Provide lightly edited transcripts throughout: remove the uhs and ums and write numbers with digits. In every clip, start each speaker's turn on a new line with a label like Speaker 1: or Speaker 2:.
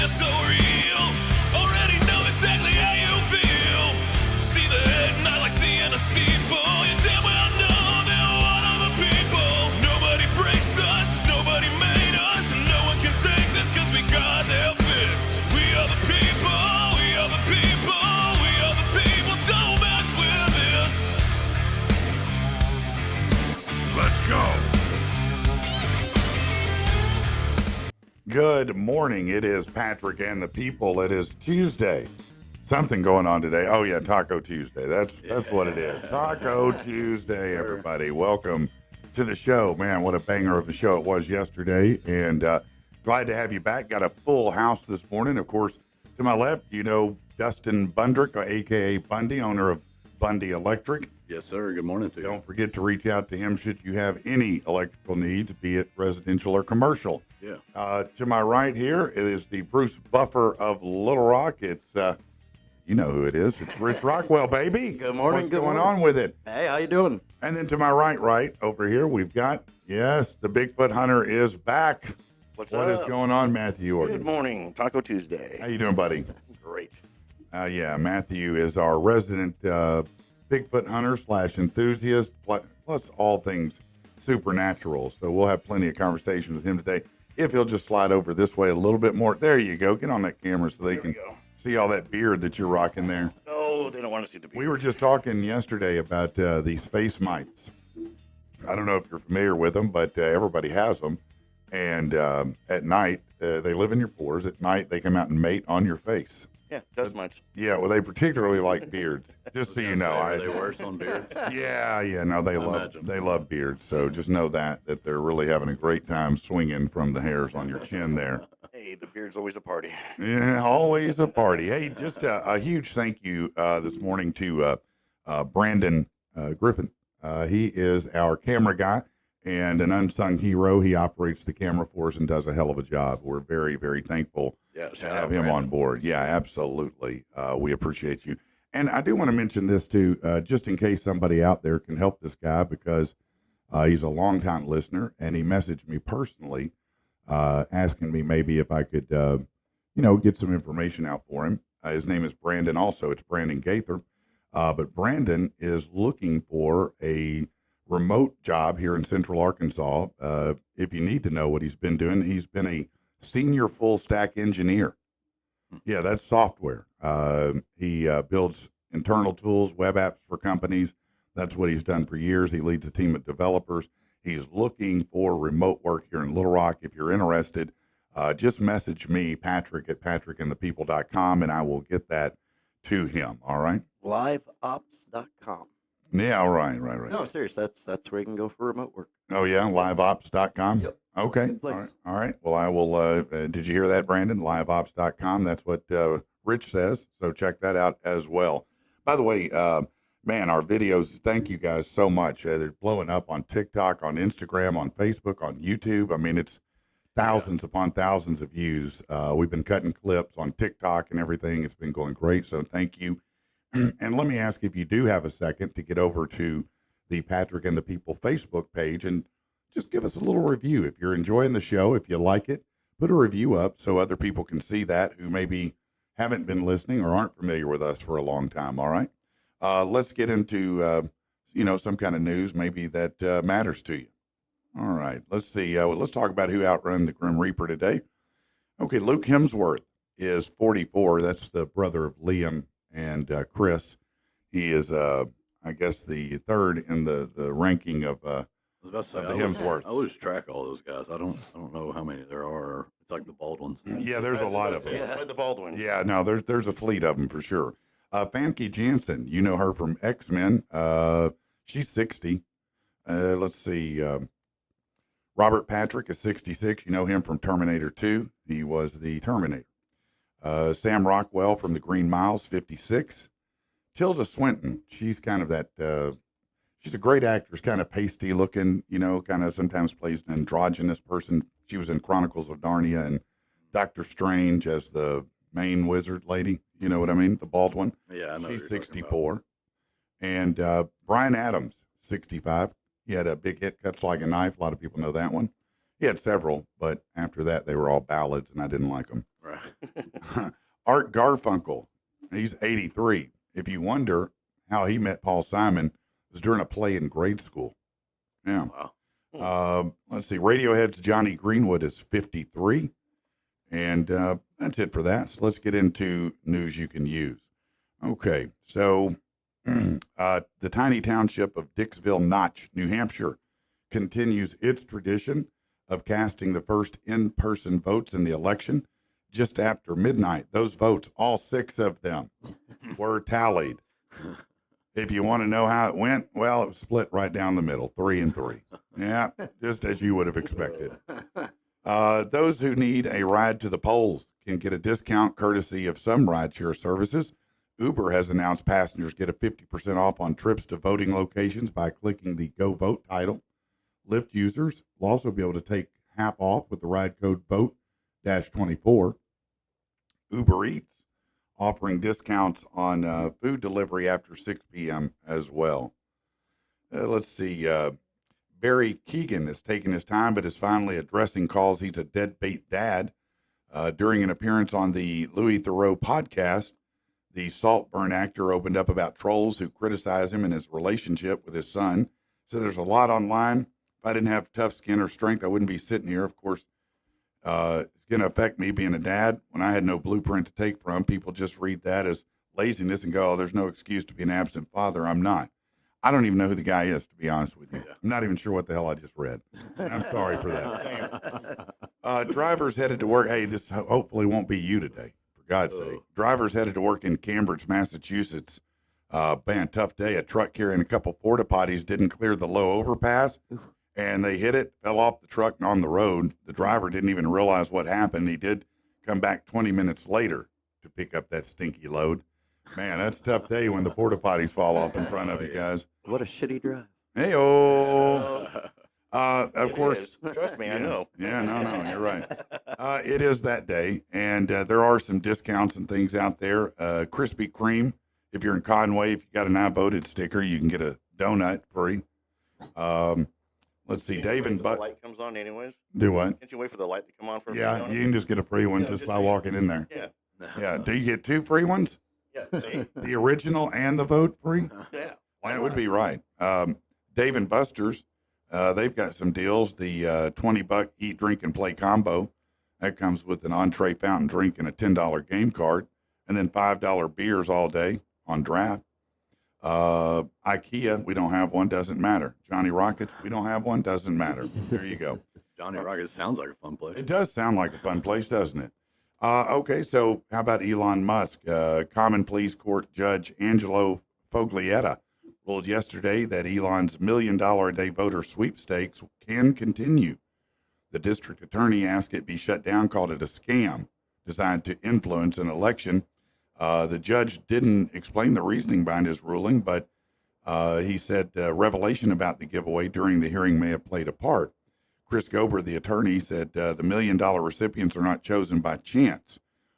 Speaker 1: they're so real. Already know exactly how you feel. See the head, not like seeing a steeple. You damn well know they're one of the people. Nobody breaks us, 'cause nobody made us, and no one can take this 'cause we got their fix. We are the people, we are the people, we are the people. Don't mess with this. Let's go.
Speaker 2: Good morning. It is Patrick and the people. It is Tuesday. Something going on today. Oh yeah, Taco Tuesday. That's what it is. Taco Tuesday, everybody. Welcome to the show. Man, what a banger of a show it was yesterday. And glad to have you back. Got a full house this morning. Of course, to my left, you know Dustyn Bundrick, a.k.a. Bundy, owner of Bundy Electric.
Speaker 3: Yes, sir. Good morning to you.
Speaker 2: Don't forget to reach out to him should you have any electrical needs, be it residential or commercial.
Speaker 3: Yeah.
Speaker 2: To my right here, it is the Bruce Buffer of Little Rock. It's, you know who it is. It's Rich Rockwell, baby.
Speaker 4: Good morning.
Speaker 2: What's
Speaker 4: Good
Speaker 2: going
Speaker 4: morning.
Speaker 2: on with it?
Speaker 4: Hey, how you doing?
Speaker 2: And then to my right over here, we've got, yes, the Bigfoot Hunter is back.
Speaker 5: What
Speaker 2: is going on, Matthew Orton?
Speaker 5: Good morning. Taco Tuesday.
Speaker 2: How you doing, buddy?
Speaker 5: Great.
Speaker 2: Yeah, Matthew is our resident Bigfoot hunter / enthusiast, plus all things supernatural. So we'll have plenty of conversation with him today. If he'll just slide over this way a little bit more. There you go. Get on that camera so they can see all that beard that you're rocking there.
Speaker 5: No, they don't want to see the beard.
Speaker 2: We were just talking yesterday about these face mites. I don't know if you're familiar with them, but everybody has them. And at night, they live in your pores. At night, they come out and mate on your face.
Speaker 5: Yeah, dust mites.
Speaker 2: Yeah, well, they particularly like beards. Just so you know,
Speaker 3: Are they worse on beards?
Speaker 2: Yeah, no, they love beards. So just know that they're really having a great time swinging from the hairs on your chin there.
Speaker 5: Hey, the beard's always a party.
Speaker 2: Yeah, always a party. Hey, just a huge thank you this morning to Brandon Griffin. He is our camera guy and an unsung hero. He operates the camera for us and does a hell of a job. We're very, very thankful to have him on board. Yeah, absolutely. We appreciate you. And I do want to mention this too, just in case somebody out there can help this guy, because he's a longtime listener, and he messaged me personally asking me maybe if I could, get some information out for him. His name is Brandon also. It's Brandon Gaither. But Brandon is looking for a remote job here in Central Arkansas. If you need to know what he's been doing, he's been a senior full stack engineer. Yeah, that's software. He builds internal tools, web apps for companies. That's what he's done for years. He leads a team of developers. He's looking for remote work here in Little Rock. If you're interested, just message me, Patrick at patrickandthepeople.com, and I will get that to him. All right?
Speaker 4: Liveops.com.
Speaker 2: Yeah, right.
Speaker 4: No, serious. That's where you can go for remote work.
Speaker 2: Oh, yeah, liveops.com?
Speaker 4: Yep.
Speaker 2: Okay.
Speaker 4: Good place.
Speaker 2: All right. Well, I will. Did you hear that, Brandon? Liveops.com. That's what Rich says. So check that out as well. By the way, man, our videos, thank you guys so much. They're blowing up on TikTok, on Instagram, on Facebook, on YouTube. I mean, it's thousands upon thousands of views. We've been cutting clips on TikTok and everything. It's been going great. So thank you. And let me ask if you do have a second to get over to the Patrick and the People Facebook page and just give us a little review. If you're enjoying the show, if you like it, put a review up so other people can see that who maybe haven't been listening or aren't familiar with us for a long time. All right. Let's get into, some kind of news maybe that matters to you. All right. Let's see. Let's talk about who outrun the Grim Reaper today. Okay. Luke Hemsworth is 44. That's the brother of Liam and Chris. He is, I guess, the third in the ranking of
Speaker 3: I was about to say,
Speaker 2: the Hemsworth.
Speaker 3: I lose track of all those guys. I don't know how many there are. It's like the Baldwins.
Speaker 2: Yeah, there's a lot of them.
Speaker 5: Yeah, the Baldwins.
Speaker 2: Yeah, no, there's a fleet of them for sure. Famke Janssen, you know her from X-Men. She's 60. Let's see. Robert Patrick is 66. You know him from Terminator 2. He was the Terminator. Sam Rockwell from the Green Miles, 56. Tilda Swinton, she's kind of that, she's a great actress, kind of pasty looking, kind of sometimes plays an androgynous person. She was in Chronicles of Narnia and Doctor Strange as the main wizard lady. You know what I mean? The bald one.
Speaker 3: Yeah, I know.
Speaker 2: She's 64. And Brian Adams, 65. He had a big hit, Cuts Like a Knife. A lot of people know that one. He had several, but after that, they were all ballads, and I didn't like them.
Speaker 3: Right.
Speaker 2: Art Garfunkel, he's 83. If you wonder how he met Paul Simon, it was during a play in grade school. Yeah.
Speaker 3: Wow.
Speaker 2: Let's see. Radiohead's Johnny Greenwood is 53. And that's it for that. So let's get into news you can use. Okay. So the tiny township of Dixville Notch, New Hampshire, continues its tradition of casting the first in-person votes in the election just after midnight. Those votes, all 6 of them, were tallied. If you want to know how it went, well, it was split right down the middle, 3 and 3. Yeah, just as you would have expected. Those who need a ride to the polls can get a discount courtesy of some rideshare services. Uber has announced passengers get a 50% off on trips to voting locations by clicking the Go Vote title. Lyft users will also be able to take half off with the ride code VOTE-24. Uber Eats offering discounts on food delivery after 6 p.m. as well. Let's see. Barry Keegan has taken his time, but is finally addressing calls he's a deadbeat dad. During an appearance on the Louis Theroux podcast, the Saltburn actor opened up about trolls who criticize him and his relationship with his son. So there's a lot online. If I didn't have tough skin or strength, I wouldn't be sitting here. Of course, it's going to affect me being a dad. When I had no blueprint to take from, people just read that as laziness and go, oh, there's no excuse to be an absent father. I'm not. I don't even know who the guy is, to be honest with you. I'm not even sure what the hell I just read. I'm sorry for that. Drivers headed to work. Hey, this hopefully won't be you today, for God's sake. Drivers headed to work in Cambridge, Massachusetts. Man, tough day. A truck carrying a couple porta potties didn't clear the low overpass, and they hit it, fell off the truck and on the road. The driver didn't even realize what happened. He did come back 20 minutes later to pick up that stinky load. Man, that's a tough day when the porta potties fall off in front of you guys.
Speaker 4: What a shitty drive.
Speaker 2: Hey-oh. Of course.
Speaker 5: Is. Trust me, I know.
Speaker 2: Yeah, no, you're right. It is that day, and there are some discounts and things out there. Krispy Kreme, if you're in Conway, if you got an I-voted sticker, you can get a donut free. Let's see, Dave and
Speaker 5: The
Speaker 2: Butt.
Speaker 5: light comes on anyways.
Speaker 2: Do what?
Speaker 5: Can't you wait for the light to come on for a
Speaker 2: Yeah,
Speaker 5: donut?
Speaker 2: you can just get a free one
Speaker 5: Yeah,
Speaker 2: just
Speaker 5: just
Speaker 2: by
Speaker 5: saying.
Speaker 2: walking in there.
Speaker 5: Yeah.
Speaker 2: Yeah, do you get 2 free ones?
Speaker 5: Yeah. See?
Speaker 2: The original and the vote free?
Speaker 5: Yeah.
Speaker 2: That would be right. Dave and Buster's, they've got some deals. The $20 eat, drink, and play combo. That comes with an entree fountain drink and a $10 game card. And then $5 beers all day on draft. IKEA, we don't have one, doesn't matter. Johnny Rockets, we don't have one, doesn't matter. There you go.
Speaker 3: Johnny Rocket sounds like a fun place.
Speaker 2: It does sound like a fun place, doesn't it? Okay, so how about Elon Musk? Common Pleas Court Judge Angelo Foglietta ruled yesterday that Elon's $1 million a day voter sweepstakes can continue. The district attorney asked it be shut down, called it a scam designed to influence an election. The judge didn't explain the reasoning behind his ruling, but he said revelation about the giveaway during the hearing may have played a part. Chris Gober, the attorney, said the $1 million recipients are not chosen by chance.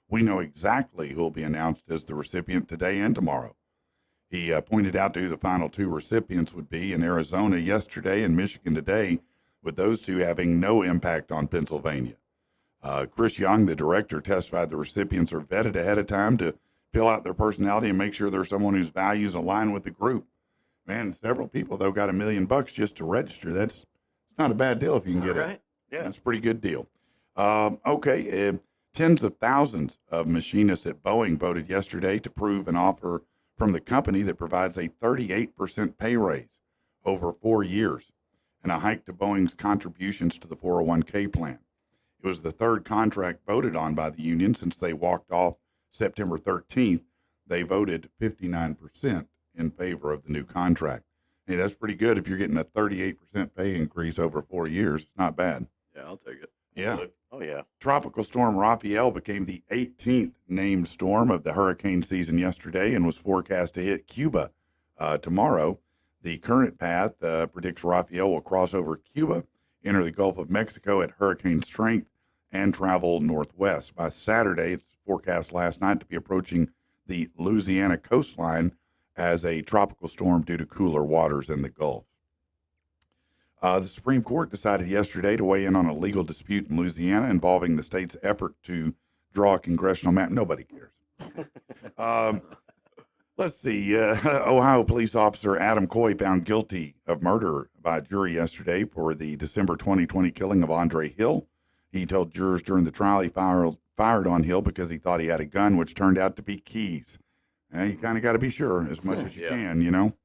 Speaker 2: We know exactly who will be announced as the recipient today and tomorrow. He pointed out who the final 2 recipients would be in Arizona yesterday and Michigan today, with those 2 having no impact on Pennsylvania. Chris Young, the director, testified the recipients are vetted ahead of time to fill out their personality and make sure they're someone whose values align with the group. Man, several people, though, got $1 million just to register. That's not a bad deal if you can get it.
Speaker 5: Yeah.
Speaker 2: That's a pretty good deal. Tens of thousands of machinists at Boeing voted yesterday to approve an offer from the company that provides a 38% pay raise over 4 years and a hike to Boeing's contributions to the 401k plan. It was the 3rd contract voted on by the union since they walked off September 13th. They voted 59% in favor of the new contract. Hey, that's pretty good if you're getting a 38% pay increase over 4 years. It's not bad.
Speaker 3: Yeah, I'll take it.
Speaker 2: Yeah.
Speaker 5: Oh, yeah.
Speaker 2: Tropical storm Raphael became the 18th named storm of the hurricane season yesterday and was forecast to hit Cuba tomorrow. The current path predicts Raphael will cross over Cuba, enter the Gulf of Mexico at hurricane strength, and travel northwest. By Saturday, it's forecast last night to be approaching the Louisiana coastline as a tropical storm due to cooler waters in the Gulf. The Supreme Court decided yesterday to weigh in on a legal dispute in Louisiana involving the state's effort to draw a congressional map. Nobody cares. Let's see. Ohio police officer Adam Coy found guilty of murder by a jury yesterday for the December 2020 killing of Andre Hill. He told jurors during the trial he fired on Hill because he thought he had a gun, which turned out to be keys. You kind of got to be sure as much as you can, you know.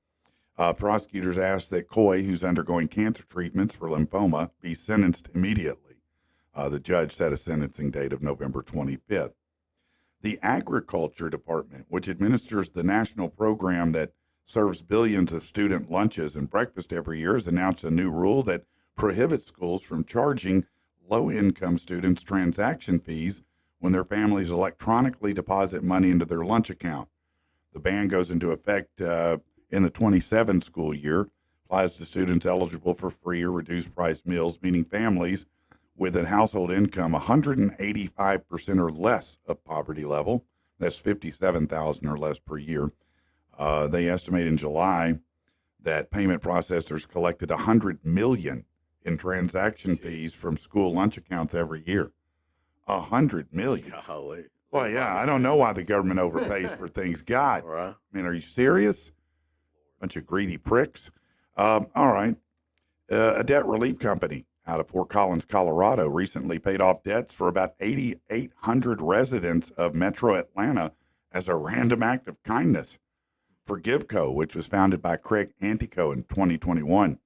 Speaker 2: Prosecutors asked that Coy, who's undergoing cancer treatments for lymphoma, be sentenced immediately. The judge set a sentencing date of November 25th. The Agriculture Department, which administers the national program that serves billions of student lunches and breakfast every year, has announced a new rule that prohibits schools from charging low-income students transaction fees when their families electronically deposit money into their lunch account. The ban goes into effect in the 27 school year, applies to students eligible for free or reduced price meals, meaning families with a household income 185% or less of poverty level. That's $57,000 or less per year. They estimate in July that payment processors collected $100 million in transaction fees from school lunch accounts every year. $100 million.
Speaker 3: Golly.
Speaker 2: Well, yeah, I don't know why the government overpays for things. God,
Speaker 3: All right.
Speaker 2: I mean, are you serious? Bunch of greedy pricks. All right. A debt relief company out of Fort Collins, Colorado, recently paid off debts for about 8,800 residents of Metro Atlanta as a random act of kindness. Forgiveco, which was founded by Craig Antico in 2021,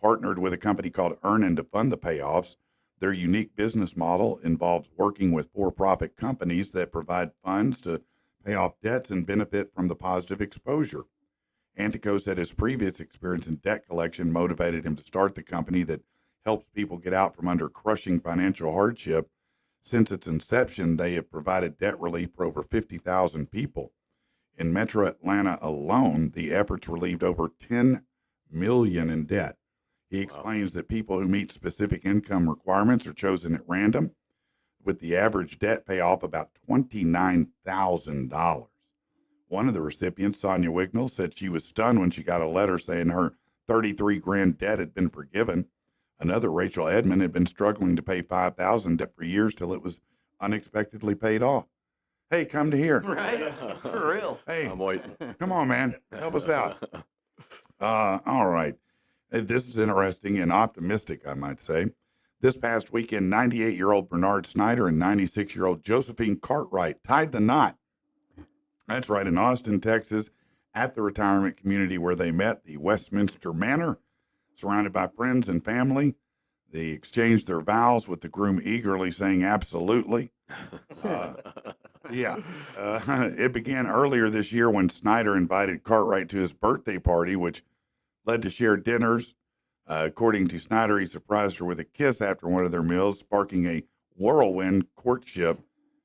Speaker 2: partnered with a company called Earnin to fund the payoffs. Their unique business model involves working with for-profit companies that provide funds to pay off debts and benefit from the positive exposure. Antico said his previous experience in debt collection motivated him to start the company that helps people get out from under crushing financial hardship. Since its inception, they have provided debt relief for over 50,000 people. In Metro Atlanta alone, the efforts relieved over $10 million in debt. He explains that people who meet specific income requirements are chosen at random, with the average debt payoff about $29,000. One of the recipients, Sonia Wignall, said she was stunned when she got a letter saying her $33,000 debt had been forgiven. Another, Rachel Edmond, had been struggling to pay $5,000 debt for years till it was unexpectedly paid off. Hey, come to here.
Speaker 4: Right? For real.
Speaker 2: Hey,
Speaker 3: I'm waiting.
Speaker 2: come on, man. Help us out. All right. This is interesting and optimistic, I might say. This past weekend, 98-year-old Bernard Snyder and 96-year-old Josephine Cartwright tied the knot. That's right, in Austin, Texas, at the retirement community where they met, the Westminster Manor. Surrounded by friends and family, they exchanged their vows with the groom eagerly saying absolutely. It began earlier this year when Snyder invited Cartwright to his birthday party, which led to shared dinners. According to Snyder, he surprised her with a kiss after one of their meals, sparking a whirlwind courtship.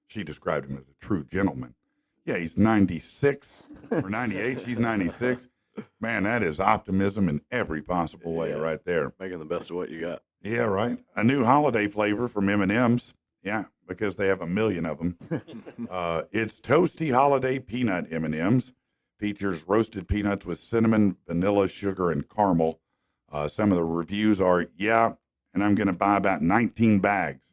Speaker 2: She described him as a true gentleman. Yeah, he's 96 or 98. She's 96. Man, that is optimism in every possible way right there.
Speaker 3: Making the best of what you got.
Speaker 2: Yeah, right. A new holiday flavor from M&M's. Yeah, because they have a million of them. It's Toasty Holiday Peanut M&M's. Features roasted peanuts with cinnamon, vanilla, sugar, and caramel. Some of the reviews are, yeah, and I'm going to buy about 19 bags.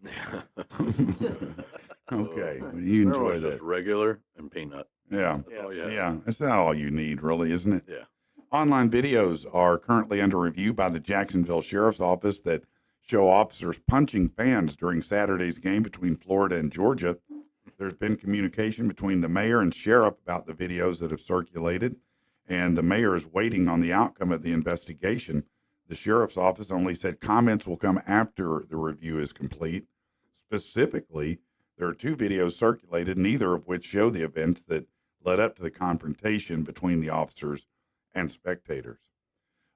Speaker 2: Okay, you enjoy that.
Speaker 3: Just regular and peanut.
Speaker 2: Yeah.
Speaker 3: That's all you have.
Speaker 2: Yeah, that's not all you need, really, isn't it?
Speaker 3: Yeah.
Speaker 2: Online videos are currently under review by the Jacksonville Sheriff's Office that show officers punching fans during Saturday's game between Florida and Georgia. There's been communication between the mayor and sheriff about the videos that have circulated, and the mayor is waiting on the outcome of the investigation. The sheriff's office only said comments will come after the review is complete. Specifically, there are two videos circulated, neither of which show the events that led up to the confrontation between the officers and spectators.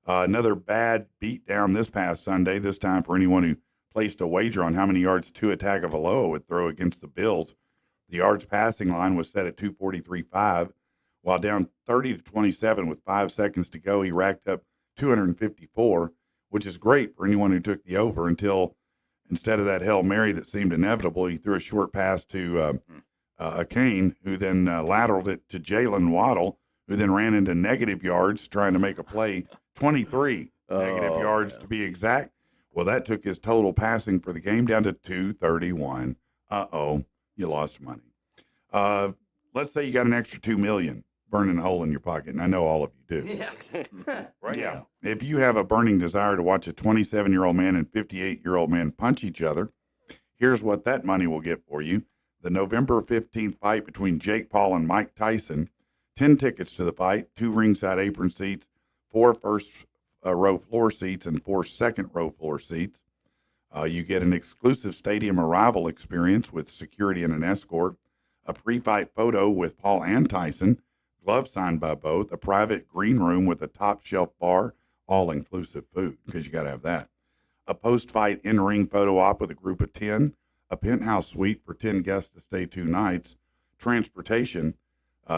Speaker 2: Another bad beatdown this past Sunday, this time for anyone who placed a wager on how many yards Tua Tagovailoa would throw against the Bills. The yards passing line was set at 243.5. While down 30-27 with 5 seconds to go, he racked up 254, which is great for anyone who took the over until instead of that Hail Mary that seemed inevitable, he threw a short pass to Kane, who then lateraled it to Jalen Waddle, who then ran into negative yards trying to make a play. 23 negative
Speaker 3: Oh,
Speaker 2: yards
Speaker 3: man.
Speaker 2: to be exact. Well, that took his total passing for the game down to 231. You lost money. Let's say you got an extra $2 million burning a hole in your pocket, and I know all of you do.
Speaker 4: Yeah.
Speaker 5: Right
Speaker 2: Yeah.
Speaker 5: now.
Speaker 2: If you have a burning desire to watch a 27-year-old man and 58-year-old man punch each other, here's what that money will get for you. The November 15th fight between Jake Paul and Mike Tyson, 10 tickets to the fight, 2 ringside apron seats, 4 first-row floor seats, and 4 second-row floor seats. You get an exclusive stadium arrival experience with security and an escort, a pre-fight photo with Paul and Tyson, gloves signed by both, a private green room with a top-shelf bar, all-inclusive food, because you got to have that. A post-fight in-ring photo op with a group of 10, a penthouse suite for 10 guests to stay 2 nights, transportation,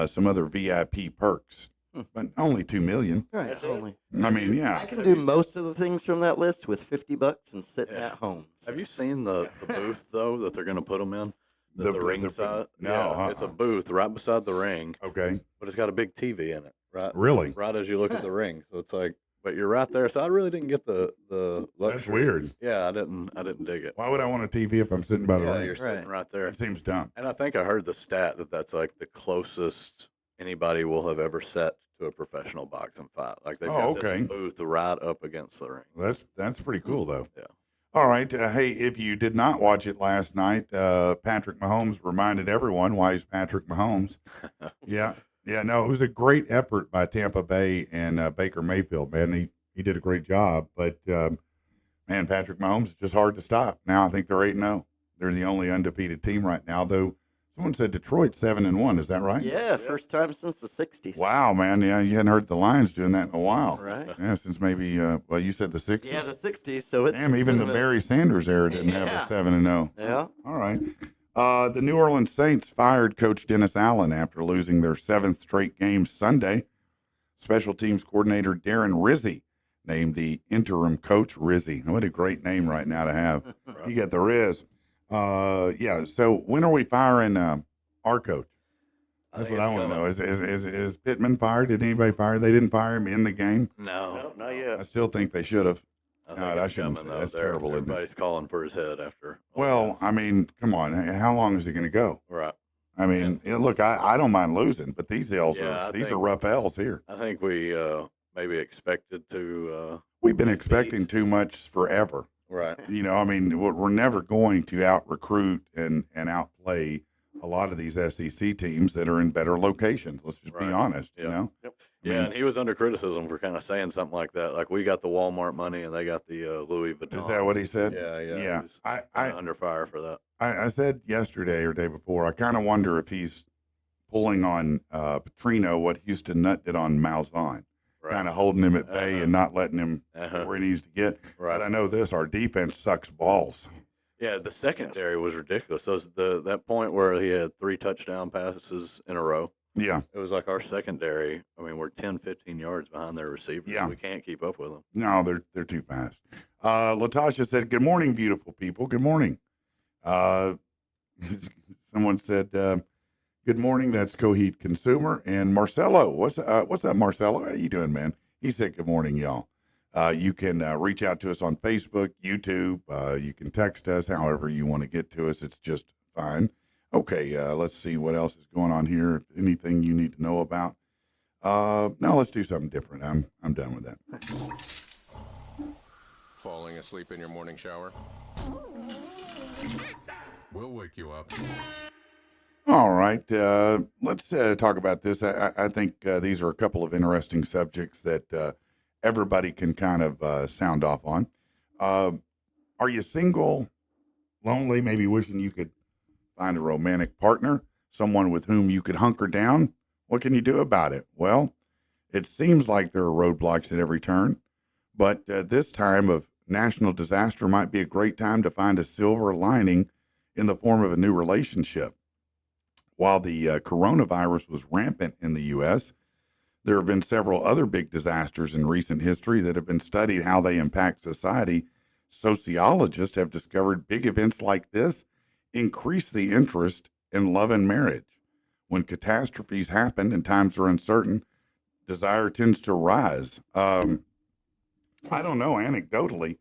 Speaker 2: some other VIP perks, but only $2 million.
Speaker 4: Right.
Speaker 5: That's it?
Speaker 4: Only.
Speaker 2: I mean,
Speaker 4: I
Speaker 2: yeah.
Speaker 4: can do most of the things from that list with $50 and sitting
Speaker 3: Yeah.
Speaker 4: at home.
Speaker 3: Have you seen the booth though that they're going to put them in? The ring side.
Speaker 2: No,
Speaker 3: Yeah, it's a booth right beside the ring,
Speaker 2: Okay,
Speaker 3: but it's got a big TV in it. Right.
Speaker 2: really?
Speaker 3: Right as you look at the ring, so it's like, but you're right there. So I really didn't get the
Speaker 2: That's
Speaker 3: luxury.
Speaker 2: weird.
Speaker 3: Yeah, I didn't dig it.
Speaker 2: Why would I want a TV if I'm sitting by the
Speaker 3: Yeah,
Speaker 2: ring?
Speaker 3: you're sitting
Speaker 4: Right.
Speaker 3: right there.
Speaker 2: That seems dumb.
Speaker 3: And I think I heard the stat that that's like the closest anybody will have ever set to a professional boxing fight. Like they've got
Speaker 2: okay.
Speaker 3: this booth right up against the ring.
Speaker 2: That's pretty cool, though.
Speaker 3: Yeah.
Speaker 2: All right. Hey, if you did not watch it last night, Patrick Mahomes reminded everyone why he's Patrick Mahomes. Yeah. Yeah, no, it was a great effort by Tampa Bay and Baker Mayfield, man. He did a great job. But, man, Patrick Mahomes is just hard to stop. Now I think they're 8-0. They're the only undefeated team right now, though. Someone said Detroit's 7-1. Is that right?
Speaker 4: Yeah, first time since the 60s.
Speaker 2: Wow, man. Yeah, you hadn't heard the Lions doing that in a while.
Speaker 4: Right.
Speaker 2: Yeah, since maybe, well, you said the 60s.
Speaker 4: Yeah, the 60s. So it's
Speaker 2: Damn, even the
Speaker 4: been a-
Speaker 2: Barry Sanders era didn't have
Speaker 4: Yeah.
Speaker 2: a 7-0.
Speaker 4: Yeah.
Speaker 2: All right. The New Orleans Saints fired Coach Dennis Allen after losing their 7th straight game Sunday. Special teams coordinator Darren Rizzi named the interim coach Rizzi. What a great name right now to have. You get the Riz. Yeah. So when are we firing our coach? That's
Speaker 3: think
Speaker 2: what I
Speaker 3: it's
Speaker 2: want to
Speaker 3: coming.
Speaker 2: know. Is Pittman fired? Did anybody fire? They didn't fire him in the game.
Speaker 3: No,
Speaker 5: No, not
Speaker 2: I
Speaker 5: yet.
Speaker 2: still think they should have.
Speaker 3: I
Speaker 2: God,
Speaker 3: think
Speaker 2: I
Speaker 3: it's
Speaker 2: shouldn't
Speaker 3: coming,
Speaker 2: say
Speaker 3: though.
Speaker 2: that's
Speaker 3: They're-
Speaker 2: terrible, isn't it?
Speaker 3: Everybody's calling for his head after. all
Speaker 2: Well,
Speaker 3: this.
Speaker 2: I mean, come on. How long is he going to go?
Speaker 3: Right.
Speaker 2: I mean, look, I don't mind losing, but these L's
Speaker 3: Yeah, I
Speaker 2: these are
Speaker 3: think-
Speaker 2: rough L's here.
Speaker 3: I think we maybe expected to.
Speaker 2: We've been expecting too much forever.
Speaker 3: Right.
Speaker 2: You know, I mean, we're never going to out recruit and outplay a lot of these SEC teams that are in better locations. Let's just be
Speaker 3: Right.
Speaker 2: honest.
Speaker 3: Yeah.
Speaker 2: You know,
Speaker 5: Yep.
Speaker 2: I
Speaker 3: Yeah,
Speaker 2: mean,
Speaker 3: and he was under criticism for kind of saying something like that. Like we got the Walmart money and they got the Louis Vuitton.
Speaker 2: is that what he said?
Speaker 3: Yeah, yeah.
Speaker 2: Yeah.
Speaker 3: He was
Speaker 2: I
Speaker 3: kinda under fire for that.
Speaker 2: I said yesterday or day before. I kind of wonder if he's pulling on Petrino what Houston Nutt did on Malzahn,
Speaker 3: Right.
Speaker 2: kind of holding him at bay
Speaker 3: Uh-huh.
Speaker 2: and not letting him
Speaker 3: Uh-huh.
Speaker 2: where he needs to get.
Speaker 3: Right.
Speaker 2: But I know this: our defense sucks balls.
Speaker 3: Yeah, the secondary was ridiculous. So that point where he had 3 touchdown passes in a row,
Speaker 2: Yeah.
Speaker 3: it was like our secondary. I mean, we're 10, 15 yards behind their receivers.
Speaker 2: Yeah.
Speaker 3: We can't keep up with them.
Speaker 2: No, they're too fast. Latasha said, "Good morning, beautiful people. Good morning." Someone said, "Good morning." That's Coheed Consumer and Marcelo. What's up, Marcelo? How you doing, man? He said, "Good morning, y'all." You can reach out to us on Facebook, YouTube. You can text us, however you want to get to us. It's just fine. Okay, let's see what else is going on here. Anything you need to know about? No, let's do something different. I'm done with that.
Speaker 6: Falling asleep in your morning shower? We'll wake you up.
Speaker 2: All right, let's talk about this. I think these are a couple of interesting subjects that everybody can kind of sound off on. Are you single, lonely, maybe wishing you could find a romantic partner, someone with whom you could hunker down? What can you do about it? Well, it seems like there are roadblocks at every turn, but this time of national disaster might be a great time to find a silver lining in the form of a new relationship. While the coronavirus was rampant in the U.S., there have been several other big disasters in recent history that have been studied how they impact society. Sociologists have discovered big events like this increase the interest in love and marriage. When catastrophes happen and times are uncertain, desire tends to rise. I don't know. Anecdotally,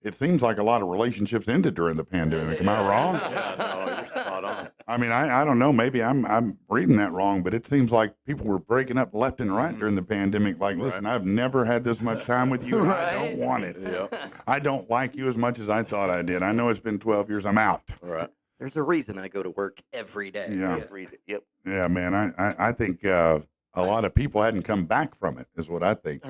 Speaker 2: it seems like a lot of relationships ended during the pandemic. Am I wrong?
Speaker 3: Yeah, no, you're spot on.
Speaker 2: I mean, I don't know. Maybe I'm reading that wrong, but it seems like people were breaking up left and right during the pandemic. Like, listen, I've never had this much time with you. And I don't want it.
Speaker 3: Yeah,
Speaker 2: I don't like you as much as I thought I did. I know it's been 12 years. I'm out.
Speaker 3: right.
Speaker 4: There's a reason I go to work every day.
Speaker 2: Yeah.
Speaker 5: Read it. Yep.
Speaker 2: Yeah, man. I think a lot of people hadn't come back from it, is what I think.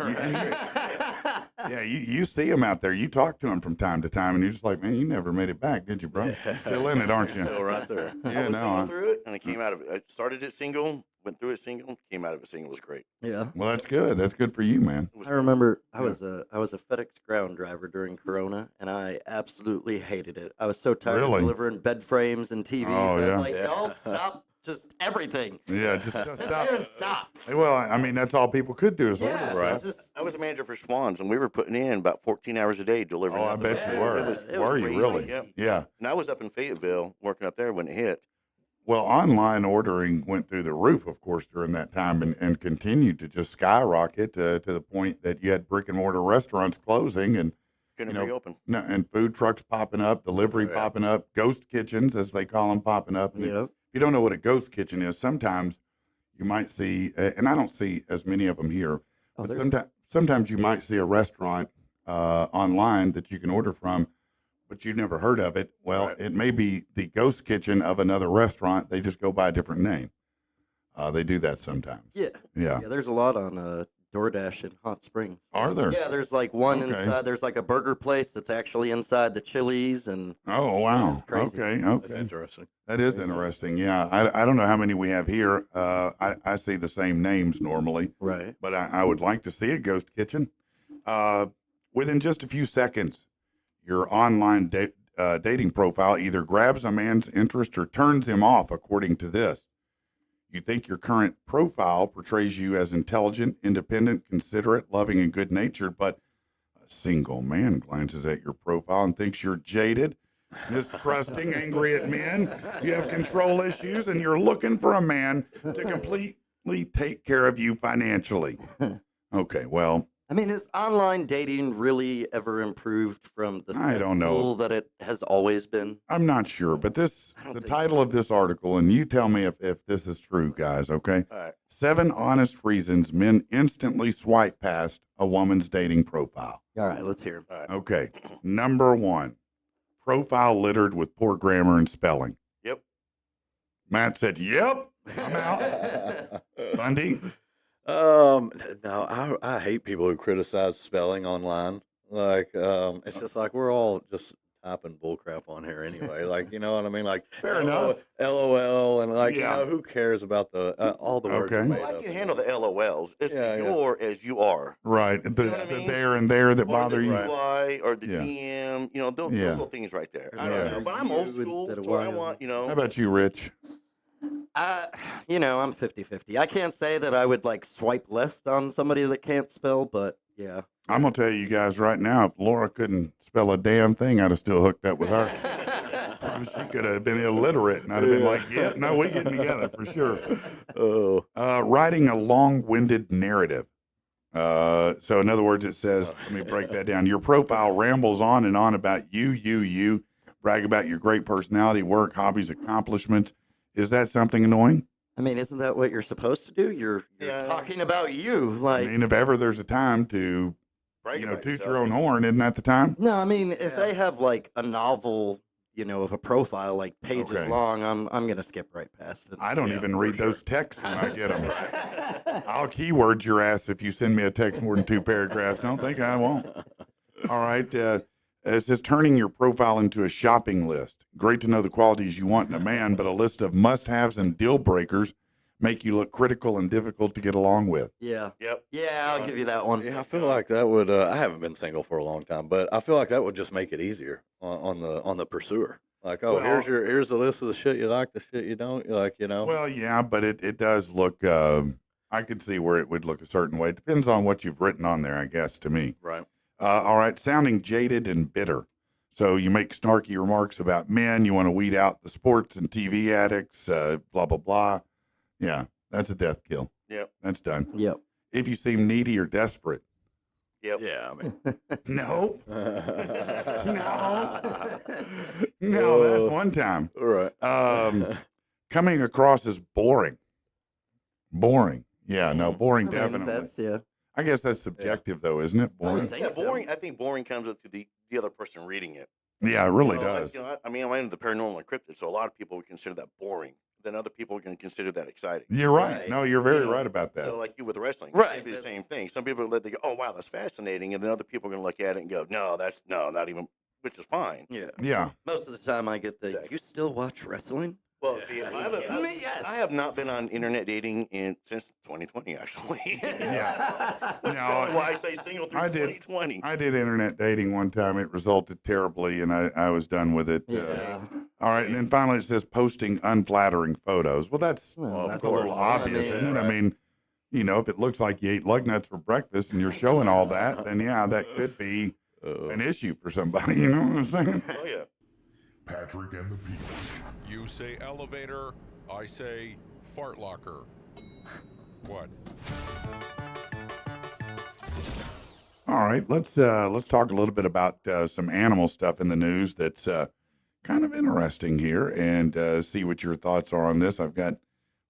Speaker 2: Yeah, you see them out there. You talk to them from time to time, and you're just like, man, you never made it back, did you, bro? Still in it, aren't you?
Speaker 3: Still right there.
Speaker 5: I
Speaker 2: Yeah,
Speaker 5: was
Speaker 2: no.
Speaker 5: single through it, and I came out of it. I started it single, went through it single, came out of it single. It was great.
Speaker 4: Yeah.
Speaker 2: Well, that's good. That's good for you, man.
Speaker 5: It was
Speaker 4: I remember I was a FedEx ground driver during Corona, and I absolutely hated it. I was so tired
Speaker 2: Really?
Speaker 4: of delivering bed frames and TVs.
Speaker 2: Oh,
Speaker 4: I was
Speaker 2: yeah.
Speaker 4: like,
Speaker 3: Yeah.
Speaker 4: y'all stop just everything.
Speaker 2: Yeah, just
Speaker 4: Sit
Speaker 2: stop.
Speaker 4: there and stop.
Speaker 2: Well, I mean, that's all people could do is
Speaker 4: Yeah,
Speaker 2: order.
Speaker 3: Right.
Speaker 4: it's just
Speaker 5: I was a manager for Swans, and we were putting in about 14 hours a day delivering.
Speaker 2: Oh, I
Speaker 5: out the
Speaker 2: bet
Speaker 5: mail.
Speaker 2: you were.
Speaker 5: It was
Speaker 2: Were you
Speaker 5: crazy.
Speaker 2: really?
Speaker 5: Yep.
Speaker 2: Yeah.
Speaker 5: And I was up in Fayetteville working up there when it hit.
Speaker 2: Well, online ordering went through the roof, of course, during that time and continued to just skyrocket to the point that you had brick and mortar restaurants closing and
Speaker 5: Couldn't
Speaker 2: You know,
Speaker 5: reopen.
Speaker 2: no, and food trucks popping up, delivery
Speaker 3: Oh, yeah.
Speaker 2: popping up, ghost kitchens, as they call them, popping up. And
Speaker 4: yeah.
Speaker 2: if you don't know what a ghost kitchen is, sometimes you might see, and I don't see as many of them here,
Speaker 4: Oh,
Speaker 2: but
Speaker 4: there's-
Speaker 2: sometimes you might see a restaurant online that you can order from, but you've never heard of it. Well,
Speaker 3: Right.
Speaker 2: it may be the ghost kitchen of another restaurant. They just go by a different name. They do that sometimes.
Speaker 4: Yeah.
Speaker 2: Yeah.
Speaker 4: Yeah, there's a lot on DoorDash in Hot Springs.
Speaker 2: Are there?
Speaker 4: Yeah, there's like one
Speaker 2: Okay.
Speaker 4: inside. There's like a burger place that's actually inside the Chili's, and
Speaker 2: Oh, wow.
Speaker 4: It's crazy.
Speaker 2: Okay.
Speaker 3: That's
Speaker 2: Okay.
Speaker 3: interesting.
Speaker 2: That is interesting. Yeah. I don't know how many we have here. I see the same names normally,
Speaker 4: right.
Speaker 2: but I would like to see a ghost kitchen. Within just a few seconds, your online dating profile either grabs a man's interest or turns him off, according to this. You think your current profile portrays you as intelligent, independent, considerate, loving, and good natured, but a single man glances at your profile and thinks you're jaded, mistrusting, angry at men. You have control issues, and you're looking for a man to completely take care of you financially. Okay, well,
Speaker 4: I mean, has online dating really ever improved from the
Speaker 2: I don't know.
Speaker 4: cesspool that it has always been?
Speaker 2: I'm not sure, but this
Speaker 4: I don't
Speaker 2: the
Speaker 4: think
Speaker 2: title of this article, and you tell me if this is true, guys, okay?
Speaker 5: All right.
Speaker 2: 7 honest reasons men instantly swipe past a woman's dating profile.
Speaker 4: All right, let's hear.
Speaker 5: All right.
Speaker 2: Okay. Number 1, profile littered with poor grammar and spelling.
Speaker 5: Yep.
Speaker 2: Matt said, yep, I'm out. Bundy?
Speaker 3: No, I hate people who criticize spelling online. Like, it's just like we're all just typing bullcrap on here anyway. Like, you know what I mean? Like,
Speaker 2: Fair enough.
Speaker 3: LOL, and like,
Speaker 2: Yeah.
Speaker 3: you know, who cares about the all the words? are
Speaker 2: Okay.
Speaker 3: made
Speaker 5: Well, I
Speaker 3: up
Speaker 5: can
Speaker 3: in
Speaker 5: handle the
Speaker 3: there.
Speaker 5: LOLs. It's
Speaker 3: Yeah,
Speaker 5: the
Speaker 3: yeah.
Speaker 5: your as you are.
Speaker 2: Right. The,
Speaker 5: know what I
Speaker 2: the
Speaker 5: mean?
Speaker 2: there and there that
Speaker 5: Or
Speaker 2: bother
Speaker 5: the
Speaker 2: you.
Speaker 5: UI or the
Speaker 2: Yeah.
Speaker 5: TM, you know, those
Speaker 2: Yeah.
Speaker 5: little things right there. I
Speaker 2: Yeah.
Speaker 5: don't know, but I'm old
Speaker 4: You
Speaker 5: school,
Speaker 4: instead of
Speaker 5: so I
Speaker 4: Y.
Speaker 5: want, you
Speaker 2: How
Speaker 5: know,
Speaker 2: about you, Rich?
Speaker 4: I'm 50-50. I can't say that I would like swipe left on somebody that can't spell, but yeah.
Speaker 2: I'm going to tell you guys right now, if Laura couldn't spell a damn thing, I'd have still hooked up with her. She could have been illiterate, and I'd have been like, yeah, no, we're getting together for sure.
Speaker 3: Oh,
Speaker 2: Writing a long-winded narrative. So in other words, it says, let me break that down. Your profile rambles on and on about you, brag about your great personality, work, hobbies, accomplishments. Is that something annoying?
Speaker 4: I mean, isn't that what you're supposed to do? You're
Speaker 5: Yeah.
Speaker 4: talking about you,
Speaker 2: I
Speaker 4: like.
Speaker 2: mean, if ever there's a time to,
Speaker 5: brag about
Speaker 2: toot
Speaker 5: yourself.
Speaker 2: your own horn, isn't that the time?
Speaker 4: No, I mean, if they have like a novel, of a profile like pages
Speaker 2: Okay.
Speaker 4: long, I'm gonna skip right past it.
Speaker 2: I don't
Speaker 3: Yeah,
Speaker 2: even
Speaker 3: for
Speaker 2: read
Speaker 3: sure.
Speaker 2: those texts when I get them. I'll keyword your ass if you send me a text more than 2 paragraphs. Don't think I won't. All right. It says turning your profile into a shopping list. Great to know the qualities you want in a man, but a list of must-haves and deal breakers make you look critical and difficult to get along with.
Speaker 4: Yeah,
Speaker 5: Yep.
Speaker 4: yeah, I'll give you that one.
Speaker 3: yeah. I feel like that would. I haven't been single for a long time, but I feel like that would just make it easier on the pursuer. Like, oh,
Speaker 2: Well-
Speaker 3: here's the list of the shit you like, the shit you don't. You like, you know.
Speaker 2: Well, yeah, but it does look, I could see where it would look a certain way. It depends on what you've written on there, I guess, to me.
Speaker 3: Right.
Speaker 2: All right, sounding jaded and bitter. So you make snarky remarks about men. You want to weed out the sports and TV addicts, blah, blah, blah. Yeah, that's a death kill.
Speaker 5: Yep.
Speaker 2: That's done.
Speaker 4: Yep.
Speaker 2: If you seem needy or desperate,
Speaker 5: Yep.
Speaker 3: Yeah, I mean,
Speaker 2: Nope. No,
Speaker 3: Oh.
Speaker 2: that's one time.
Speaker 3: all right.
Speaker 2: Coming across as boring. Boring. Yeah, no, boring
Speaker 4: I mean,
Speaker 2: definitely.
Speaker 4: that's, yeah.
Speaker 2: I guess that's subjective though, isn't it?
Speaker 4: I would
Speaker 2: Boring.
Speaker 4: think
Speaker 5: Yeah,
Speaker 4: so.
Speaker 5: boring. I think boring comes up to the other person reading it.
Speaker 2: Yeah, it really
Speaker 5: You know, like,
Speaker 2: does.
Speaker 5: you know, I mean, I'm into the paranormal and cryptid, so a lot of people would consider that boring. Then other people can consider that exciting.
Speaker 2: You're right.
Speaker 4: Right.
Speaker 2: No, you're very
Speaker 5: You know,
Speaker 2: right about that.
Speaker 5: So, like you with wrestling,
Speaker 4: Right,
Speaker 5: it'd be the
Speaker 4: that's-
Speaker 5: same thing. Some people they go, "Oh, wow, that's fascinating," and then other people are going to look at it and go, "No, that's not even," which is fine.
Speaker 4: Yeah.
Speaker 2: Yeah.
Speaker 4: Most of the time I get the,
Speaker 5: Exactly.
Speaker 4: you still watch wrestling?
Speaker 5: Well, see,
Speaker 4: Are you
Speaker 5: I
Speaker 4: kidding me? Yes.
Speaker 5: I have not been on internet dating since 2020, actually.
Speaker 2: Yeah.
Speaker 5: That's
Speaker 2: No,
Speaker 5: probably why I say single through
Speaker 2: I did.
Speaker 5: 2020.
Speaker 2: I did internet dating one time. It resulted terribly, and I was done with it.
Speaker 4: Yeah.
Speaker 2: All right, and then finally it says posting unflattering photos. Well, that's
Speaker 4: Well,
Speaker 2: that's
Speaker 4: of
Speaker 2: a little
Speaker 4: course.
Speaker 2: obvious,
Speaker 4: I mean,
Speaker 2: isn't it? I mean, you know, if it looks like you ate lug nuts for breakfast and you're showing all that, then yeah, that could be an issue for somebody. You know what I'm saying?
Speaker 5: Oh yeah.
Speaker 1: Patrick and the Peeps.
Speaker 6: You say elevator, I say fart locker. What?
Speaker 2: All right, let's talk a little bit about some animal stuff in the news that's kind of interesting here, and see what your thoughts are on this.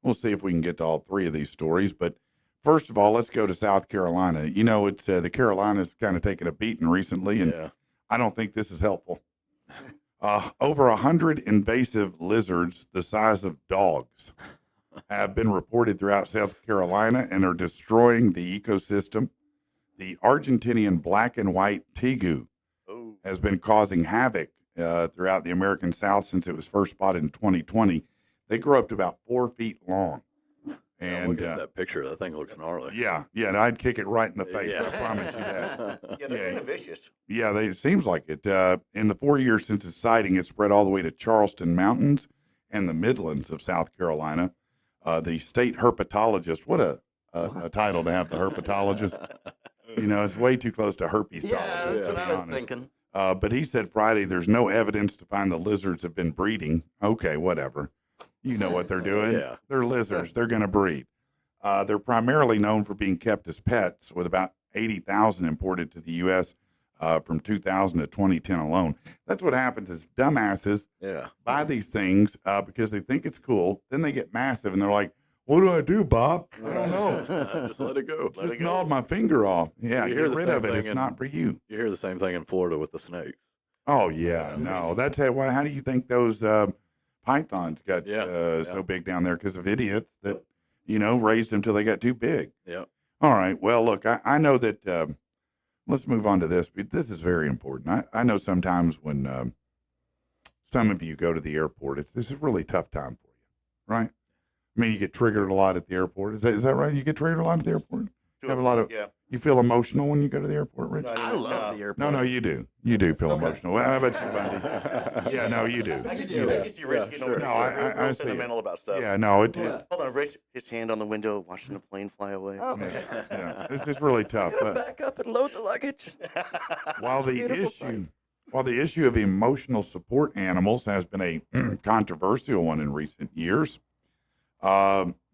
Speaker 2: We'll see if we can get to all three of these stories, but first of all, let's go to South Carolina. You know, it's the Carolinas kind of taken a beating recently, and
Speaker 3: Yeah.
Speaker 2: I don't think this is helpful. Over 100 invasive lizards the size of dogs have been reported throughout South Carolina and are destroying the ecosystem. The Argentinian black and white tegu
Speaker 5: Oh.
Speaker 2: has been causing havoc throughout the American South since it was first spotted in 2020. They grow up to about 4 feet long.
Speaker 3: And
Speaker 2: And
Speaker 3: look at that picture. That thing looks gnarly.
Speaker 2: yeah, and I'd kick it right in the face.
Speaker 3: Yeah.
Speaker 2: I promise you that.
Speaker 5: Yeah, they're
Speaker 2: Yeah.
Speaker 5: kind of vicious.
Speaker 2: Yeah, it seems like it. In the 4 years since its sighting, it spread all the way to Charleston Mountains and the Midlands of South Carolina. The state herpetologist, what a title to have, the herpetologist. You know, it's way too close to herpes.
Speaker 4: Yeah, that's what I was thinking.
Speaker 2: But he said Friday there's no evidence to find the lizards have been breeding. Okay, whatever. You know what they're doing.
Speaker 3: Yeah.
Speaker 2: They're lizards. They're going to breed. They're primarily known for being kept as pets, with about 80,000 imported to the U.S. From 2000 to 2010 alone. That's what happens is dumbasses
Speaker 3: Yeah.
Speaker 2: buy these things because they think it's cool. Then they get massive and they're like, what do I do, Bob? I don't know.
Speaker 3: Just let it go.
Speaker 2: Just gnawed my finger off. Yeah,
Speaker 3: You hear
Speaker 2: get
Speaker 3: the
Speaker 2: rid
Speaker 3: same
Speaker 2: of it.
Speaker 3: thing
Speaker 2: It's
Speaker 3: in-
Speaker 2: not for you.
Speaker 3: You hear the same thing in Florida with the snakes.
Speaker 2: Oh, yeah. No, that's it. Well, how do you think those pythons got so big down there? Because of idiots that, you know, raised them till they got too big.
Speaker 3: Yeah.
Speaker 2: All right. Well, look, I know that. Let's move on to this. This is very important. I know sometimes when some of you go to the airport, it's a really tough time for you, right? I mean, you get triggered a lot at the airport. Is that right? You get triggered a lot at the airport? You have a lot of.
Speaker 5: Yeah.
Speaker 2: You feel emotional when you go to the airport, Rich?
Speaker 5: No,
Speaker 4: I love the airport.
Speaker 2: No, you do. You do feel emotional. Well, how about you, Bundy? Yeah, no, you do.
Speaker 5: I can see,
Speaker 2: You
Speaker 5: I
Speaker 2: do.
Speaker 5: can see Rich getting over
Speaker 2: No,
Speaker 5: real
Speaker 2: I see it.
Speaker 5: sentimental about stuff.
Speaker 2: Yeah, no,
Speaker 5: Hold on, Rich. His hand on the window, watching the plane fly away.
Speaker 4: Oh, man.
Speaker 2: yeah, it's just really tough.
Speaker 4: Gotta back up and load the luggage.
Speaker 2: While the
Speaker 4: Beautiful sight.
Speaker 2: issue of emotional support animals has been a controversial one in recent years,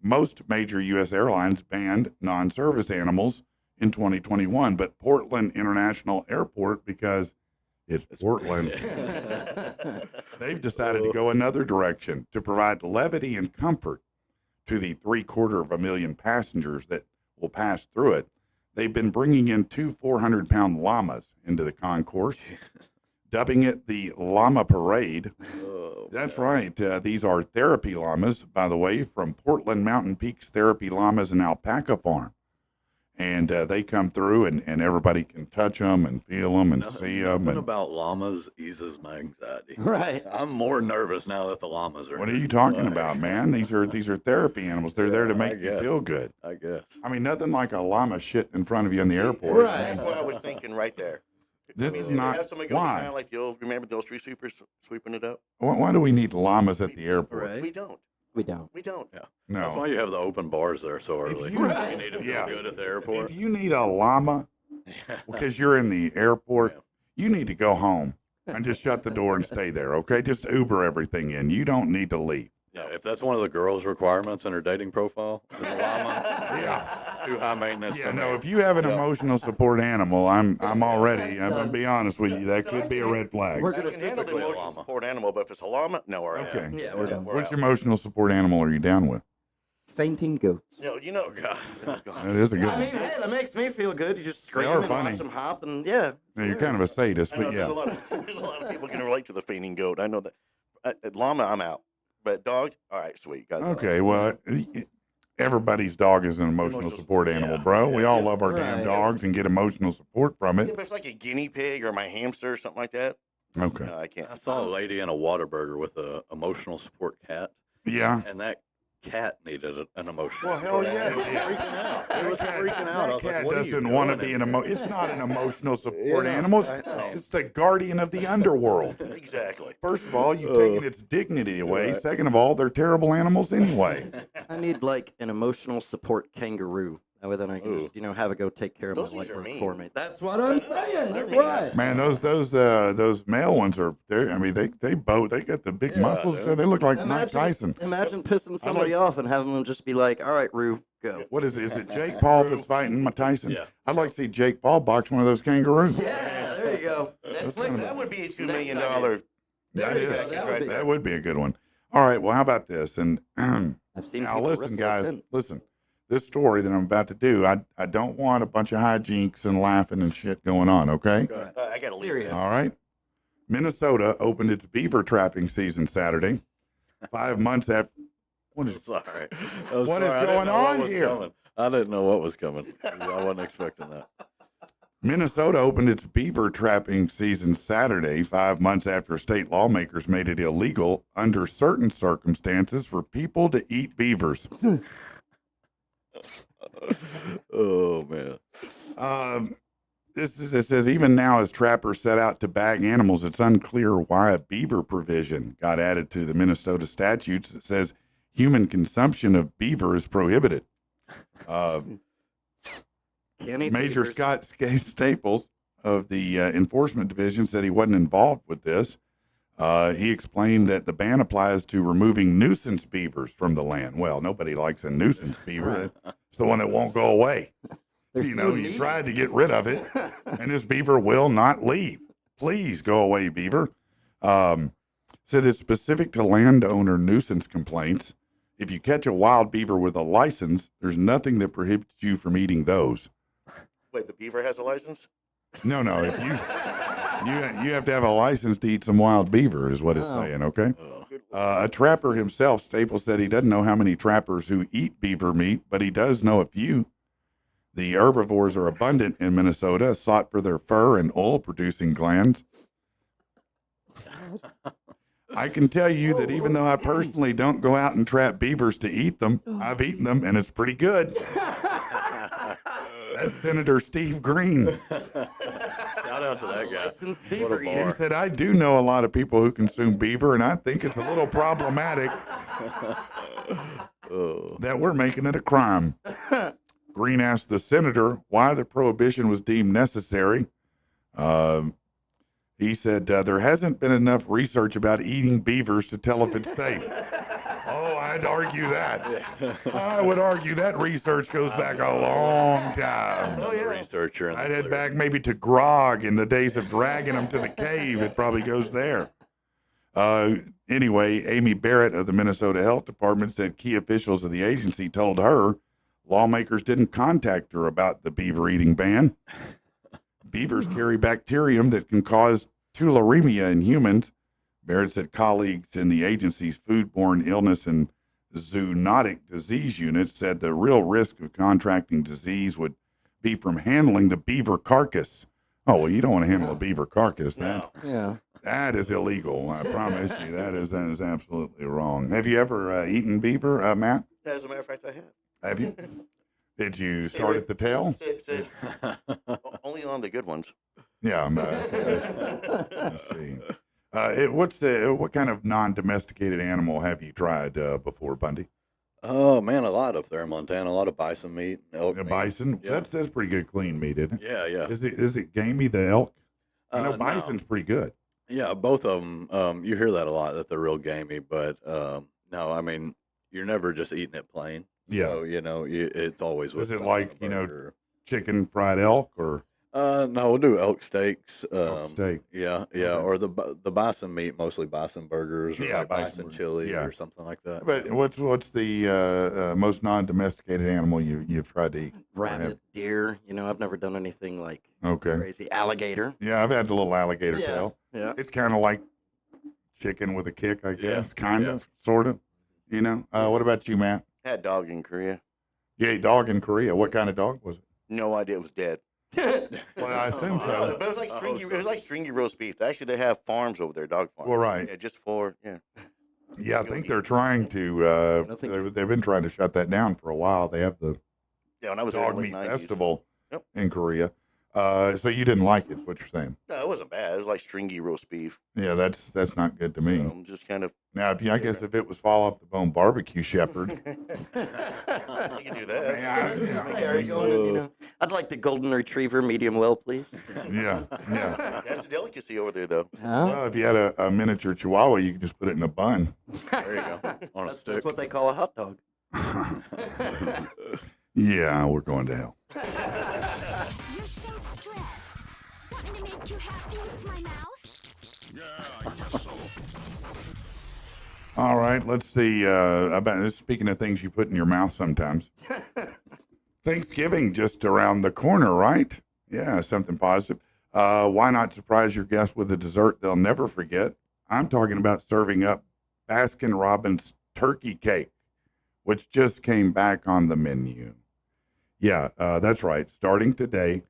Speaker 2: most major U.S. airlines banned non-service animals in 2021, but Portland International Airport, because it's Portland, they've decided to go another direction to provide levity and comfort to the 750,000 passengers that will pass through it. They've been bringing in 2 400-pound llamas into the concourse, dubbing it the Llama Parade.
Speaker 3: Oh,
Speaker 2: That's right. These are therapy llamas, by the way, from Portland Mountain Peaks Therapy Llamas and Alpaca Farm. And they come through, and everybody can touch them and feel them and see them.
Speaker 3: Nothing
Speaker 2: And
Speaker 3: about llamas eases my anxiety.
Speaker 4: Right.
Speaker 3: I'm more nervous now that the llamas are.
Speaker 2: what are
Speaker 3: here.
Speaker 2: you talking
Speaker 3: Like,
Speaker 2: about, man? These are therapy animals. They're there to
Speaker 3: I
Speaker 2: make you
Speaker 3: guess.
Speaker 2: feel good.
Speaker 3: I guess.
Speaker 2: I mean, nothing like a llama shit in front of you in the airport.
Speaker 4: Right.
Speaker 5: That's what I was thinking right there.
Speaker 2: This
Speaker 5: I mean,
Speaker 2: is
Speaker 5: they
Speaker 2: not
Speaker 5: have somebody go
Speaker 2: why.
Speaker 5: behind like the old. Remember those street sweepers sweeping it up?
Speaker 2: Why do we need llamas at the airport?
Speaker 4: Right.
Speaker 5: We don't.
Speaker 4: We don't.
Speaker 5: We don't.
Speaker 3: Yeah. That's
Speaker 2: No.
Speaker 3: why you have the open bars there so early.
Speaker 2: you-
Speaker 3: You need to feel
Speaker 2: Yeah.
Speaker 3: good at the airport.
Speaker 2: If you need a llama because you're in the airport, you need to go home and just shut the door and stay there, okay? Just Uber everything in. You don't need to leave.
Speaker 3: Yeah, if that's one of the girls' requirements in her dating profile, is a llama, yeah, too high maintenance.
Speaker 2: Yeah,
Speaker 3: for
Speaker 2: no.
Speaker 3: me.
Speaker 2: If you have an emotional support animal, I'm already. I'm gonna be honest with you. That could be a red flag.
Speaker 4: We're
Speaker 5: I
Speaker 4: gonna
Speaker 5: can handle the
Speaker 3: specifically a
Speaker 5: emotional
Speaker 3: llama.
Speaker 5: support animal, but if it's a llama, no, we're out.
Speaker 2: Okay.
Speaker 4: Yeah, we're done.
Speaker 5: We're
Speaker 2: Which
Speaker 5: out.
Speaker 2: emotional support animal are you down with?
Speaker 4: Fainting goats.
Speaker 5: No,
Speaker 3: God.
Speaker 2: That is a good
Speaker 4: I mean,
Speaker 2: one.
Speaker 4: hey, that makes me feel good. You just scream
Speaker 2: are
Speaker 4: and
Speaker 2: funny.
Speaker 4: watch them hop, and yeah.
Speaker 2: Yeah, you're kind of a sadist,
Speaker 5: I know
Speaker 2: but
Speaker 5: there's,
Speaker 2: yeah.
Speaker 5: there's a lot of people can relate to the fainting goat. I know that. Llama, I'm out. But dog, all right, sweet. Got dog.
Speaker 2: Okay, well, everybody's dog is an emotional support animal, bro. We all love our damn
Speaker 4: Right.
Speaker 2: dogs and get emotional support from
Speaker 5: Yeah,
Speaker 2: it.
Speaker 5: but if it's like a guinea pig or my hamster or something like that,
Speaker 2: Okay.
Speaker 5: no, I can't.
Speaker 3: I saw a lady in a Whataburger with a emotional support cat,
Speaker 2: Yeah.
Speaker 3: and that cat needed an emotional.
Speaker 2: Well, hell
Speaker 3: support.
Speaker 2: yeah,
Speaker 3: It was
Speaker 2: it did.
Speaker 3: freaking out. It was freaking out. I
Speaker 2: That
Speaker 3: was like,
Speaker 2: cat
Speaker 3: "What are you
Speaker 2: doesn't want to
Speaker 3: doing
Speaker 2: be
Speaker 3: in
Speaker 2: an
Speaker 3: here?"
Speaker 2: it's not an emotional support
Speaker 3: Yeah,
Speaker 2: animal.
Speaker 3: I know.
Speaker 2: It's the guardian of the underworld.
Speaker 5: Exactly.
Speaker 2: First of all, you've taken its dignity away.
Speaker 3: Right.
Speaker 2: Second of all, they're terrible animals anyway.
Speaker 4: I need like an emotional support kangaroo. That way, then I can
Speaker 3: Ooh.
Speaker 4: just have it go take care of
Speaker 5: Those
Speaker 4: my
Speaker 5: things
Speaker 4: light
Speaker 5: are
Speaker 4: work
Speaker 5: mean.
Speaker 4: for me. That's what I'm saying. That's
Speaker 5: mean.
Speaker 4: right.
Speaker 2: Man, those male ones are there. I mean, they both they got the big
Speaker 3: Yeah,
Speaker 2: muscles.
Speaker 3: dude.
Speaker 2: They look like Mike Tyson.
Speaker 4: Imagine pissing somebody
Speaker 2: like-
Speaker 4: off and having them just be like, "All right, Rue, go."
Speaker 2: What is it? Is it Jake Paul that's fighting Mike Tyson?
Speaker 3: Yeah.
Speaker 2: I'd like to see Jake Paul box one of those kangaroos.
Speaker 4: Yeah, there you go. Netflix.
Speaker 5: That would be a $2 million.
Speaker 4: There you go.
Speaker 2: is.
Speaker 4: That would be.
Speaker 2: That would be a good one. All right. Well, how about this? And
Speaker 4: I've seen
Speaker 2: now
Speaker 4: people
Speaker 2: listen,
Speaker 4: wrestle
Speaker 2: guys.
Speaker 4: at 10.
Speaker 2: Listen. This story that I'm about to do, I don't want a bunch of hijinks and laughing and shit going on. Okay.
Speaker 5: I got to leave.
Speaker 4: Serious.
Speaker 5: this.
Speaker 2: All right. Minnesota opened its beaver trapping season Saturday. 5 months after. What is
Speaker 3: Sorry.
Speaker 2: What is going on here?
Speaker 3: Coming. I didn't know what was coming. I wasn't expecting that.
Speaker 2: Minnesota opened its beaver trapping season Saturday, 5 months after state lawmakers made it illegal under certain circumstances for people to eat beavers.
Speaker 3: Oh man.
Speaker 2: It says even now, as trappers set out to bag animals, it's unclear why a beaver provision got added to the Minnesota statutes that says human consumption of beaver is prohibited.
Speaker 4: Can't eat
Speaker 2: Major
Speaker 4: beavers.
Speaker 2: Scott Staples of the enforcement division said he wasn't involved with this. He explained that the ban applies to removing nuisance beavers from the land. Well, nobody likes a nuisance beaver. It's the one that won't go away.
Speaker 4: They're
Speaker 2: You
Speaker 4: so
Speaker 2: know, you
Speaker 4: needy.
Speaker 2: tried to get rid of it, and this beaver will not leave. Please go away, beaver. Said it's specific to landowner nuisance complaints. If you catch a wild beaver with a license, there's nothing that prohibits you from eating those.
Speaker 5: Wait, the beaver has a license?
Speaker 2: No, if you have to have a license to eat some wild beaver, is what it's
Speaker 4: Oh.
Speaker 2: saying. Okay.
Speaker 3: Oh.
Speaker 2: A trapper himself, Staples said he doesn't know how many trappers who eat beaver meat, but he does know a few. The herbivores are abundant in Minnesota, sought for their fur and oil-producing glands. I can tell you that even though I personally don't go out and trap beavers to eat them, I've eaten them, and it's pretty good. That's Senator Steve Green.
Speaker 3: Shout out to that guy.
Speaker 4: Licensed
Speaker 3: What
Speaker 4: beaver
Speaker 3: a
Speaker 2: He
Speaker 4: eater.
Speaker 3: bar.
Speaker 2: said, I do know a lot of people who consume beaver, and I think it's a little problematic
Speaker 3: Oh.
Speaker 2: that we're making it a crime. Green asked the senator why the prohibition was deemed necessary. He said, there hasn't been enough research about eating beavers to tell if it's safe. Oh, I'd argue that. I would argue that research goes back a long time.
Speaker 3: I'm the researcher. in the
Speaker 2: I'd head
Speaker 3: clear.
Speaker 2: back maybe to Grog in the days of dragging them to the cave. It probably goes there. Anyway, Amy Barrett of the Minnesota Health Department said key officials of the agency told her lawmakers didn't contact her about the beaver eating ban. Beavers carry bacterium that can cause tularemia in humans. Barrett said colleagues in the agency's foodborne illness and zoonotic disease unit said the real risk of contracting disease would be from handling the beaver carcass. Oh, well, you don't want to handle a beaver carcass.
Speaker 4: Yeah.
Speaker 2: That is illegal. I promise you, that is absolutely wrong. Have you ever eaten beaver, Matt?
Speaker 5: As a matter of fact, I have.
Speaker 2: Have you? Did you start at the tail?
Speaker 5: Only on the good ones.
Speaker 2: Yeah. Let's see. What kind of non-domesticated animal have you tried before, Bundy?
Speaker 3: Oh man, a lot up there in Montana. A lot of bison meat, elk
Speaker 2: The
Speaker 3: meat.
Speaker 2: bison.
Speaker 3: Yeah.
Speaker 2: That's pretty good clean meat, isn't it?
Speaker 3: Yeah, yeah.
Speaker 2: Is it gamey? The elk? I know
Speaker 3: No.
Speaker 2: bison's pretty good.
Speaker 3: Yeah, both of them. You hear that a lot that they're real gamey, but No, I mean, you're never just eating it plain.
Speaker 2: Yeah.
Speaker 3: So, it's always with
Speaker 2: Is it
Speaker 3: something
Speaker 2: like,
Speaker 3: on a burger.
Speaker 2: chicken fried elk or
Speaker 3: No, we'll do elk steaks.
Speaker 2: elk steak?
Speaker 3: Yeah,
Speaker 2: Okay.
Speaker 3: or the bison meat, mostly bison burgers or
Speaker 2: Yeah,
Speaker 3: like
Speaker 2: bison
Speaker 3: bison
Speaker 2: burger.
Speaker 3: chili
Speaker 2: Yeah.
Speaker 3: or something like that.
Speaker 2: But what's the most non-domesticated animal you've tried to eat? or have?
Speaker 4: Rabbit, deer. I've never done anything like
Speaker 2: Okay.
Speaker 4: crazy. Alligator.
Speaker 2: Yeah, I've had the little alligator
Speaker 4: Yeah.
Speaker 2: tail.
Speaker 4: Yeah.
Speaker 2: It's kind of like chicken with a kick, I guess. Kind
Speaker 3: yeah.
Speaker 2: of, sort of. What about you, Matt?
Speaker 5: Had dog in Korea.
Speaker 2: You ate dog in Korea. What kind of dog was it?
Speaker 5: No idea it was dead.
Speaker 2: Well, I assume so.
Speaker 5: But it was like stringy. It was like stringy roast beef. Actually, they have farms over there, dog farms.
Speaker 2: Well, right.
Speaker 5: Yeah, just for
Speaker 2: Yeah, I think they're trying to.
Speaker 4: don't think-
Speaker 2: They've been trying to shut that down for a while. They have the
Speaker 5: Yeah, when I was there
Speaker 2: dog
Speaker 5: in the
Speaker 2: meat
Speaker 5: late 90s.
Speaker 2: festival
Speaker 5: Yep.
Speaker 2: in Korea. So you didn't like it? Is what you're saying?
Speaker 5: No, it wasn't bad. It was like stringy roast beef.
Speaker 2: Yeah, that's not good to me.
Speaker 5: Just kind of.
Speaker 2: Now, I guess if it was fall off the bone barbecue shepherd,
Speaker 5: You can do that.
Speaker 2: Yeah.
Speaker 4: There you go. I'd like the golden retriever, medium well, please.
Speaker 2: yeah.
Speaker 5: That's a delicacy over there, though.
Speaker 2: Well, if you had a miniature Chihuahua, you could just put it in a bun.
Speaker 3: There you go. On a
Speaker 4: That's
Speaker 3: stick.
Speaker 4: what they call a hot dog.
Speaker 2: Yeah, we're going to hell.
Speaker 7: You're so stressed. Want me to make you happy with my mouth?
Speaker 6: Yeah, I guess so.
Speaker 2: All right, let's see. Speaking of things you put in your mouth sometimes, Thanksgiving just around the corner, right? Yeah, something positive. Why not surprise your guests with a dessert they'll never forget? I'm talking about serving up Baskin Robbins turkey cake, which just came back on the menu. Yeah, that's right. Starting today,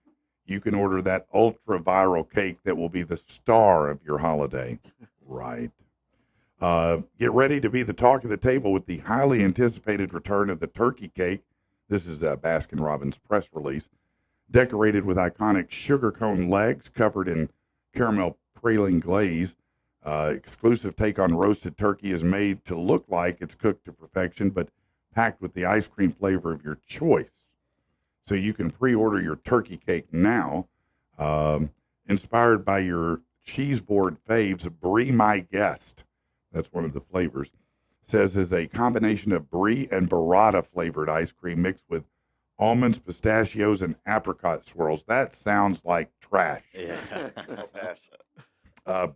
Speaker 2: you can order that ultra viral cake that will be the star of your holiday. Right. Get ready to be the talk of the table with the highly anticipated return of the turkey cake. This is a Baskin Robbins press release. Decorated with iconic sugar cone legs covered in caramel praline glaze. Exclusive take on roasted turkey is made to look like it's cooked to perfection, but packed with the ice cream flavor of your choice. So you can pre-order your turkey cake now. Inspired by your cheese board faves, Brie My Guest. That's one of the flavors. Says is a combination of brie and burrata flavored ice cream mixed with almonds, pistachios, and apricot swirls. That sounds like trash.
Speaker 3: Yeah.
Speaker 5: I'll pass.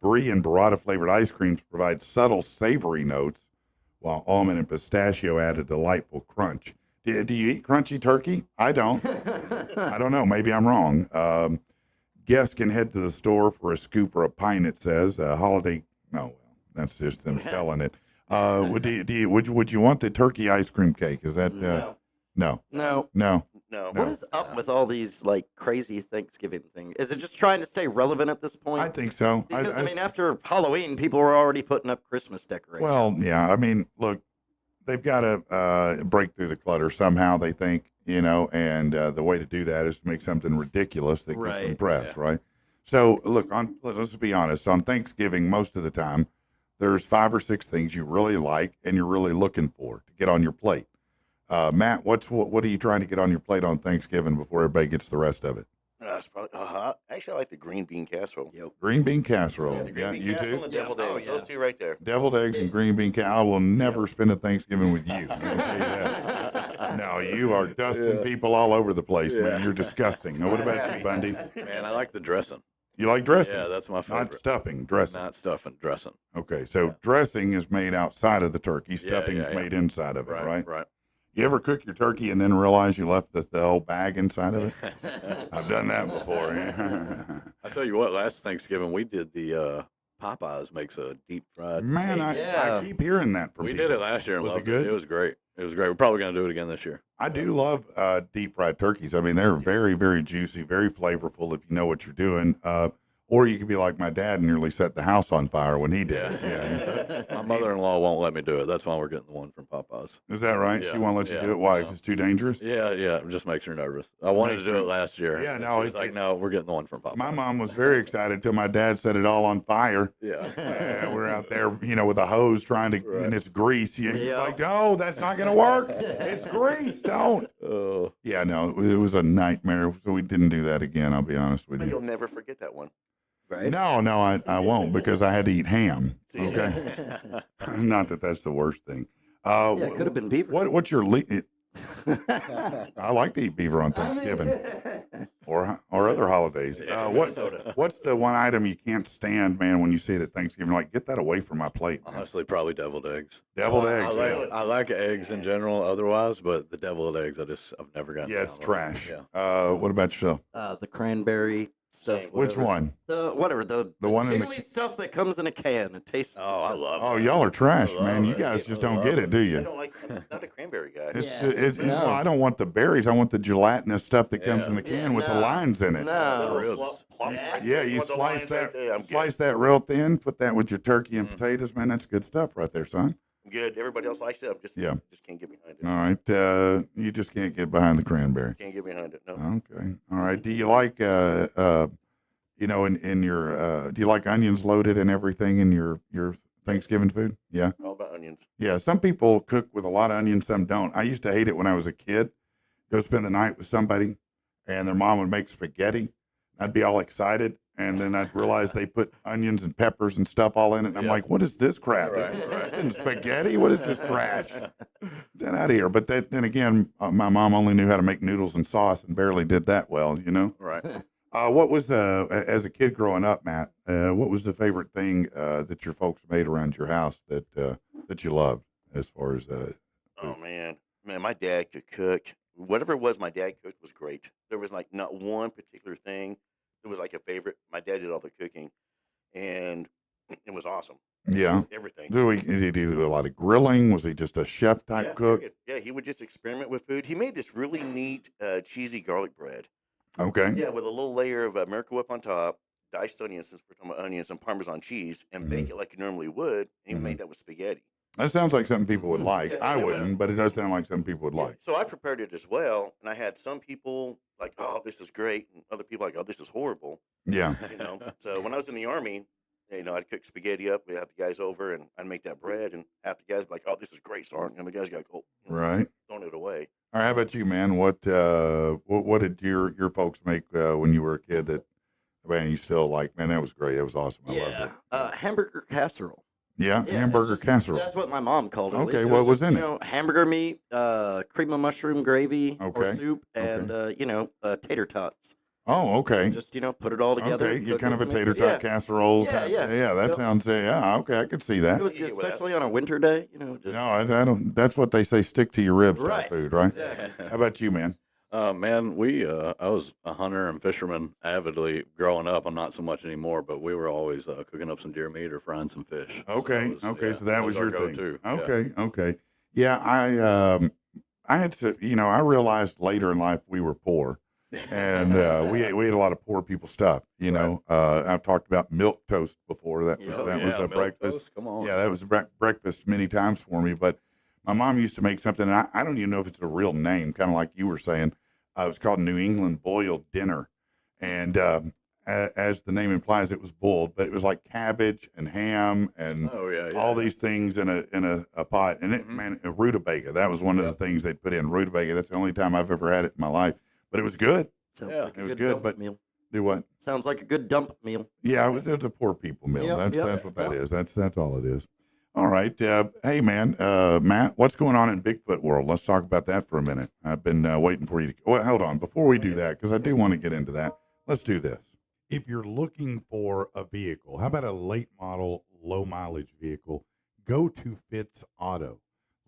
Speaker 2: Brie and burrata flavored ice creams provide subtle savory notes, while almond and pistachio add a delightful crunch. Do you eat crunchy turkey? I don't. I don't know. Maybe I'm wrong. Guests can head to the store for a scoop or a pint, it says. Holiday. Oh, well, that's just them selling it. Would you want the turkey ice cream cake? Is that no?
Speaker 4: No.
Speaker 5: No.
Speaker 2: No.
Speaker 4: What is up with all these like crazy Thanksgiving things? Is it just trying to stay relevant at this point?
Speaker 2: I think so.
Speaker 4: Because I mean, after Halloween, people were already putting up Christmas decorations.
Speaker 2: Well, yeah. I mean, look, they've got to break through the clutter somehow. They think, and the way to do that is to make something ridiculous that gets
Speaker 4: Right,
Speaker 2: some press, right? So, look, let's be honest. On Thanksgiving, most of the time, there's 5 or 6 things you really like and you're really looking for to get on your plate. Matt, what are you trying to get on your plate on Thanksgiving before everybody gets the rest of it?
Speaker 5: That's probably, actually, I like the green bean casserole.
Speaker 4: Yep.
Speaker 2: Green bean casserole.
Speaker 5: The green
Speaker 2: Yeah,
Speaker 5: bean
Speaker 2: you
Speaker 5: casserole
Speaker 2: too?
Speaker 5: and the deviled eggs.
Speaker 4: yeah.
Speaker 5: Those two right there.
Speaker 2: Deviled eggs and green bean casserole. I will never spend a Thanksgiving with you. I'm gonna tell you that. No, you are dusting people all over the place, man. You're disgusting. Now, what about you, Bundy?
Speaker 3: Man, I like the dressing.
Speaker 2: You like dressing?
Speaker 3: Yeah, that's my
Speaker 2: Not
Speaker 3: favorite.
Speaker 2: stuffing, dressing.
Speaker 3: Not stuffing, dressing.
Speaker 2: Okay, so dressing is made outside of the turkey. Stuffing is
Speaker 3: yeah.
Speaker 2: made inside of it, right?
Speaker 3: Right.
Speaker 2: You ever cook your turkey and then realize you left the whole bag inside of it? I've done that before. Yeah.
Speaker 3: I tell you what, last Thanksgiving we did the Popeyes makes a deep fried.
Speaker 2: Man, I
Speaker 4: Yeah.
Speaker 2: keep hearing that from
Speaker 3: We
Speaker 2: people.
Speaker 3: did it last year and
Speaker 2: Was it
Speaker 3: loved
Speaker 2: good?
Speaker 3: It was great. It was great. We're probably going to do it again this year.
Speaker 2: I do love deep fried turkeys. I mean, they're very, very juicy, very flavorful if you know what you're doing. Or you could be like my dad and nearly set the house on fire when he did. Yeah.
Speaker 3: My mother-in-law won't let me do it. That's why we're getting the one from Popeyes.
Speaker 2: Is that right?
Speaker 3: Yeah,
Speaker 2: She won't let you
Speaker 3: yeah,
Speaker 2: do it? Why?
Speaker 3: no.
Speaker 2: 'Cause it's too dangerous?
Speaker 3: Yeah, it just makes her nervous. I wanted to do it last year.
Speaker 2: Yeah,
Speaker 3: and
Speaker 2: no,
Speaker 3: she was like, no, we're getting the one from Popeyes.
Speaker 2: My mom was very excited till my dad set it all on fire.
Speaker 3: Yeah.
Speaker 2: We're out there, with a hose trying to, and it's grease. He's like, oh, that's not going to work. It's grease. Don't.
Speaker 3: Oh.
Speaker 2: Yeah, no, it was a nightmare. So we didn't do that again. I'll be honest with
Speaker 5: But you'll
Speaker 2: you.
Speaker 5: never forget that one.
Speaker 4: right?
Speaker 2: No, I won't because I had to eat ham. Okay. Not that that's the worst thing.
Speaker 4: Yeah, it could have been beaver.
Speaker 2: What's your I like to eat beaver on Thanksgiving or other holidays. What's the one item you can't stand, man, when you see it at Thanksgiving? Like, get that away from my plate, man.
Speaker 3: Honestly, probably deviled eggs.
Speaker 2: Deviled eggs.
Speaker 3: I like eggs in general, otherwise, but the deviled eggs, I've never gotten.
Speaker 2: Yeah, it's
Speaker 3: down with.
Speaker 2: trash.
Speaker 3: Yeah.
Speaker 2: What about yourself?
Speaker 4: The cranberry stuff.
Speaker 2: Which
Speaker 4: whatever.
Speaker 2: one?
Speaker 4: The
Speaker 2: one in the-
Speaker 4: jiggly stuff that comes in a can. It tastes.
Speaker 3: Oh, I love.
Speaker 2: Oh,
Speaker 3: it.
Speaker 2: y'all are trash,
Speaker 3: I love
Speaker 2: man. You
Speaker 3: it.
Speaker 2: guys just
Speaker 3: I
Speaker 2: don't
Speaker 3: love
Speaker 2: get it, do
Speaker 5: I
Speaker 2: you?
Speaker 5: don't like. I'm not a cranberry guy.
Speaker 2: Well, I don't want the berries. I want the gelatinous stuff that comes in the can with the
Speaker 4: no.
Speaker 2: lines in it.
Speaker 4: No.
Speaker 3: Ribs.
Speaker 2: Yeah, you
Speaker 5: Want the
Speaker 2: slice
Speaker 5: lines
Speaker 2: that,
Speaker 5: right there, I'm good.
Speaker 2: slice that real thin. Put that with your turkey and potatoes, man. That's good stuff right there, son.
Speaker 5: I'm good. Everybody else likes it. I'm just just can't get behind it.
Speaker 2: All right, you just can't get behind the cranberry.
Speaker 5: Can't get behind it. No.
Speaker 2: Okay, all right. Do you like, in your, do you like onions loaded and everything in your Thanksgiving food? Yeah,
Speaker 5: All about onions.
Speaker 2: yeah. Some people cook with a lot of onions, some don't. I used to hate it when I was a kid. Go spend the night with somebody, and their mom would make spaghetti. I'd be all excited, and then I'd realize they put onions and peppers and stuff all in it. And I'm like, what is this crap? This isn't spaghetti? What is this trash? Get out of here. But then again, my mom only knew how to make noodles and sauce and barely did that well, you know?
Speaker 3: Right.
Speaker 2: What was, as a kid growing up, Matt, what was the favorite thing that your folks made around your house that you loved as far as
Speaker 5: Oh man, my dad could cook. Whatever it was, my dad cooked was great. There was like not one particular thing that was like a favorite. My dad did all the cooking, and it was awesome.
Speaker 2: Yeah.
Speaker 5: Everything.
Speaker 2: Did he do a lot of grilling? Was he just a chef type cook?
Speaker 5: period. Yeah, he would just experiment with food. He made this really neat cheesy garlic bread.
Speaker 2: Okay.
Speaker 5: Yeah, with a little layer of Miracle Whip on top, diced onions, since we're talking about onions, and Parmesan cheese, and bake it like you normally would. And he made that with spaghetti.
Speaker 2: That sounds like something people would like.
Speaker 5: Yeah,
Speaker 2: I
Speaker 5: it was.
Speaker 2: wouldn't, but it does sound like something people would like.
Speaker 5: So I prepared it as well, and I had some people like, "Oh, this is great," and other people like, "Oh, this is horrible."
Speaker 2: Yeah.
Speaker 5: You know. So when I was in the army, I'd cook spaghetti up. We'd have the guys over, and I'd make that bread, and half the guys would be like, "Oh, this is great, Sergeant," and the guys got go,
Speaker 2: Right.
Speaker 5: throwing it away.
Speaker 2: All right. How about you, man? What did your folks make when you were a kid that, man, you still like, man, that was great. That was awesome. I loved it.
Speaker 4: Hamburger casserole.
Speaker 2: Yeah.
Speaker 4: Yeah,
Speaker 2: Hamburger
Speaker 4: it's just-
Speaker 2: casserole.
Speaker 4: That's what my mom called it. at
Speaker 2: Okay,
Speaker 4: least.
Speaker 2: what was
Speaker 4: just,
Speaker 2: in it?
Speaker 4: Hamburger meat, cream of mushroom gravy
Speaker 2: Okay,
Speaker 4: or soup, and tater tots.
Speaker 2: Oh, okay.
Speaker 4: Just put it all together.
Speaker 2: Okay. You're
Speaker 4: cook
Speaker 2: kind of
Speaker 4: it,
Speaker 2: a
Speaker 4: mix
Speaker 2: tater
Speaker 4: it.
Speaker 2: tot
Speaker 4: Yeah.
Speaker 2: casserole.
Speaker 4: Yeah,
Speaker 2: type-
Speaker 4: yeah.
Speaker 2: Yeah. That
Speaker 4: Yep.
Speaker 2: sounds, okay. I could see that.
Speaker 4: It was
Speaker 5: You
Speaker 4: good,
Speaker 5: get with that.
Speaker 4: especially on a winter day. Just
Speaker 2: No, I don't. That's what they say. Stick to your ribs type
Speaker 4: Right.
Speaker 2: food, right?
Speaker 4: Exactly.
Speaker 2: How about you, man?
Speaker 3: Man, I was a hunter and fisherman avidly growing up. I'm not so much anymore, but we were always cooking up some deer meat or frying some fish.
Speaker 2: Okay.
Speaker 3: So
Speaker 2: So that was
Speaker 3: our
Speaker 2: your
Speaker 3: go-to.
Speaker 2: thing. Okay. Okay. Yeah. I had to, I realized later in life we were poor, and we ate a lot of poor people stuff. I've talked about milk toast before. That was a
Speaker 3: milk
Speaker 2: breakfast.
Speaker 3: toast, come on.
Speaker 2: Yeah, that was breakfast many times for me. But my mom used to make something, and I don't even know if it's a real name, kind of like you were saying. It was called New England boiled dinner, and as the name implies, it was boiled, but it was like cabbage and ham and all these things in a pot. And it, man, rutabaga. That was one of the things they put in rutabaga. That's the only time I've ever had it in my life, but it was good.
Speaker 4: Sounds
Speaker 3: Yeah,
Speaker 4: like a
Speaker 2: it was
Speaker 4: good
Speaker 2: good,
Speaker 4: dump
Speaker 2: but-
Speaker 4: meal.
Speaker 2: Do what?
Speaker 4: Sounds like a good dump meal.
Speaker 2: Yeah, it was a poor people meal.
Speaker 4: Yep,
Speaker 2: That's what that is. That's all it is. All right. Hey, man, Matt, what's going on in Bigfoot world? Let's talk about that for a minute. I've been waiting for you to. Well, hold on. Before we do that, because I do want to get into that, let's do this. If you're looking for a vehicle, how about a late model, low mileage vehicle? Go to Fitz Auto.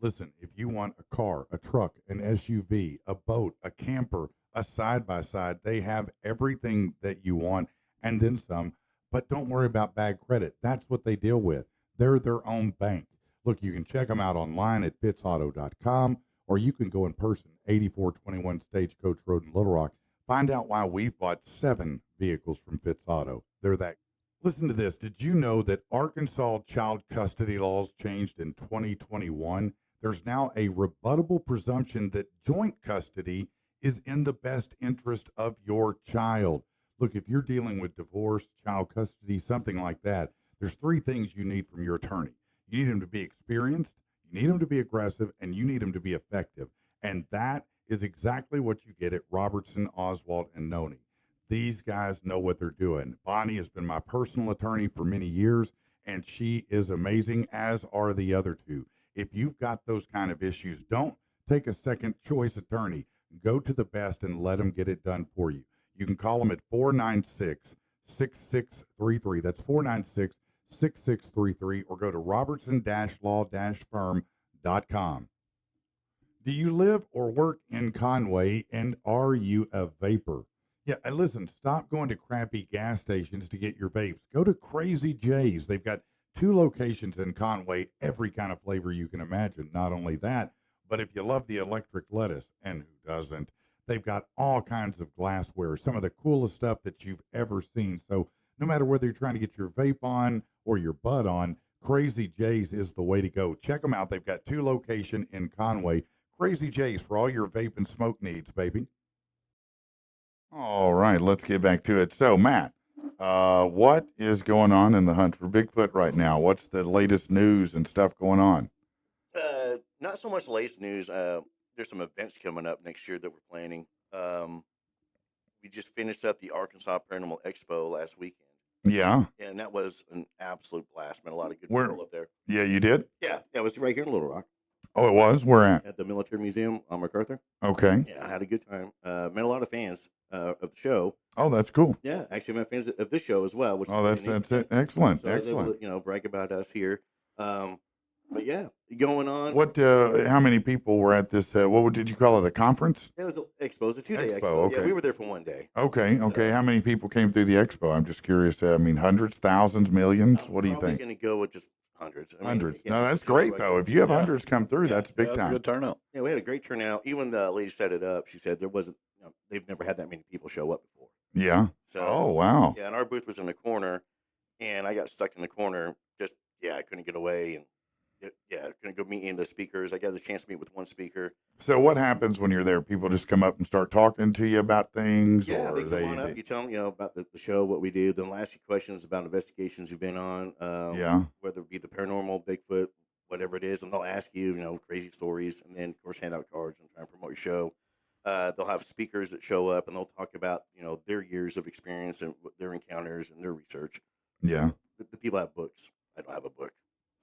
Speaker 2: Listen, if you want a car, a truck, an SUV, a boat, a camper, a side-by-side, they have everything that you want and then some. But don't worry about bad credit. That's what they deal with. They're their own bank. Look, you can check them out online at fitzauto.com, or you can go in person, 8421 Stagecoach Road in Little Rock. Find out why we've bought 7 vehicles from Fitz Auto. They're that. Listen to this. Did you know that Arkansas child custody laws changed in 2021? There's now a rebuttable presumption that joint custody is in the best interest of your child. Look, if you're dealing with divorce, child custody, something like that, there's 3 things you need from your attorney. You need him to be experienced, you need him to be aggressive, and you need him to be effective. And that is exactly what you get at Robertson, Oswald, and Noni. These guys know what they're doing. Bonnie has been my personal attorney for many years, and she is amazing, as are the other 2. if you've got those kind of issues, don't take a second choice attorney. Go to the best and let them get it done for you. You can call them at 496-6633. That's 496-6633, or go to robertson-law-firm.com. Do you live or work in Conway, and are you a vapor? Yeah, and listen, stop going to crappy gas stations to get your vapes. Go to Crazy J's. They've got 2 locations in Conway, every kind of flavor you can imagine. Not only that, but if you love the electric lettuce, and who doesn't, they've got all kinds of glassware, some of the coolest stuff that you've ever seen. So no matter whether you're trying to get your vape on or your bud on, Crazy J's is the way to go. Check them out. They've got 2 locations in Conway. Crazy J's for all your vape and smoke needs, baby. All right, let's get back to it. So, Matt, what is going on in the hunt for Bigfoot right now? What's the latest news and stuff going on?
Speaker 5: Not so much the latest news. There's some events coming up next year that we're planning. We just finished up the Arkansas Paranormal Expo last weekend.
Speaker 2: Yeah.
Speaker 5: And that was an absolute blast. Met a lot of good
Speaker 2: Where-
Speaker 5: people up there.
Speaker 2: Yeah, you did?
Speaker 5: Yeah, it was right here in Little Rock
Speaker 2: Oh, it was? Where at?
Speaker 5: at the Military Museum on MacArthur.
Speaker 2: Okay.
Speaker 5: Yeah, I had a good time. Met a lot of fans of the show.
Speaker 2: Oh, that's cool.
Speaker 5: Yeah, actually, met fans of this show as well. Which
Speaker 2: Oh,
Speaker 5: is
Speaker 2: that's
Speaker 5: pretty
Speaker 2: it. Excellent.
Speaker 5: So I was able
Speaker 2: Excellent.
Speaker 5: to, brag about us here. But yeah, going on.
Speaker 2: What? How many people were at this? What did you call it? A conference?
Speaker 5: It was an expo, a 2-day
Speaker 2: Expo,
Speaker 5: expo. Yeah,
Speaker 2: okay.
Speaker 5: we were there for 1 day.
Speaker 2: Okay. Okay. How many people came through the expo? I'm just curious. I mean, hundreds, thousands, millions. What do you think?
Speaker 5: I'm going to go with just hundreds. I mean,
Speaker 2: Hundreds.
Speaker 5: yeah,
Speaker 2: No, that's
Speaker 5: just
Speaker 2: great
Speaker 5: right
Speaker 2: though.
Speaker 5: there.
Speaker 2: If you have
Speaker 3: Yeah.
Speaker 2: hundreds come through,
Speaker 5: Yeah.
Speaker 2: that's big
Speaker 3: That's a
Speaker 2: time.
Speaker 3: good turnout.
Speaker 5: Yeah, we had a great turnout. Even the lady set it up. She said there wasn't. They've never had that many people show up before.
Speaker 2: Yeah.
Speaker 5: So
Speaker 2: Oh, wow.
Speaker 5: yeah, and our booth was in the corner, and I got stuck in the corner. Just I couldn't get away, and I couldn't go meet any of the speakers. I got the chance to meet with one speaker.
Speaker 2: So what happens when you're there? People just come up and start talking to you about things,
Speaker 5: Yeah,
Speaker 2: or
Speaker 5: they come on up. You tell them, about the show, what we do. Then they'll ask you questions about investigations you've been on.
Speaker 2: Yeah.
Speaker 5: Whether it be the paranormal, Bigfoot, whatever it is, and they'll ask you, crazy stories, and then of course hand out cards and try and promote your show. They'll have speakers that show up and they'll talk about, their years of experience and their encounters and their research.
Speaker 2: Yeah.
Speaker 5: The people have books. I don't have a book.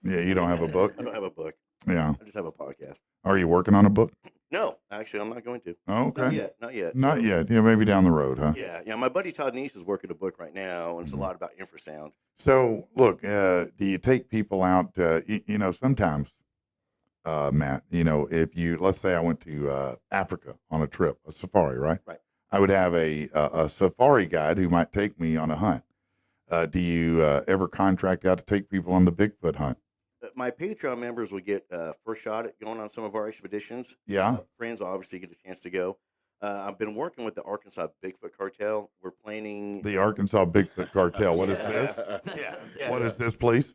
Speaker 2: Yeah. You don't have a book?
Speaker 5: I don't have a book.
Speaker 2: Yeah.
Speaker 5: I just have a podcast.
Speaker 2: Are you working on a book?
Speaker 5: No, actually, I'm not going to.
Speaker 2: Oh,
Speaker 5: Not
Speaker 2: okay.
Speaker 5: yet. Not yet.
Speaker 2: Not
Speaker 5: So,
Speaker 2: yet. Yeah, maybe down the road, huh?
Speaker 5: Yeah. My buddy Todd Neese is working a book right now, and it's a
Speaker 2: Mhm.
Speaker 5: lot about infrasound.
Speaker 2: So, look, do you take people out? Sometimes, Matt, if let's say I went to Africa on a trip, a safari, right?
Speaker 5: Right.
Speaker 2: I would have a safari guide who might take me on a hunt. Do you ever contract out to take people on the Bigfoot hunt?
Speaker 5: My Patreon members will get first shot at going on some of our expeditions.
Speaker 2: Yeah.
Speaker 5: Friends obviously get a chance to go. I've been working with the Arkansas Bigfoot Cartel. We're planning.
Speaker 2: The Arkansas Bigfoot Cartel. What is
Speaker 5: Yeah.
Speaker 2: this?
Speaker 5: Yeah.
Speaker 2: What is this, please?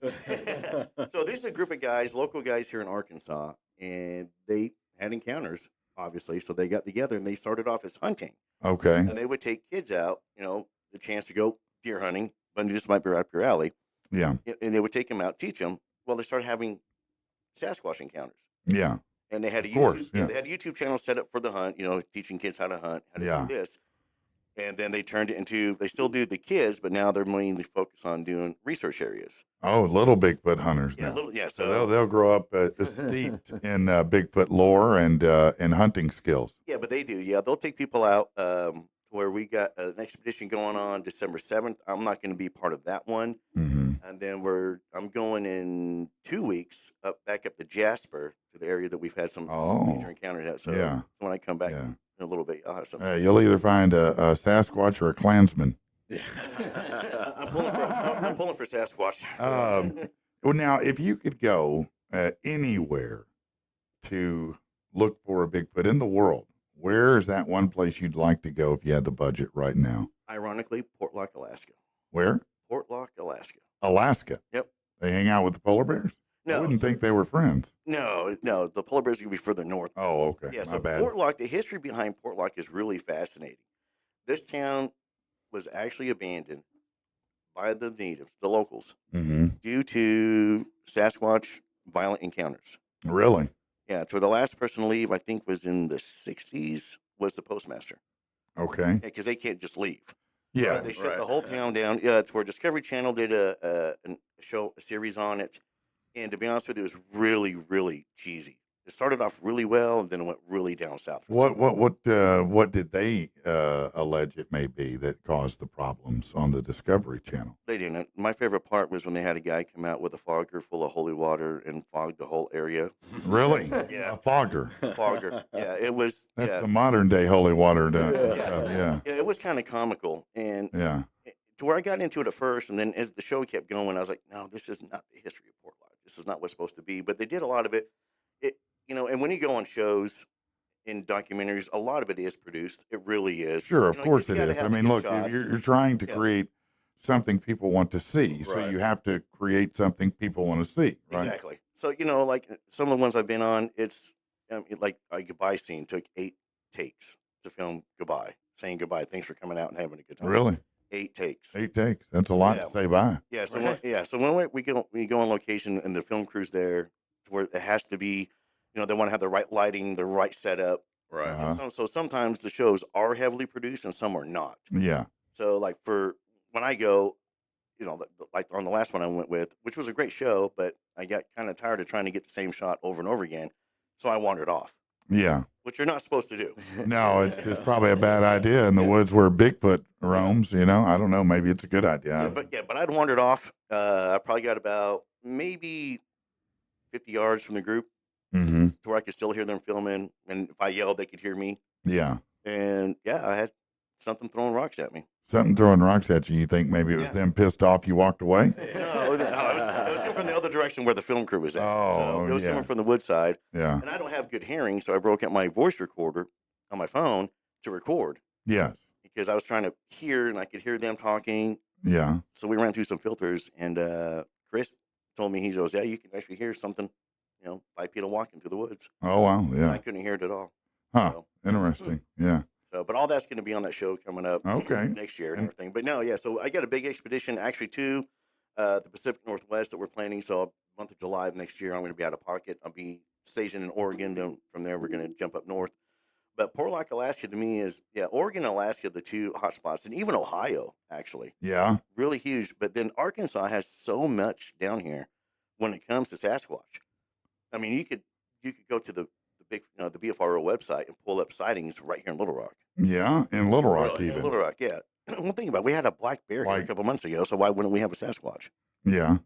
Speaker 5: So this is a group of guys, local guys here in Arkansas, and they had encounters, obviously. So they got together and they started off as hunting,
Speaker 2: Okay.
Speaker 5: and they would take kids out, the chance to go deer hunting. But this might be right up your alley,
Speaker 2: Yeah.
Speaker 5: and they would take them out, teach them. Well, they started having Sasquatch encounters.
Speaker 2: Yeah.
Speaker 5: And they had a
Speaker 2: Of course,
Speaker 5: YouTube,
Speaker 2: yeah.
Speaker 5: they had a YouTube channel set up for the hunt, teaching kids how to hunt, how to
Speaker 2: Yeah.
Speaker 5: do this. And then they turned it into, they still do the kids, but now they're mainly focused on doing research areas.
Speaker 2: Oh, little Bigfoot hunters
Speaker 5: Yeah,
Speaker 2: now.
Speaker 5: so
Speaker 2: So they'll grow up steeped in Bigfoot lore and hunting skills.
Speaker 5: yeah, but they do. Yeah, they'll take people out where we got an expedition going on December 7th. I'm not going to be part of that one.
Speaker 2: Hmm.
Speaker 5: And then I'm going in 2 weeks back up to Jasper, to the area that we've had some major encounters at. So
Speaker 2: Yeah.
Speaker 5: when I come back
Speaker 2: Yeah.
Speaker 5: in a little bit, I'll have some.
Speaker 2: You'll either find a Sasquatch or a Klansman.
Speaker 5: I'm pulling for Sasquatch.
Speaker 2: Well, now, if you could go anywhere to look for a Bigfoot in the world, where is that one place you'd like to go if you had the budget right now?
Speaker 5: Ironically, Portlock, Alaska.
Speaker 2: Where?
Speaker 5: Portlock, Alaska.
Speaker 2: Alaska.
Speaker 5: Yep.
Speaker 2: They hang out with the polar bears? I
Speaker 5: No,
Speaker 2: wouldn't think they were friends.
Speaker 5: no. The polar bears are going to be further north.
Speaker 2: Oh, okay.
Speaker 5: Yeah,
Speaker 2: My
Speaker 5: so
Speaker 2: bad.
Speaker 5: Portlock, the history behind Portlock is really fascinating. This town was actually abandoned by the natives, the locals,
Speaker 2: Hmm.
Speaker 5: due to Sasquatch violent encounters.
Speaker 2: Really?
Speaker 5: Yeah, so the last person to leave, I think, was in the 60s, was the postmaster.
Speaker 2: Okay.
Speaker 5: Because they can't just leave.
Speaker 2: Yeah.
Speaker 5: They shut the whole town down. Yeah, it's where Discovery Channel did a series on it. And to be honest with you, it was really, really cheesy. It started off really well, and then it went really down south.
Speaker 2: What did they allege it may be that caused the problems on the Discovery Channel?
Speaker 5: They didn't. My favorite part was when they had a guy come out with a fogger full of holy water and fogged the whole area.
Speaker 2: Really?
Speaker 5: Yeah.
Speaker 2: A fogger.
Speaker 5: Fogger. Yeah, it was.
Speaker 2: That's
Speaker 5: yeah,
Speaker 2: the modern day holy water stuff. Yeah.
Speaker 5: yeah, it was kind of comical, and
Speaker 2: Yeah.
Speaker 5: to where I got into it at first, and then as the show kept going, I was like, no, this is not the history of Port Life. This is not what's supposed to be. But they did a lot of it. And when you go on shows in documentaries, a lot of it is produced. It really is.
Speaker 2: Sure,
Speaker 5: You
Speaker 2: of
Speaker 5: know,
Speaker 2: course
Speaker 5: you
Speaker 2: it
Speaker 5: gotta
Speaker 2: is.
Speaker 5: have
Speaker 2: I
Speaker 5: the
Speaker 2: mean,
Speaker 5: good
Speaker 2: look,
Speaker 5: shots.
Speaker 2: you're trying to
Speaker 5: Yeah.
Speaker 2: create something people want to see. So
Speaker 3: Right.
Speaker 2: you have to create something people want to see, right?
Speaker 5: Exactly. So, like some of the ones I've been on, it's like a goodbye scene took 8 takes to film goodbye, saying goodbye. Thanks for coming out and having a good time.
Speaker 2: Really?
Speaker 5: 8 takes.
Speaker 2: 8 takes. That's a lot
Speaker 5: Yeah.
Speaker 2: to say bye.
Speaker 5: Yeah. So when we go on location and the film crew's there, where it has to be, they want to have the right lighting, the right setup.
Speaker 3: Right.
Speaker 2: Uh-huh.
Speaker 5: So sometimes the shows are heavily produced and some are not.
Speaker 2: Yeah.
Speaker 5: So like for when I go, like on the last one I went with, which was a great show, but I got kind of tired of trying to get the same shot over and over again. So I wandered off,
Speaker 2: Yeah.
Speaker 5: which you're not supposed to do.
Speaker 2: No, it's probably a bad idea in the woods where Bigfoot roams, I don't know. Maybe it's a good idea.
Speaker 5: But I'd wandered off. I probably got about maybe 50 yards from the group
Speaker 2: Mm-hmm.
Speaker 5: to where I could still hear them filming. And if I yelled, they could hear me.
Speaker 2: Yeah.
Speaker 5: And yeah, I had something throwing rocks at me.
Speaker 2: Something throwing rocks at you. You think maybe it was
Speaker 5: Yeah.
Speaker 2: them pissed off you walked away?
Speaker 5: No, it was coming from the other direction where the film crew was at.
Speaker 2: Oh,
Speaker 5: So it was
Speaker 2: yeah.
Speaker 5: coming from the wood side.
Speaker 2: Yeah.
Speaker 5: And I don't have good hearing, so I broke out my voice recorder on my phone to record
Speaker 2: Yes.
Speaker 5: because I was trying to hear and I could hear them talking.
Speaker 2: Yeah.
Speaker 5: So we ran through some filters, and Chris told me, he goes, yeah, you can actually hear something, bipedal walking through the woods.
Speaker 2: Oh, wow.
Speaker 5: And I
Speaker 2: Yeah.
Speaker 5: couldn't hear it at all.
Speaker 2: Huh.
Speaker 5: So,
Speaker 2: Interesting. Yeah.
Speaker 5: but all that's going to be on that show coming up
Speaker 2: Okay.
Speaker 5: next year and everything. But no, yeah, so I got a big expedition, actually, to the Pacific Northwest that we're planning. So month of July of next year, I'm going to be out of pocket. I'll be stationed in Oregon. Then from there, we're going to jump up north. But Portlock, Alaska, to me is, Oregon and Alaska, the two hot spots, and even Ohio, actually,
Speaker 2: Yeah.
Speaker 5: really huge. But then Arkansas has so much down here when it comes to Sasquatch. I mean, you could go to the big, the BFRO website and pull up sightings right here in Little Rock.
Speaker 2: Yeah. In Little Rock,
Speaker 3: Really?
Speaker 5: In
Speaker 2: even.
Speaker 5: Little Rock, yeah. Well, think about it. We had a black bear here a
Speaker 2: Like-
Speaker 5: couple months ago, so why wouldn't we have a Sasquatch?
Speaker 2: Yeah.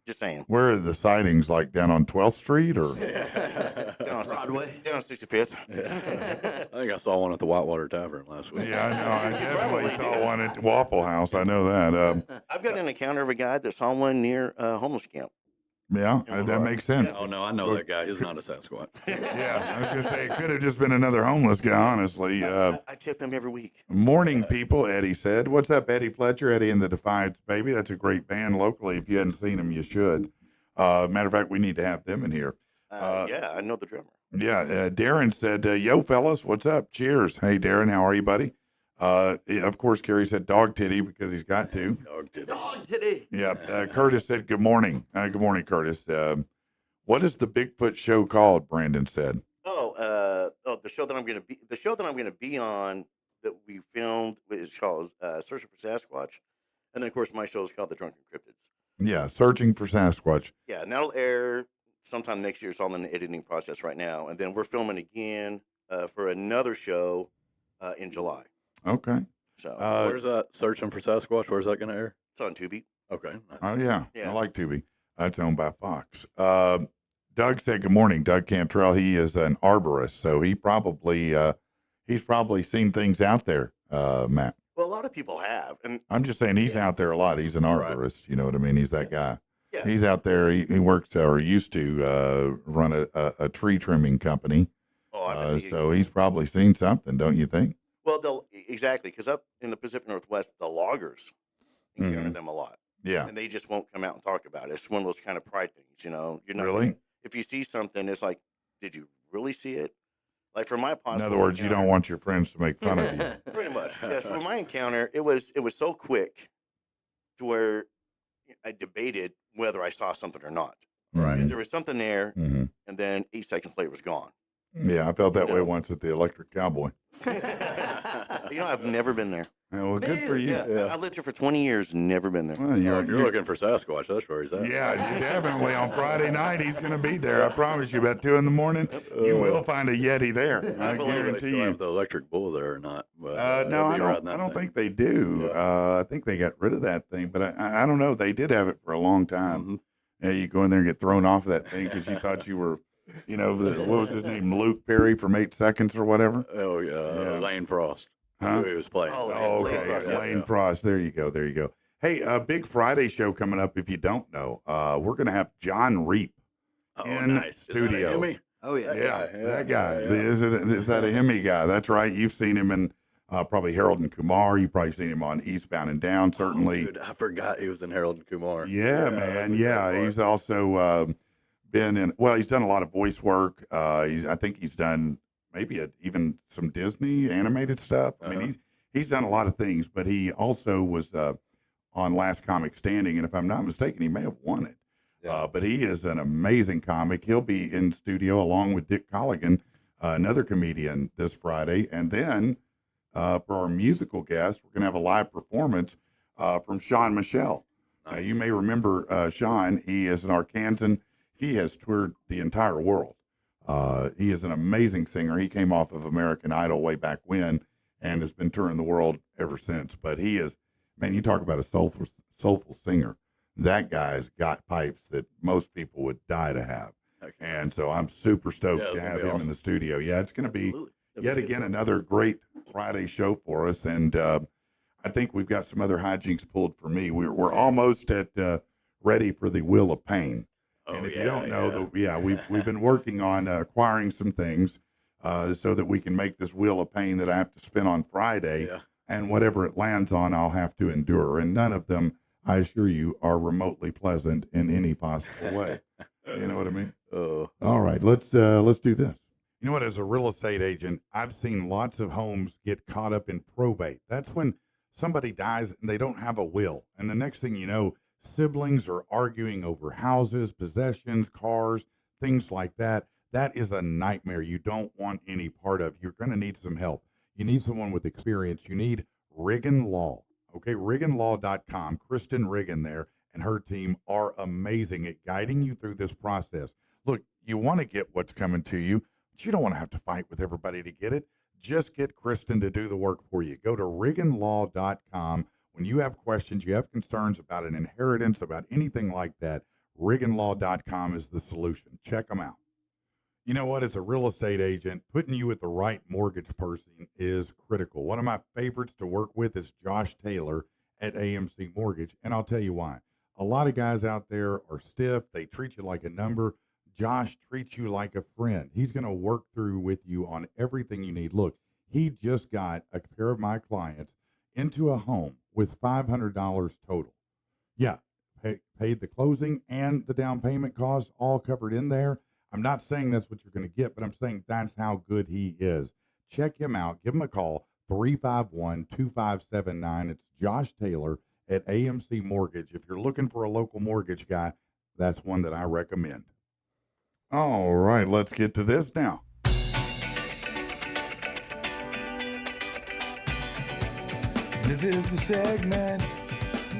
Speaker 5: Just saying.
Speaker 2: Where are the sightings? Like down on 12th Street or?
Speaker 5: Down on
Speaker 4: Broadway.
Speaker 5: Down on 65th.
Speaker 3: I think I saw one at the Whitewater Tavern last week.
Speaker 2: Yeah, I know. I definitely saw one at Waffle House. I know that.
Speaker 5: I've got an encounter of a guy that saw one near a homeless camp.
Speaker 2: Yeah, that makes sense.
Speaker 3: Oh no, I know that guy. He's not a Sasquatch.
Speaker 2: Yeah, I was going to say, it could have just been another homeless guy, honestly.
Speaker 5: I tip him every week.
Speaker 2: Morning, people, Eddie said. What's up, Eddie Fletcher? Eddie and the Defiance, baby. That's a great band locally. If you hadn't seen them, you should. Matter of fact, we need to have them in here.
Speaker 5: Yeah, I know the drummer.
Speaker 2: Yeah, Darren said, yo, fellas, what's up? Cheers. Hey, Darren, how are you, buddy? Of course, Kerry said dog titty because he's got to.
Speaker 3: Dog did it.
Speaker 4: Dog titty.
Speaker 2: Yeah, Curtis said, good morning. Good morning, Curtis. What is the Bigfoot show called? Brandon said.
Speaker 5: The show that I'm going to be on that we filmed is called Searching for Sasquatch, and then of course my show is called The Drunken Cryptids.
Speaker 2: Yeah, Searching for Sasquatch.
Speaker 5: Yeah, and that'll air sometime next year. It's all in the editing process right now, and then we're filming again for another show in July.
Speaker 2: Okay.
Speaker 5: So
Speaker 3: Where's that? Searching for Sasquatch. Where's that going to air?
Speaker 5: it's on Tubi.
Speaker 3: Okay. nice.
Speaker 2: Oh, yeah.
Speaker 5: Yeah.
Speaker 2: I like Tubi. That's owned by Fox. Doug said, good morning. Doug Cantrell. He is an arborist, so he's probably seen things out there, Matt.
Speaker 5: Well, a lot of people have, and
Speaker 2: I'm just saying he's out there a lot. He's an
Speaker 3: Right.
Speaker 2: arborist. You know what I mean? He's that guy.
Speaker 5: yeah,
Speaker 2: He's out there. He works or used to run a tree trimming company. So he's probably seen something, don't you think?
Speaker 5: well, exactly because up in the Pacific Northwest, the loggers encounter
Speaker 2: Mhm.
Speaker 5: them a lot,
Speaker 2: Yeah.
Speaker 5: and they just won't come out and talk about it. It's one of those kind of pride things, You're not
Speaker 2: Really?
Speaker 5: If you see something, it's like, did you really see it? Like for my
Speaker 2: In
Speaker 5: possible
Speaker 2: other words, you don't
Speaker 5: encounter-
Speaker 2: want your friends to make fun of you.
Speaker 5: pretty much. Yes, for my encounter, it was so quick to where I debated whether I saw something or not.
Speaker 2: Right.
Speaker 5: Because there was something there,
Speaker 2: Hmm.
Speaker 5: and then 8 seconds later, it was gone.
Speaker 2: Yeah, I felt that way
Speaker 5: know.
Speaker 2: once at the Electric Cowboy.
Speaker 5: I've never been there.
Speaker 2: Well, good for you.
Speaker 5: Yeah, I lived here for 20 years, never been there.
Speaker 2: Well,
Speaker 3: If you're looking for Sasquatch, that's where he's at.
Speaker 2: yeah, definitely on Friday night he's going to be there. I promise you. About 2 a.m, you will find a Yeti there. I
Speaker 3: I don't know if they
Speaker 2: guarantee
Speaker 3: still
Speaker 2: you.
Speaker 3: have the electric bull there or not. But,
Speaker 2: No,
Speaker 3: he'll be riding
Speaker 2: I
Speaker 3: that
Speaker 2: don't
Speaker 3: thing.
Speaker 2: think they do.
Speaker 3: Yeah.
Speaker 2: I think they got rid of that thing, but I don't know. They did have it for a long time.
Speaker 3: Mhm.
Speaker 2: Yeah, you go in there and get thrown off of that thing because you thought you were, what was his name, Luke Perry from 8 Seconds or whatever.
Speaker 3: Oh, yeah. Lane Frost. That's
Speaker 2: Huh?
Speaker 3: who he was playing.
Speaker 5: Oh,
Speaker 2: Oh,
Speaker 5: Lane
Speaker 2: okay,
Speaker 5: Frost,
Speaker 2: yeah,
Speaker 5: yeah.
Speaker 2: Lane Frost. There you go. There you go. Hey, a big Friday show coming up. If you don't know, we're going to have John Reap
Speaker 3: Oh,
Speaker 2: in
Speaker 3: nice. Is that a
Speaker 2: studio.
Speaker 3: Hemi?
Speaker 4: Oh yeah.
Speaker 2: Yeah,
Speaker 3: guy,
Speaker 2: that guy.
Speaker 3: yeah.
Speaker 2: Is that a Hemi guy? That's right. You've seen him in probably Harold and Kumar. You've probably seen him on Eastbound and Down, certainly.
Speaker 3: Oh, dude, I forgot he was in Harold and Kumar.
Speaker 2: Yeah,
Speaker 3: that's
Speaker 2: man.
Speaker 3: a good
Speaker 2: Yeah,
Speaker 3: part.
Speaker 2: he's also been in. Well, he's done a lot of voice work. I think he's done maybe even some Disney animated stuff. I mean,
Speaker 3: Uh-huh.
Speaker 2: he's done a lot of things, but he also was on Last Comic Standing, and if I'm not mistaken, he may have won it.
Speaker 3: Yeah.
Speaker 2: But he is an amazing comic. He'll be in studio along with Dick Colligan, another comedian, this Friday, and then for our musical guest, we're going to have a live performance from Sean Michelle. You may remember Sean. He is an Arkansan. He has toured the entire world. He is an amazing singer. He came off of American Idol way back when and has been touring the world ever since. But he is, man, you talk about a soulful singer. That guy's got pipes that most people would die to have.
Speaker 3: Okay.
Speaker 2: And so I'm super stoked
Speaker 3: Yeah, it's
Speaker 2: to
Speaker 3: gonna
Speaker 2: have
Speaker 3: be
Speaker 2: him in
Speaker 3: awesome.
Speaker 2: the studio. Yeah, it's going to be
Speaker 4: Absolutely.
Speaker 2: yet again another great Friday show for us. And I think we've got some other hijinks pulled for me. We're almost at ready for the Wheel of Pain.
Speaker 3: Oh,
Speaker 2: And if
Speaker 3: yeah,
Speaker 2: you don't know, we've been working on acquiring some things so that we can make this Wheel of Pain that I have to spin on Friday.
Speaker 3: Yeah.
Speaker 2: And whatever it lands on, I'll have to endure. And none of them, I assure you, are remotely pleasant in any possible way. You know what I mean?
Speaker 3: Oh,
Speaker 2: All right, let's do this. You know what? As a real estate agent, I've seen lots of homes get caught up in probate. That's when somebody dies and they don't have a will, and the next thing you know, siblings are arguing over houses, possessions, cars, things like that. That is a nightmare. You don't want any part of. You're going to need some help. You need someone with experience. You need Riggin Law. Okay, RigginLaw.com. Kristen Riggin there and her team are amazing at guiding you through this process. Look, you want to get what's coming to you, but you don't want to have to fight with everybody to get it. Just get Kristen to do the work for you. Go to RigginLaw.com. When you have questions, you have concerns about an inheritance, about anything like that, RigginLaw.com is the solution. Check them out. You know what? As a real estate agent, putting you with the right mortgage person is critical. One of my favorites to work with is Josh Taylor at AMC Mortgage, and I'll tell you why. A lot of guys out there are stiff. They treat you like a number. Josh treats you like a friend. He's going to work through with you on everything you need. Look, he just got a pair of my clients into a home with $500 total. Yeah, paid the closing and the down payment costs all covered in there. I'm not saying that's what you're going to get, but I'm saying that's how good he is. Check him out. Give him a call, 351-2579. It's Josh Taylor at AMC Mortgage. If you're looking for a local mortgage guy, that's one that I recommend. All right, let's get to this now. This is the segment,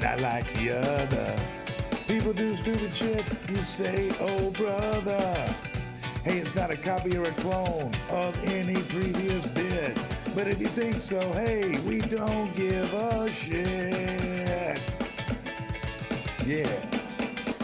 Speaker 2: not like the other. People do stupid shit, you say, oh brother. Hey, it's not a copy or a clone of any previous bit. But if you think so, hey, we don't give a shit. Yeah.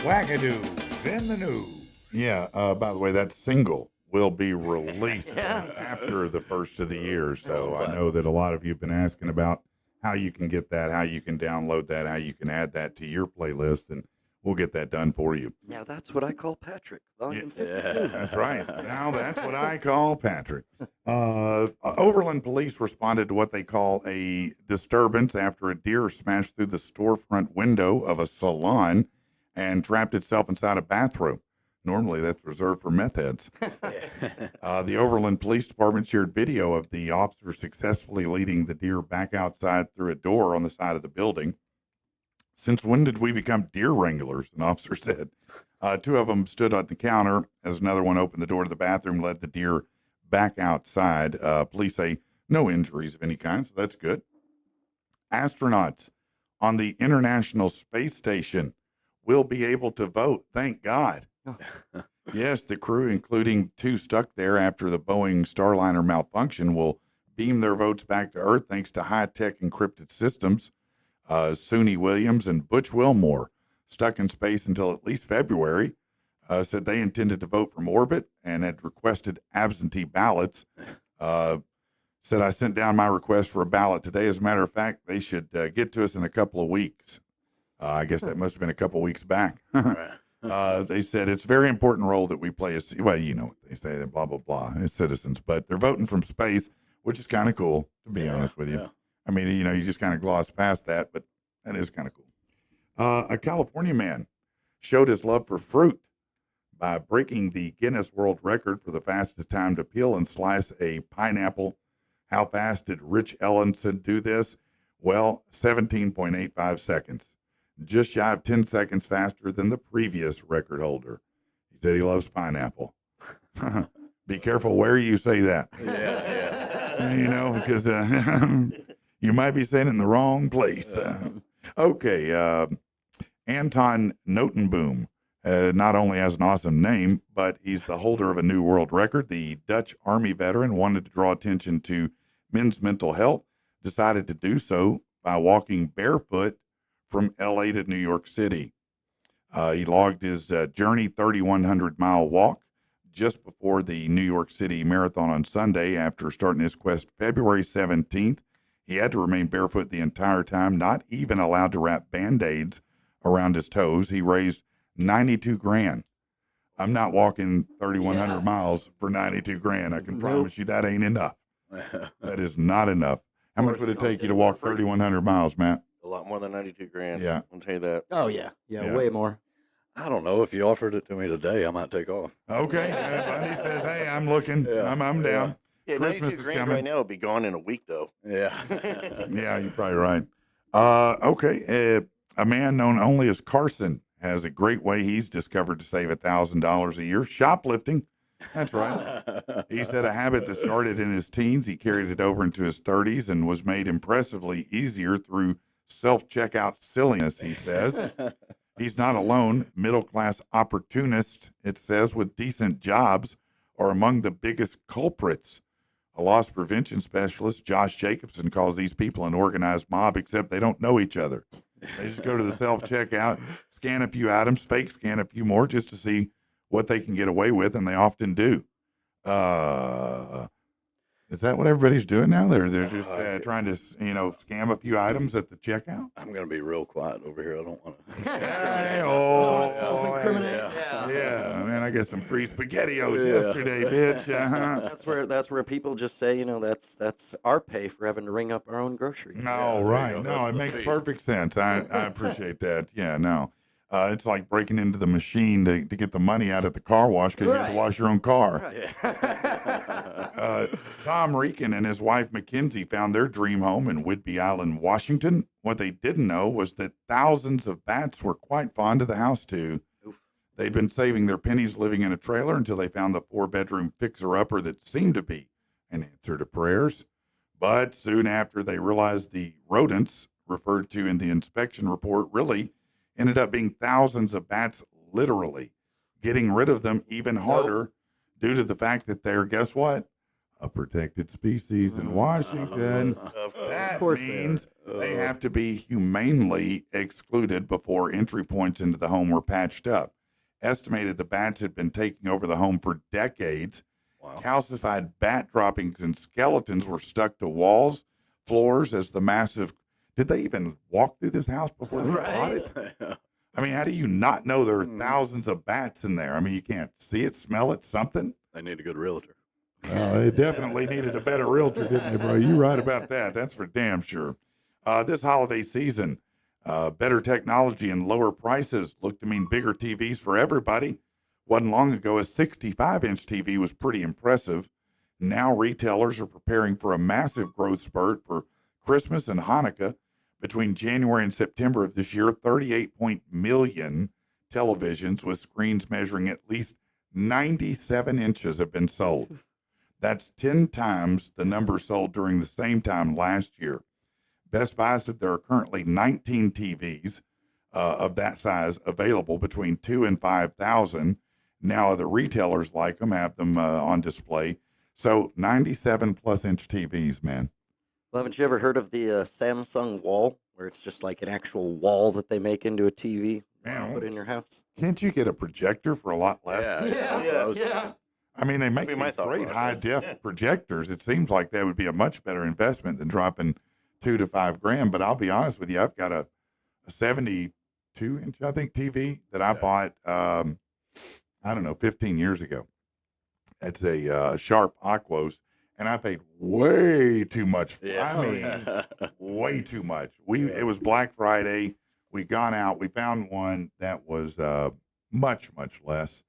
Speaker 2: Wackadoo, in the news. Yeah, by the way, that single will be released after the first of the year. So I know that a lot of you have been asking about how you can get that, how you can download that, how you can add that to your playlist, and we'll get that done for you.
Speaker 4: Now that's what I call Patrick. Volume 52.
Speaker 2: That's right. Now that's what I call Patrick. Overland police responded to what they call a disturbance after a deer smashed through the storefront window of a salon and trapped itself inside a bathroom. Normally that's reserved for meth heads. The Overland Police Department shared video of the officer successfully leading the deer back outside through a door on the side of the building. Since when did we become deer wranglers? An officer said. Two of them stood on the counter as another one opened the door to the bathroom, led the deer back outside. Police say no injuries of any kind, so that's good. astronauts on the International Space Station will be able to vote. Thank God. Yes, the crew, including 2 stuck there after the Boeing Starliner malfunction, will beam their votes back to Earth thanks to high-tech encrypted systems. Suni Williams and Butch Wilmore, stuck in space until at least February, said they intended to vote from orbit and had requested absentee ballots. Said, I sent down my request for a ballot today. As a matter of fact, they should get to us in a couple of weeks. I guess that must have been a couple of weeks back. They said it's a very important role that we play as, well, you know what they say, blah, blah, blah, as citizens. But they're voting from space, which is kind of cool, to be honest with you.
Speaker 3: Yeah.
Speaker 2: I mean, you know, you just kind of gloss past that, but that is kind of cool. A California man showed his love for fruit by breaking the Guinness World Record for the fastest time to peel and slice a pineapple. How fast did Rich Ellenson do this? Well, 17.85 seconds. Just shy of 10 seconds faster than the previous record holder. He said he loves pineapple. Be careful where you say that.
Speaker 3: Yeah.
Speaker 2: You know, because you might be saying it in the wrong place. Okay. Anton Notenboom not only has an awesome name, but he's the holder of a new world record. The Dutch Army veteran wanted to draw attention to men's mental health, decided to do so by walking barefoot from L.A. to New York City. He logged his journey 3,100-mile walk just before the New York City Marathon on Sunday. After starting his quest February 17th, he had to remain barefoot the entire time, not even allowed to wrap Band-Aids around his toes. He raised 92 grand. I'm not walking 3,100 miles for 92 grand. I can promise you that ain't enough. That is not enough. How much would it take you to walk 3,100 miles, Matt?
Speaker 5: A lot more than 92 grand.
Speaker 2: Yeah.
Speaker 5: I'll tell you that.
Speaker 4: Oh yeah,
Speaker 2: Yeah.
Speaker 4: way more.
Speaker 3: I don't know. If you offered it to me today, I might take off.
Speaker 2: Okay. Bundy says, hey, I'm looking.
Speaker 3: Yeah.
Speaker 2: I'm down.
Speaker 5: Yeah,
Speaker 2: Christmas
Speaker 5: 92
Speaker 2: is
Speaker 5: grand
Speaker 2: coming.
Speaker 5: right now will be gone in a week, though.
Speaker 3: Yeah.
Speaker 2: Yeah, you're probably right. Okay. A man known only as Carson has a great way he's discovered to save $1,000 a year. Shoplifting. That's right. He said a habit that started in his teens. He carried it over into his 30s and was made impressively easier through self-checkout silliness, he says. He's not alone. Middle-class opportunists, it says, with decent jobs are among the biggest culprits. A loss prevention specialist, Josh Jacobson, calls these people an organized mob, except they don't know each other. They just go to the self-checkout, scan a few items, fake scan a few more just to see what they can get away with, and they often do. Is that what everybody's doing now? They're just trying to, scam a few items at the checkout?
Speaker 3: I'm going to be real quiet over here. I don't want to.
Speaker 2: Yeah, man, I got some free SpaghettiOs yesterday, bitch.
Speaker 4: That's where people just say, that's our pay for having to ring up our own groceries.
Speaker 2: No, right. No, it makes perfect sense. I appreciate that. Yeah, no. It's like breaking into the machine to get the money out at the car wash because you have to wash your own car. Tom Reekin and his wife Mackenzie found their dream home in Whidbey Island, Washington. What they didn't know was that thousands of bats were quite fond of the house, too. They'd been saving their pennies living in a trailer until they found the 4-bedroom fixer-upper that seemed to be an answer to prayers. But soon after, they realized the rodents referred to in the inspection report really ended up being thousands of bats, literally. Getting rid of them even harder due to the fact that they're, guess what? A protected species in Washington. That means they have to be humanely excluded before entry points into the home were patched up. Estimated the bats had been taking over the home for decades.
Speaker 3: Wow.
Speaker 2: Calcified bat droppings and skeletons were stuck to walls, floors as the massive... Did they even walk through this house before they bought it? I mean, how do you not know there are thousands of bats in there? I mean, you can't see it, smell it, something?
Speaker 3: They need a good realtor.
Speaker 2: They definitely needed a better realtor, didn't they, bro? You're right about that. That's for damn sure. This holiday season, better technology and lower prices look to mean bigger TVs for everybody. Wasn't long ago, a 65-inch TV was pretty impressive. Now retailers are preparing for a massive growth spurt for Christmas and Hanukkah. Between January and September of this year, 38 million televisions with screens measuring at least 97 inches have been sold. That's 10 times the number sold during the same time last year. Best Buy said there are currently 19 TVs of that size available between 2 and 5,000. Now the retailers like them, have them on display. So 97 plus inch TVs, man.
Speaker 4: Well, haven't you ever heard of the Samsung wall, where it's just like an actual wall that they make into a TV
Speaker 2: Man,
Speaker 4: put in your house?
Speaker 2: Can't you get a projector for a lot less?
Speaker 4: Yeah.
Speaker 2: I mean, they make
Speaker 5: That'd be my
Speaker 2: these
Speaker 5: thought
Speaker 2: great
Speaker 5: process.
Speaker 2: high def
Speaker 5: Yeah.
Speaker 2: projectors. It seems like that would be a much better investment than dropping $2 to $5 grand. But I'll be honest with you, I've got a 72 inch, I think, TV that I bought, I don't know, 15 years ago. It's a Sharp Aquos, and I paid way too much. I mean, way too much. It was Black Friday. We gone out. We found one that was much less.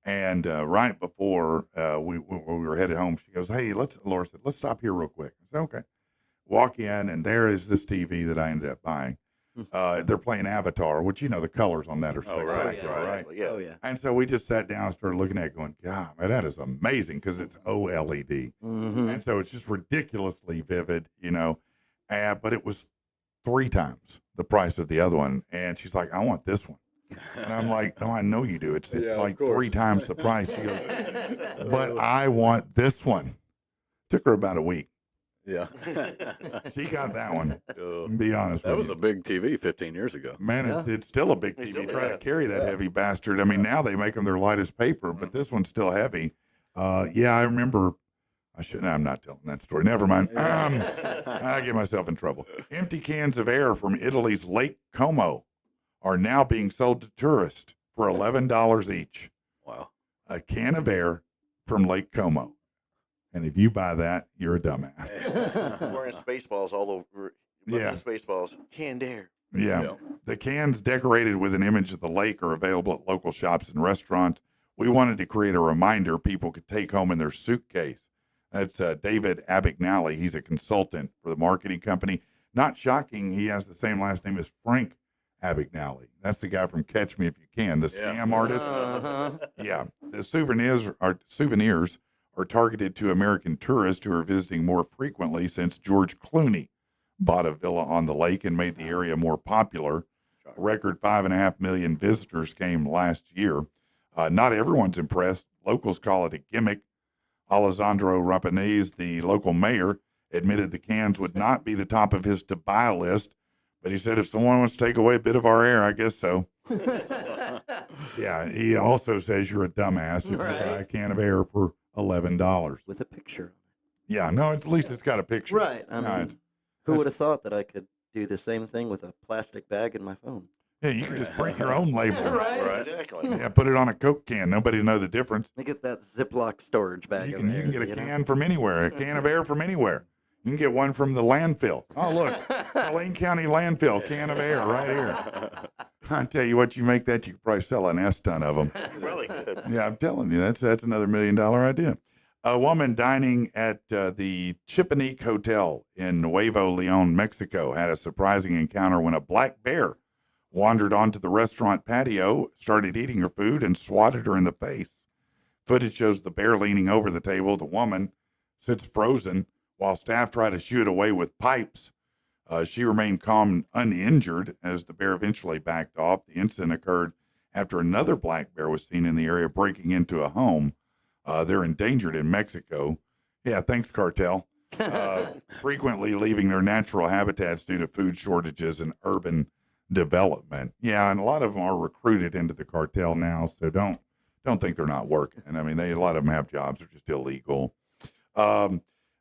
Speaker 2: And right before we were headed home, she goes, "Hey, Laura said, let's stop here real quick." I said, "Okay." Walk in, and there is this TV that I ended up buying. They're playing Avatar, which, you know, the colors on that are spectacular, right?
Speaker 5: Yeah.
Speaker 4: Oh, yeah.
Speaker 2: And so we just sat down and started looking at it going, God, man, that is amazing, because it's OLED.
Speaker 4: Mm-hmm.
Speaker 2: And so it's just ridiculously vivid, you know. But it was 3 times the price of the other one. And she's like, "I want this one." And I'm like, "No, I know you do. It's like 3 times the price." She goes, "But I want this one." Took her about a week.
Speaker 3: Yeah.
Speaker 2: She got that one. To be honest
Speaker 3: That
Speaker 2: with
Speaker 3: was
Speaker 2: you.
Speaker 3: a big TV 15 years ago.
Speaker 2: Man, it's still a big
Speaker 5: It's
Speaker 2: TV.
Speaker 5: still-
Speaker 2: Try to
Speaker 5: yeah.
Speaker 2: carry that heavy bastard. I mean, now they make them their lightest paper, but this one's still heavy. Yeah, I remember. I'm not telling that story. Never mind. I get myself in trouble. Empty cans of air from Italy's Lake Como are now being sold to tourists for $11 each.
Speaker 3: Wow.
Speaker 2: A can of air from Lake Como. And if you buy that, you're a dumbass.
Speaker 5: Wearing Spaceballs all over.
Speaker 2: Yeah.
Speaker 5: Spaceballs. Canned air.
Speaker 2: Yeah.
Speaker 3: Yeah.
Speaker 2: The cans decorated with an image of the lake are available at local shops and restaurants. We wanted to create a reminder people could take home in their suitcase. That's David Abagnale. He's a consultant for the marketing company. Not shocking, he has the same last name as Frank Abagnale. That's the guy from Catch Me If You Can, the scam artist.
Speaker 4: Uh-huh.
Speaker 2: Yeah. The souvenirs are targeted to American tourists who are visiting more frequently since George Clooney bought a villa on the lake and made the area more popular. A record 5.5 million visitors came last year. Not everyone's impressed. Locals call it a gimmick. Alessandro Rapanese, the local mayor, admitted the cans would not be the top of his to-buy list, but he said if someone wants to take away a bit of our air, I guess so. Yeah, he also says you're a dumbass if you buy a can of air for $11.
Speaker 4: With a picture.
Speaker 2: Yeah, no, at least it's got a picture.
Speaker 4: Right. I
Speaker 2: No,
Speaker 4: mean,
Speaker 2: it's-
Speaker 4: who would have thought that I could do the same thing with a plastic bag in my phone?
Speaker 2: yeah, you can just print your own label.
Speaker 5: Right. Exactly.
Speaker 2: Yeah, put it on a Coke can. Nobody will know the difference.
Speaker 4: Let me get that Ziploc storage bag
Speaker 2: You
Speaker 4: in
Speaker 2: can
Speaker 4: there.
Speaker 2: get a
Speaker 4: you know?
Speaker 2: can from anywhere, a can of air from anywhere. You can get one from the landfill. Oh, look, Saline County landfill, can of air right here. I tell you what, you make that, you could probably sell an S-ton of them.
Speaker 5: Really good.
Speaker 2: Yeah, I'm telling you, that's another $1 million idea. A woman dining at the Chipanique Hotel in Nuevo Leon, Mexico, had a surprising encounter when a black bear wandered onto the restaurant patio, started eating her food, and swatted her in the face. Footage shows the bear leaning over the table. The woman sits frozen while staff try to shoo it away with pipes. She remained calm and uninjured as the bear eventually backed off. The incident occurred after another black bear was seen in the area breaking into a home. They're endangered in Mexico. Yeah, thanks, cartel. Frequently leaving their natural habitats due to food shortages and urban development. Yeah, and a lot of them are recruited into the cartel now, so don't think they're not working. And I mean, a lot of them have jobs that are just illegal.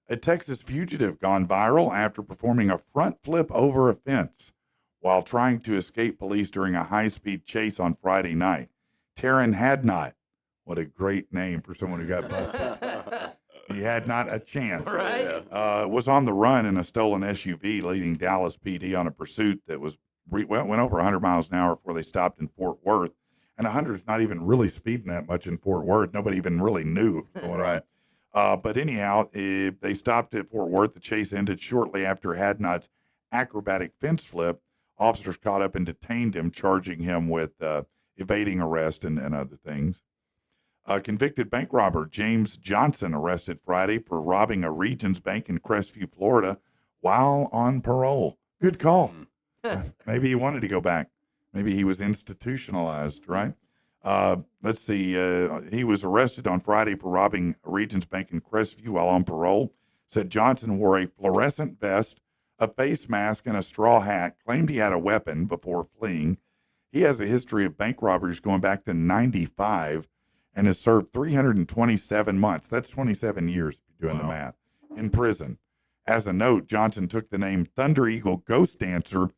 Speaker 2: A Texas fugitive gone viral after performing a front flip over a fence while trying to escape police during a high-speed chase on Friday night. Taryn Hadnot. What a great name for someone who got busted. He had not a chance.
Speaker 4: Right?
Speaker 2: Was on the run in a stolen SUV leading Dallas PD on a pursuit that was went over 100 miles an hour before they stopped in Fort Worth. And 100 is not even really speeding that much in Fort Worth. Nobody even really knew what was going on. But anyhow, they stopped at Fort Worth. The chase ended shortly after Hadnot's acrobatic fence flip. Officers caught up and detained him, charging him with evading arrest and other things. Convicted bank robber James Johnson arrested Friday for robbing a Regions Bank in Crestview, Florida, while on parole. Good call. Maybe he wanted to go back. Maybe he was institutionalized, right? Let's see. He was arrested on Friday for robbing a Regions Bank in Crestview while on parole. Said Johnson wore a fluorescent vest, a face mask, and a straw hat. Claimed he had a weapon before fleeing. He has a history of bank robberies going back to 95 and has served 327 months. That's 27 years, if you're doing the math, in prison. As a note, Johnson took the name Thunder Eagle Ghost Dancer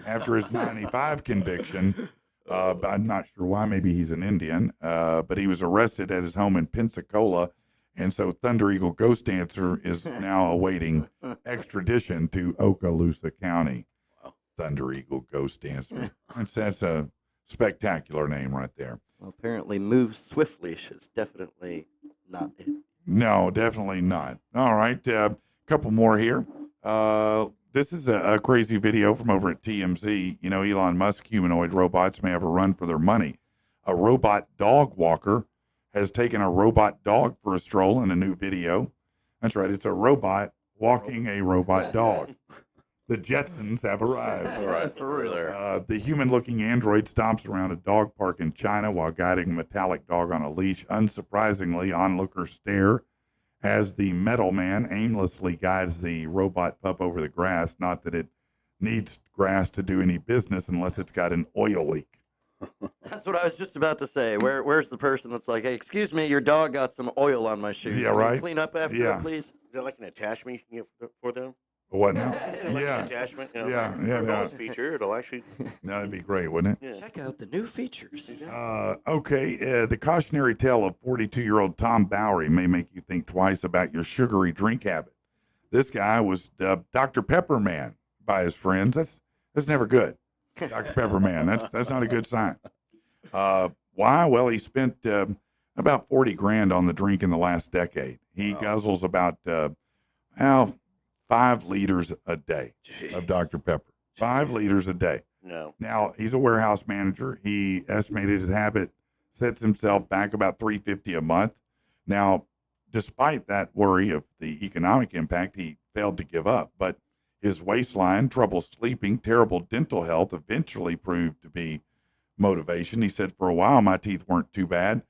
Speaker 2: after his 95 conviction. I'm not sure why. Maybe he's an Indian, but he was arrested at his home in Pensacola. And so Thunder Eagle Ghost Dancer is now awaiting extradition to Okaloosa County. Thunder Eagle Ghost Dancer. That's a spectacular name right there.
Speaker 4: Well, apparently, Move Swiftly is definitely not it.
Speaker 2: No, definitely not. All right, couple more here. This is a crazy video from over at TMZ. You know, Elon Musk humanoid robots may have a run for their money. A robot dog walker has taken a robot dog for a stroll in a new video. That's right, it's a robot walking a robot dog. The Jetsons have arrived.
Speaker 3: All right, for real there.
Speaker 2: The human-looking android stomps around a dog park in China while guiding a metallic dog on a leash. Unsurprisingly, onlookers stare as the metal man aimlessly guides the robot pup over the grass. Not that it needs grass to do any business unless it's got an oil leak.
Speaker 4: That's what I was just about to say. Where's the person that's like, hey, excuse me, your dog got some oil on my shoe.
Speaker 2: Yeah,
Speaker 4: Can you
Speaker 2: right.
Speaker 4: clean up after
Speaker 2: Yeah.
Speaker 4: it, please?
Speaker 5: Is that like an attachment you can get for them?
Speaker 2: What now?
Speaker 5: Like an
Speaker 2: Yeah.
Speaker 5: attachment? You know,
Speaker 2: Yeah,
Speaker 5: for
Speaker 2: yeah,
Speaker 5: a
Speaker 2: yeah.
Speaker 5: bonus feature, it'll actually.
Speaker 2: That'd be great, wouldn't it?
Speaker 5: Yeah.
Speaker 4: Check out the new features.
Speaker 2: Okay. The cautionary tale of 42-year-old Tom Bowery may make you think twice about your sugary drink habit. This guy was dubbed Dr. Pepper Man by his friends. That's never good. Dr. Pepper Man. That's not a good sign. Why? Well, he spent about 40 grand on the drink in the last decade. He guzzles about 5 liters a day of Dr. Pepper. 5 liters a day.
Speaker 5: No.
Speaker 2: Now, he's a warehouse manager. He estimated his habit sets himself back about $350 a month. Now, despite that worry of the economic impact, he failed to give up. But his waistline, trouble sleeping, terrible dental health eventually proved to be motivation. He said, for a while, my teeth weren't too bad.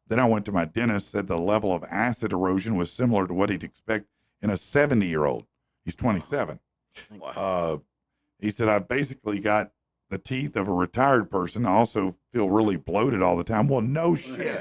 Speaker 2: Then I went to my dentist, said the level of acid erosion was similar to what he'd expect in a 70-year-old. He's 27. He said, I basically got the teeth of a retired person. I also feel really bloated all the time. Well, no shit.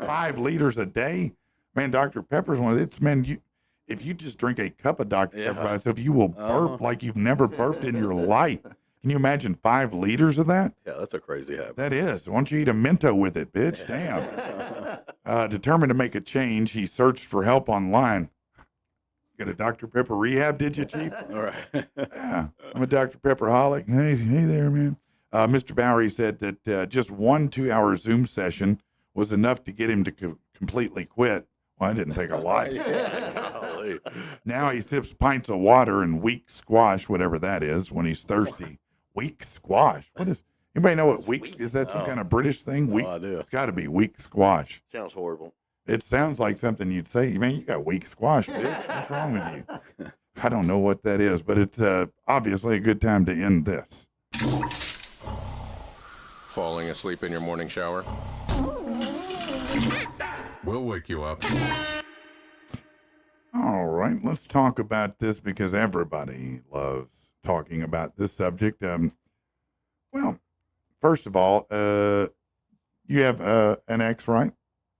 Speaker 2: 5 liters a day? Man, Dr. Pepper's one of it's, man, if you just drink a cup of Dr. Pepper by itself, you will burp like you've never burped in your life. Can you imagine 5 liters of that?
Speaker 3: Yeah, that's a crazy habit.
Speaker 2: That is. Why don't you eat a Mento with it, bitch? Damn. Determined to make a change, he searched for help online. Get a Dr. Pepper rehab, did you, Chief?
Speaker 3: All right.
Speaker 2: Yeah, I'm a Dr. Pepperholic. Hey there, man. Mr. Bowery said that just 1 2-hour Zoom session was enough to get him to completely quit. Well, it didn't take a lot.
Speaker 3: Golly.
Speaker 2: Now he sips pints of water and weak squash, whatever that is, when he's thirsty. Weak squash. What is? Anybody know what weak is? That some kind of British thing? Weak.
Speaker 3: idea.
Speaker 2: It's got to be weak squash.
Speaker 5: Sounds horrible.
Speaker 2: It sounds like something you'd say. Man, you got weak squash, bitch. What's wrong with you? I don't know what that is, but it's obviously a good time to end this.
Speaker 6: Falling asleep in your morning shower? We'll wake you up.
Speaker 2: All right, let's talk about this because everybody loves talking about this subject. Well, first of all, you have an ex, right?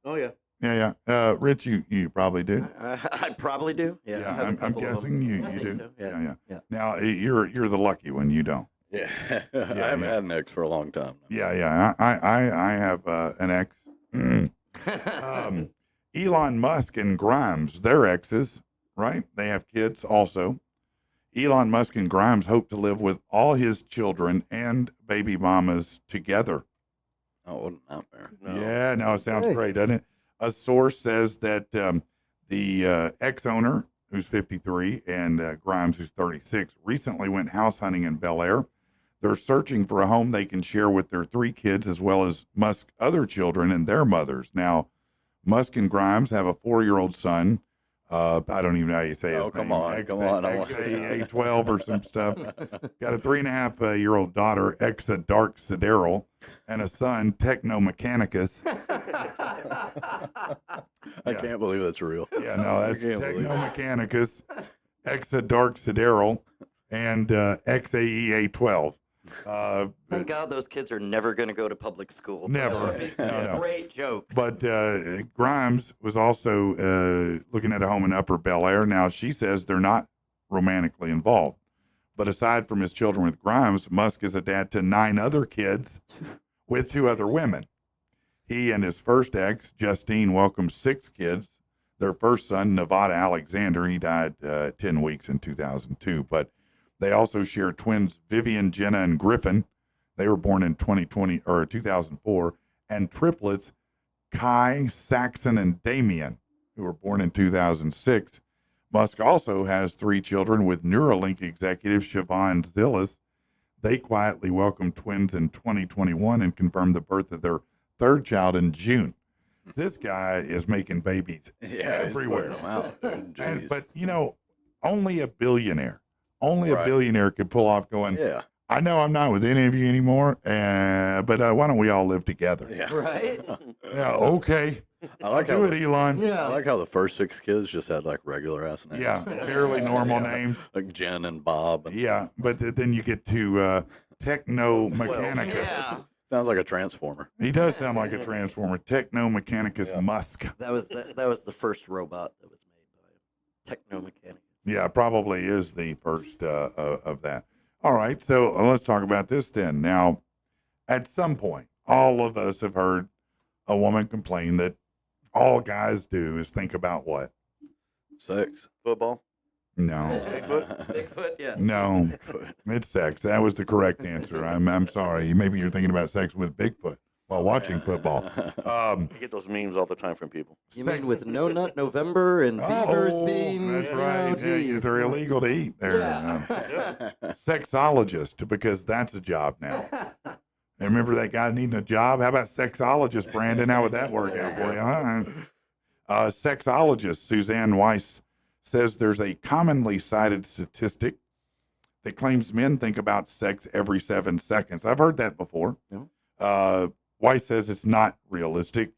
Speaker 5: Oh, yeah.
Speaker 2: Yeah. Rich, you probably do.
Speaker 4: I probably do. Yeah, I have a
Speaker 2: I'm
Speaker 4: couple of
Speaker 2: guessing
Speaker 4: them.
Speaker 2: you
Speaker 4: I think
Speaker 2: do.
Speaker 4: so, yeah.
Speaker 2: Now you're the lucky one. You don't.
Speaker 3: Yeah. I haven't had an ex for a long time.
Speaker 2: Yeah. I have an ex. Elon Musk and Grimes, they're exes, right? They have kids also. Elon Musk and Grimes hope to live with all his children and baby mamas together.
Speaker 3: Oh, what a nightmare.
Speaker 5: No.
Speaker 2: Yeah, no, it sounds great, doesn't it? A source says that the ex-owner, who's 53, and Grimes, who's 36, recently went house hunting in Bel Air. They're searching for a home they can share with their 3 kids as well as Musk's other children and their mothers. Now, Musk and Grimes have a 4-year-old son I don't even know how you say his
Speaker 3: Oh, come
Speaker 2: name.
Speaker 3: on, come on.
Speaker 2: XA12 or some stuff. Got a 3.5-year-old daughter, Exa Dark Sideral, and a son, Techno Mechanicus.
Speaker 3: I can't believe that's real.
Speaker 2: Yeah, no, that's
Speaker 3: can't believe
Speaker 2: Techno Mechanicus, Exa Dark Sideral, and XAEA12.
Speaker 4: Thank God those kids are never going to go to public school.
Speaker 2: Never.
Speaker 4: That would be some
Speaker 2: No.
Speaker 4: great jokes.
Speaker 2: But Grimes was also looking at a home in Upper Bel Air. Now, she says they're not romantically involved. But aside from his children with Grimes, Musk is a dad to 9 other kids with 2 other women. He and his first ex, Dustyn, welcomed 6 kids. Their first son, Nevada Alexander, he died 10 weeks in 2002. But they also share twins, Vivian, Jenna, and Griffin. They were born in 2004. And triplets, Kai, Saxon, and Damien, who were born in 2006. Musk also has 3 children with Neuralink executive Siobhan Zillis. They quietly welcomed twins in 2021 and confirmed the birth of their 3rd child in June. This guy is making babies everywhere. But, only a billionaire could pull off going, I know I'm not with any of you anymore, but why don't we all live together?
Speaker 3: Yeah.
Speaker 4: Right?
Speaker 2: Yeah, okay.
Speaker 3: I like
Speaker 2: Do
Speaker 3: how
Speaker 2: it, Elon.
Speaker 3: I like how the first 6 kids just had like regular ass names.
Speaker 2: Yeah, fairly normal names.
Speaker 3: Like Jen and Bob. And
Speaker 2: Yeah, but then you get to Techno Mechanicus.
Speaker 4: Yeah.
Speaker 3: sounds like a transformer.
Speaker 2: He does sound like a transformer. Techno Mechanicus Musk.
Speaker 4: That was the first robot that was made by Technomechanic.
Speaker 2: Yeah, probably is the first of that. All right, so let's talk about this then. Now, at some point, all of us have heard a woman complain that all guys do is think about what?
Speaker 3: Sex.
Speaker 5: Football.
Speaker 2: No,
Speaker 4: Bigfoot, yeah.
Speaker 2: no, it's sex. That was the correct answer. I'm sorry. Maybe you're thinking about sex with Bigfoot while watching football.
Speaker 5: You get those memes all the time from people.
Speaker 4: You mean with No Nut November and beavers being,
Speaker 2: that's right.
Speaker 4: geez.
Speaker 2: They're illegal to eat there. Sexologist, because that's a job now. And remember that guy needing a job? How about sexologist, Brandon? How would that work out for you? Huh? Sexologist Suzanne Weiss says there's a commonly cited statistic that claims men think about sex every 7 seconds. I've heard that before. Weiss says it's not realistic.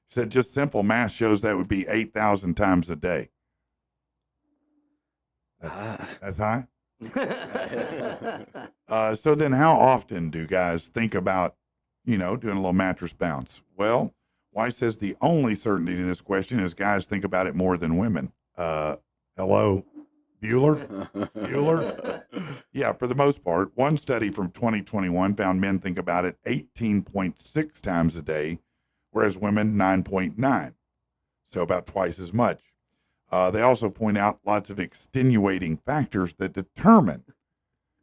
Speaker 2: She said just simple math shows that would be 8,000 times a day. That's high? So then how often do guys think about, doing a little mattress bounce? Well, Weiss says the only certainty to this question is guys think about it more than women. Hello, Bueller? Bueller? Yeah, for the most part. One study from 2021 found men think about it 18.6 times a day, whereas women 9.9. So about twice as much. They also point out lots of extenuating factors that determine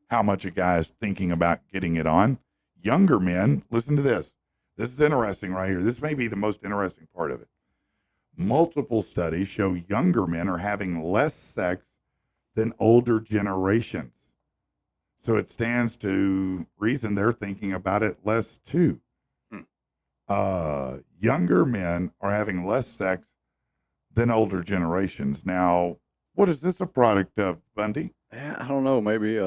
Speaker 2: how much a guy is thinking about getting it on. Younger men, listen to this. This is interesting right here. This may be the most interesting part of it. Multiple studies show younger men are having less sex than older generations. So it stands to reason they're thinking about it less too. Younger men are having less sex than older generations. Now, what is this a product of, Bundy?
Speaker 3: Yeah, I don't know. Maybe,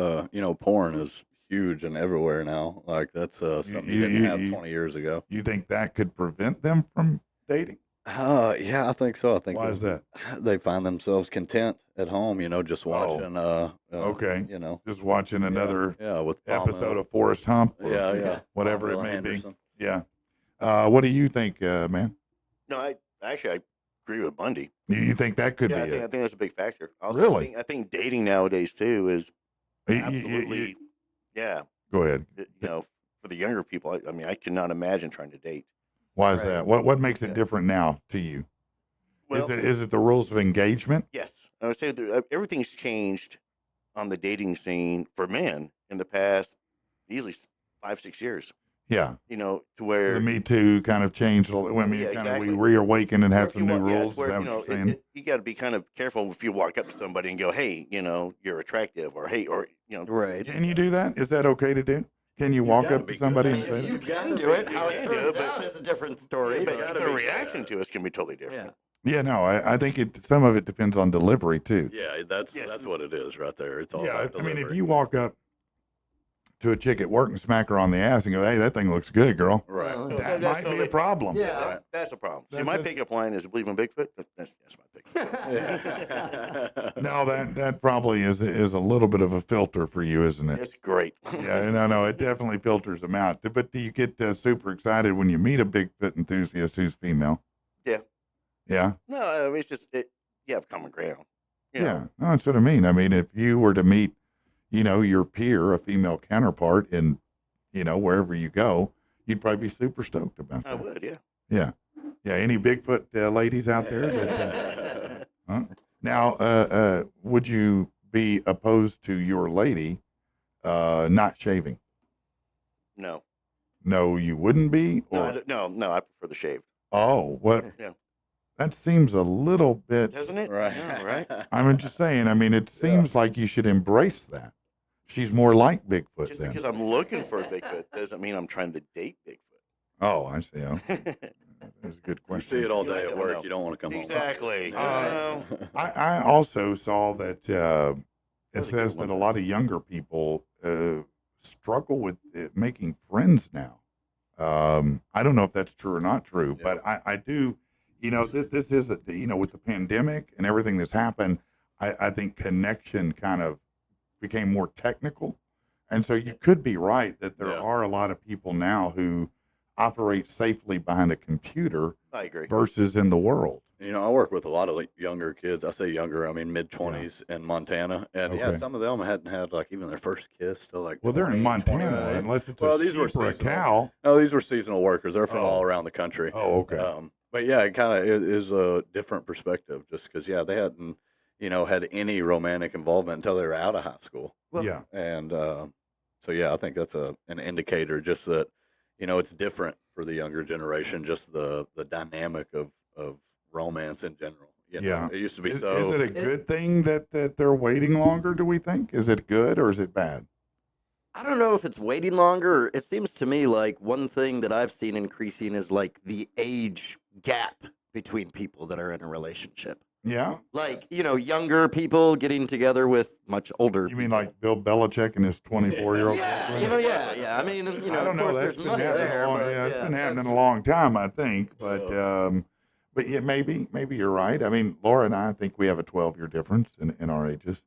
Speaker 3: porn is huge and everywhere now. Like that's something you didn't have 20 years ago.
Speaker 2: You think that could prevent them from dating?
Speaker 3: Yeah, I think so. I think
Speaker 2: Why is that?
Speaker 3: They find themselves content at home, just watching.
Speaker 2: Okay. Just watching
Speaker 3: another
Speaker 2: another
Speaker 3: with
Speaker 2: episode of Forrest Hump. Or
Speaker 3: yeah,
Speaker 2: whatever it
Speaker 3: Pamela
Speaker 2: may
Speaker 3: Anderson.
Speaker 2: be. Yeah. What do you think, man?
Speaker 5: No, I agree with Bundy.
Speaker 2: You think that could
Speaker 5: I
Speaker 2: be
Speaker 5: think
Speaker 2: it?
Speaker 5: that's a big factor. Also,
Speaker 2: Really?
Speaker 5: I think dating nowadays too is
Speaker 2: You-
Speaker 5: absolutely,
Speaker 2: Go ahead.
Speaker 5: for the younger people. I mean, I cannot imagine trying to date.
Speaker 2: Why is
Speaker 4: Right.
Speaker 2: that? What makes it different now to you?
Speaker 5: Well,
Speaker 2: Is it the rules of engagement?
Speaker 5: yes, I would say that everything's changed on the dating scene for men in the past easily 5-6 years.
Speaker 2: Yeah.
Speaker 5: To where
Speaker 2: The Me Too kind of changed. When we
Speaker 5: Yeah,
Speaker 2: kind
Speaker 5: exactly.
Speaker 2: of we reawaken and
Speaker 5: where
Speaker 2: have
Speaker 5: if
Speaker 2: some
Speaker 5: you
Speaker 2: new
Speaker 5: wa- yeah,
Speaker 2: rules. Is
Speaker 5: where,
Speaker 2: that what you're saying?
Speaker 5: you got to be kind of careful if you walk up to somebody and go, "Hey, you're attractive," or "Hey," or
Speaker 4: Right.
Speaker 2: Can you do that? Is that okay to do? Can you walk
Speaker 3: gotta
Speaker 2: up to
Speaker 3: be good.
Speaker 2: somebody
Speaker 4: I
Speaker 2: and
Speaker 4: mean,
Speaker 2: say
Speaker 4: you
Speaker 2: that?
Speaker 4: can do it. How it
Speaker 5: can do
Speaker 4: turns
Speaker 5: it, but-
Speaker 4: out is a different story.
Speaker 5: but
Speaker 4: But
Speaker 5: the reaction to us can be totally different.
Speaker 2: Yeah, no, I think some of it depends on delivery too.
Speaker 3: Yeah, that's what it is right there. It's all
Speaker 2: Yeah,
Speaker 3: about
Speaker 2: I mean, if
Speaker 3: delivery.
Speaker 2: you walk up to a chick at work and smack her on the ass and go, "Hey, that thing looks good, girl,"
Speaker 3: Right.
Speaker 4: Well,
Speaker 2: that
Speaker 5: that's
Speaker 2: might be a
Speaker 5: totally-
Speaker 2: problem.
Speaker 4: Yeah.
Speaker 3: Right.
Speaker 5: That's a problem. See,
Speaker 2: That's-
Speaker 5: my
Speaker 2: that's-
Speaker 5: pickup line is believe in Bigfoot. That's my pickup.
Speaker 2: No, that probably is a little bit of a filter for you, isn't it?
Speaker 5: It's great.
Speaker 2: Yeah, no, it definitely filters them out. But do you get super excited when you meet a Bigfoot enthusiast who's female?
Speaker 5: Yeah.
Speaker 2: Yeah.
Speaker 5: No, I mean, it's just you have common ground. You know?
Speaker 2: Yeah, no, that's what I mean. I mean, if you were to meet, your peer, a female counterpart, in, wherever you go, you'd probably be super stoked about
Speaker 5: I
Speaker 2: that.
Speaker 5: would. Yeah.
Speaker 2: Yeah, yeah. Any Bigfoot ladies out there? That, huh? Now, would you be opposed to your lady not shaving?
Speaker 5: No.
Speaker 2: No, you wouldn't be.
Speaker 5: No,
Speaker 2: Or
Speaker 5: no. I prefer the shaved.
Speaker 2: oh, what?
Speaker 5: Yeah.
Speaker 2: That seems a little bit.
Speaker 5: Doesn't it?
Speaker 3: Right.
Speaker 5: Yeah, right.
Speaker 2: I'm just saying. I mean, it seems like you should embrace that. She's more like Bigfoot
Speaker 5: Just
Speaker 2: then.
Speaker 5: because I'm looking for a Bigfoot doesn't mean I'm trying to date Bigfoot.
Speaker 2: Oh, I see. Oh, that's a good
Speaker 3: You
Speaker 2: question.
Speaker 3: see it all
Speaker 5: You like
Speaker 3: day
Speaker 5: it
Speaker 3: at
Speaker 5: or
Speaker 3: work.
Speaker 5: no?
Speaker 3: You don't want to come
Speaker 5: Exactly.
Speaker 3: home.
Speaker 2: I also saw that it
Speaker 5: That's a good
Speaker 2: says
Speaker 5: one.
Speaker 2: that a lot of younger people struggle with making friends now. I don't know if that's true or not true,
Speaker 3: Yeah.
Speaker 2: but I do. This is with the pandemic and everything that's happened. I think connection kind of became more technical, and so you could be right that there
Speaker 3: Yeah.
Speaker 2: are a lot of people now who operate safely behind a computer
Speaker 5: I agree.
Speaker 2: versus in the world.
Speaker 3: I work with a lot of younger kids. I say younger, I mean mid-20s in Montana. And yeah,
Speaker 2: Okay.
Speaker 3: some of them hadn't had like even their first kiss till like
Speaker 2: Well, they're in
Speaker 3: 20,
Speaker 2: Montana
Speaker 3: 21.
Speaker 2: unless it's
Speaker 3: Well,
Speaker 2: a
Speaker 3: these were
Speaker 2: sheep or a
Speaker 3: seasonal.
Speaker 2: cow.
Speaker 3: No, these were seasonal workers. They're from
Speaker 2: Oh.
Speaker 3: all around the country.
Speaker 2: Oh, okay.
Speaker 3: But yeah, it kind of is a different perspective just because, yeah, they hadn't, had any romantic involvement until they were out of high school.
Speaker 4: Well,
Speaker 2: Yeah.
Speaker 3: And so, yeah, I think that's an indicator just that, it's different for the younger generation, just the dynamic of romance in general.
Speaker 2: Yeah.
Speaker 3: It used to be
Speaker 2: Is
Speaker 3: so.
Speaker 2: it a good thing that they're waiting longer, do we think? Is it good or is it bad?
Speaker 4: I don't know if it's waiting longer. It seems to me like one thing that I've seen increasing is like the age gap between people that are in a relationship.
Speaker 2: Yeah?
Speaker 4: Like, younger people getting together with much older
Speaker 2: You mean
Speaker 4: people.
Speaker 2: like Bill Belichick and his 24-year-old
Speaker 4: Yeah,
Speaker 2: girlfriend?
Speaker 4: yeah. I mean,
Speaker 2: I
Speaker 4: of
Speaker 2: don't know.
Speaker 4: course
Speaker 2: That's
Speaker 4: there's
Speaker 2: been
Speaker 4: money
Speaker 2: happening
Speaker 4: there.
Speaker 2: a long,
Speaker 4: but
Speaker 2: yeah, it's been happening
Speaker 4: that's-
Speaker 2: a long time, I think. But yeah, maybe you're right. I mean, Laura and I think we have a 12-year difference in our ages.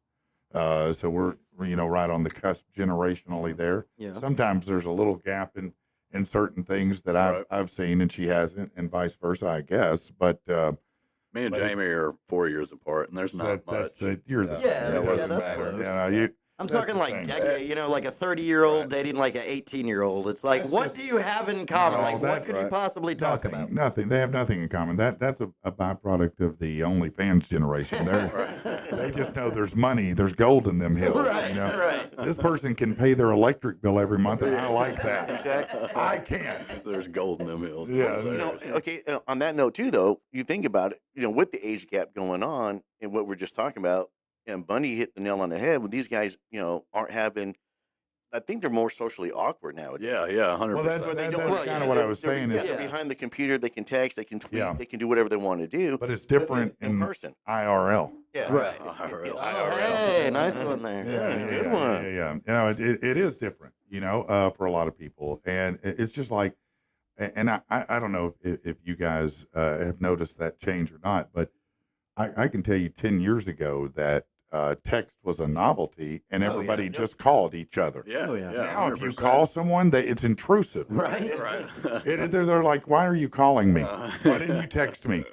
Speaker 2: So we're right on the cusp generationally there.
Speaker 4: Yeah.
Speaker 2: Sometimes there's a little gap in certain things that
Speaker 3: Right.
Speaker 2: I've seen and she hasn't, and vice versa, I guess. But
Speaker 3: Me and
Speaker 2: but it-
Speaker 3: Jamie are 4 years apart, and there's not much.
Speaker 2: you're the
Speaker 4: Yeah,
Speaker 2: same.
Speaker 4: yeah,
Speaker 2: It doesn't
Speaker 4: that's
Speaker 2: matter.
Speaker 4: close.
Speaker 2: Yeah, no,
Speaker 4: I'm
Speaker 2: that's
Speaker 4: talking
Speaker 2: the
Speaker 4: like
Speaker 2: thing.
Speaker 4: decade, like a 30-year-old dating like an 18-year-old. It's like,
Speaker 2: That's
Speaker 4: what
Speaker 2: just-
Speaker 4: do you have in common?
Speaker 2: No,
Speaker 4: Like, what
Speaker 2: that's
Speaker 4: could you
Speaker 3: right.
Speaker 4: possibly talk
Speaker 2: nothing,
Speaker 4: about?
Speaker 2: nothing. They have nothing in common. That's a byproduct of the OnlyFans generation. They just know there's money, there's gold in them hills.
Speaker 4: Right, right.
Speaker 2: This person can pay their electric bill every month, and I like that.
Speaker 5: Exactly.
Speaker 2: I can't.
Speaker 3: There's gold in them hills.
Speaker 2: Yeah,
Speaker 5: Okay. On that note too, though, you think about it. With the age gap going on and what we're just talking about, and Bunny hit the nail on the head. When these guys, aren't having. I think they're more socially awkward nowadays.
Speaker 3: Yeah, 100%.
Speaker 2: Well, that's
Speaker 5: Where they
Speaker 2: that-
Speaker 5: don't-
Speaker 2: that's kind of what I was saying.
Speaker 5: Yeah,
Speaker 2: Is,
Speaker 5: they're behind the computer. They can text. They can tweet.
Speaker 2: Yeah.
Speaker 5: They can do whatever they want to do.
Speaker 2: but it's
Speaker 5: but
Speaker 2: different
Speaker 5: in
Speaker 2: in
Speaker 5: person.
Speaker 2: IRL.
Speaker 5: Yeah.
Speaker 4: Right.
Speaker 3: IRL.
Speaker 4: Oh, hey, nice one there.
Speaker 5: Good one.
Speaker 2: Yeah. It is different, for a lot of people, and it's just like, and I don't know if you guys have noticed that change or not, but I can tell you 10 years ago that text was a novelty, and
Speaker 4: Oh, yeah.
Speaker 2: everybody just called each other.
Speaker 3: Yeah,
Speaker 4: Oh, yeah.
Speaker 2: Now, if you
Speaker 3: 100%.
Speaker 2: call someone, it's intrusive.
Speaker 4: Right?
Speaker 3: Right.
Speaker 2: They're like, "Why are you calling me? Why didn't you text me?"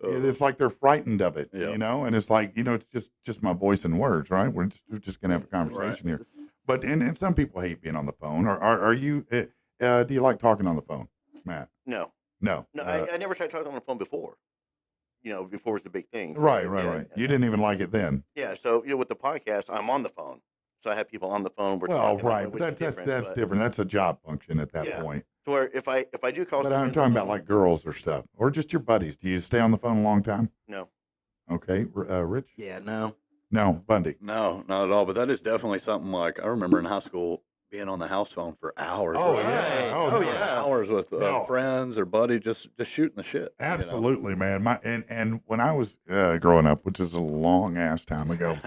Speaker 2: It's like they're frightened of it,
Speaker 3: Yeah.
Speaker 2: And it's like, it's just my voice and words, right? We're just gonna have a conversation here. But and some people hate being on the phone. Or are you? Do you like talking on the phone, Matt?
Speaker 5: No.
Speaker 2: No.
Speaker 5: No. I never tried talking on the phone before. Before it was the big thing.
Speaker 2: Right.
Speaker 5: Yeah.
Speaker 2: You didn't even like it then.
Speaker 5: Yeah. So with the podcast, I'm on the phone. So I have people on the phone. We're
Speaker 2: Well,
Speaker 5: talking
Speaker 2: right,
Speaker 5: about
Speaker 2: but
Speaker 5: it, which
Speaker 2: that's
Speaker 5: is
Speaker 2: that's
Speaker 5: but-
Speaker 2: different. That's a job function at that
Speaker 5: Yeah.
Speaker 2: point.
Speaker 5: To where if I do call,
Speaker 2: But I'm
Speaker 5: someone-
Speaker 2: talking about like girls or stuff, or just your buddies. Do you stay on the phone a long time?
Speaker 5: No.
Speaker 2: Okay, Rich.
Speaker 4: Yeah, no.
Speaker 2: No, Bundy.
Speaker 3: No, not at all. But that is definitely something like I remember in high school being on the house phone for hours.
Speaker 2: Oh,
Speaker 3: right?
Speaker 2: yeah. Oh,
Speaker 4: Oh,
Speaker 2: no.
Speaker 4: yeah.
Speaker 3: Hours with
Speaker 2: No.
Speaker 3: friends or buddy, just shooting the shit. you know?
Speaker 2: Absolutely, man. And when I was growing up, which is a long ass time ago,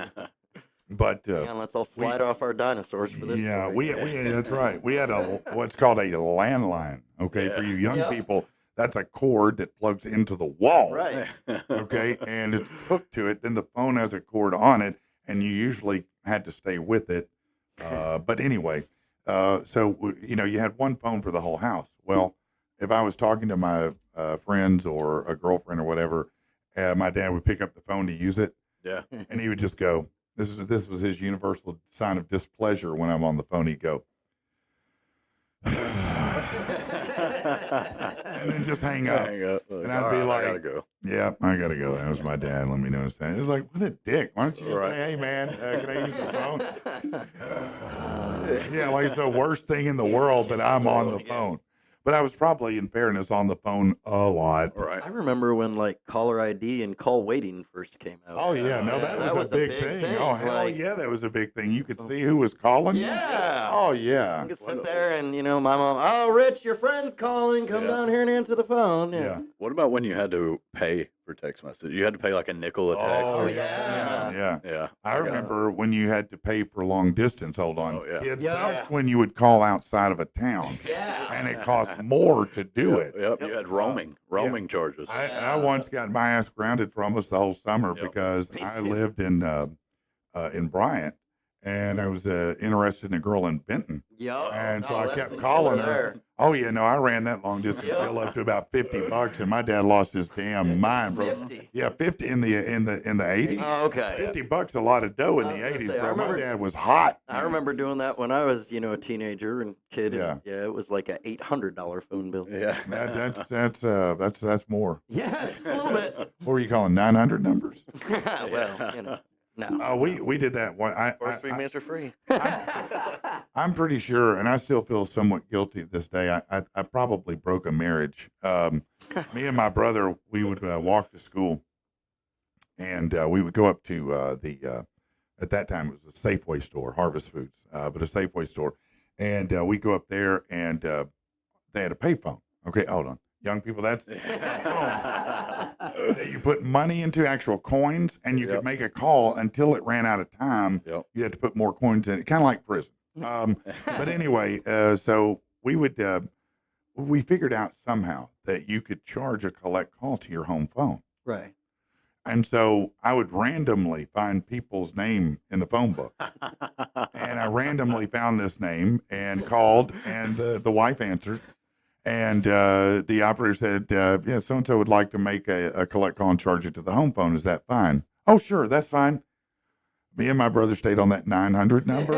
Speaker 2: but
Speaker 4: Yeah, let's all slide off our dinosaurs for this.
Speaker 2: yeah,
Speaker 4: story.
Speaker 2: we that's right. We had what's called a landline. Okay, for
Speaker 3: Yeah.
Speaker 2: you young
Speaker 4: Yeah.
Speaker 2: people, that's a cord that plugs into the wall.
Speaker 4: Right.
Speaker 2: Okay, and it's hooked to it. Then the phone has a cord on it, and you usually had to stay with it. But anyway, you had one phone for the whole house. Well, if I was talking to my friends or a girlfriend or whatever, my dad would pick up the phone to use it,
Speaker 3: Yeah.
Speaker 2: and he would just go. This was his universal sign of displeasure when I'm on the phone. He'd go, and then just hang up.
Speaker 3: Hang up.
Speaker 2: And I'd
Speaker 3: All
Speaker 2: be
Speaker 3: right,
Speaker 2: like,
Speaker 3: I gotta go.
Speaker 2: Yeah, I gotta go. That was my dad. Let me know his time. It was like, what a dick. Why don't you just
Speaker 3: Right.
Speaker 2: say, hey man, can I use the phone? Yeah, like it's the worst thing in the world that I'm on the phone. But I was probably, in fairness, on the phone a lot.
Speaker 3: All right.
Speaker 4: I remember when like caller ID and call waiting first came out.
Speaker 2: Oh yeah, no, that was a big thing. Oh hell
Speaker 4: like-
Speaker 2: yeah, that was a big thing. You could see who was calling. you.
Speaker 4: Yeah.
Speaker 2: Oh yeah.
Speaker 4: You could sit there and my mom, oh Rich, your friend's calling. Come
Speaker 3: Yeah.
Speaker 4: down here and answer the phone.
Speaker 2: Yeah.
Speaker 3: What about when you had to pay for text message? You had to pay like a nickel a text.
Speaker 2: Oh
Speaker 3: or
Speaker 2: yeah. Yeah.
Speaker 3: Yeah.
Speaker 2: I remember when you had to pay for long distance. Hold on,
Speaker 3: Oh, yeah.
Speaker 2: kids.
Speaker 4: Yeah.
Speaker 2: That's when you would call outside of a town,
Speaker 4: Yeah.
Speaker 2: and it cost more to do it.
Speaker 3: Yep. You had roaming charges.
Speaker 2: I once got my ass grounded for almost the whole summer
Speaker 3: Yep.
Speaker 2: because I lived in Bryant, and I was interested in a girl in Benton,
Speaker 4: Yup.
Speaker 2: and so
Speaker 4: Oh,
Speaker 2: I
Speaker 4: that's
Speaker 2: kept
Speaker 4: the
Speaker 2: calling
Speaker 4: killer
Speaker 2: her.
Speaker 4: there.
Speaker 2: Oh yeah, no, I ran that long distance
Speaker 4: Yeah.
Speaker 2: bill up to about $50, and my dad lost his damn mind, bro.
Speaker 4: 50.
Speaker 2: Yeah, 50 in the 80s.
Speaker 4: Oh, okay.
Speaker 2: $50 a lot of dough in
Speaker 4: I
Speaker 2: the
Speaker 4: was gonna
Speaker 2: 80s,
Speaker 4: say, I
Speaker 2: bro. My
Speaker 4: remember-
Speaker 2: dad was hot.
Speaker 4: I remember doing that when I was, a teenager and kid. And,
Speaker 2: Yeah.
Speaker 4: it was like a $800 phone bill.
Speaker 3: Yeah.
Speaker 2: That's more.
Speaker 4: Yeah, just a little bit.
Speaker 2: What were you calling 900 numbers?
Speaker 4: Well, no.
Speaker 2: We did that one.
Speaker 5: First 3 minutes are free.
Speaker 2: I'm pretty sure, and I still feel somewhat guilty to this day. I probably broke a marriage. Me and my brother, we would walk to school, and we would go up to at that time it was a Safeway store, Harvest Foods, but a Safeway store, and we go up there, and they had a payphone. Okay, hold on, young people, that's that you put money into actual coins, and you could
Speaker 3: Yep.
Speaker 2: make a call until it ran out of time.
Speaker 3: Yep.
Speaker 2: You had to put more coins in it, kind of like prison. But anyway, so we figured out somehow that you could charge a collect call to your home phone.
Speaker 4: Right.
Speaker 2: And so I would randomly find people's name in the phone book. And I randomly found this name and called, and the wife answered. And the operator said, yeah, so-and-so would like to make a collect call and charge it to the home phone. Is that fine? Oh, sure, that's fine. Me and my brother stayed on that 900 number.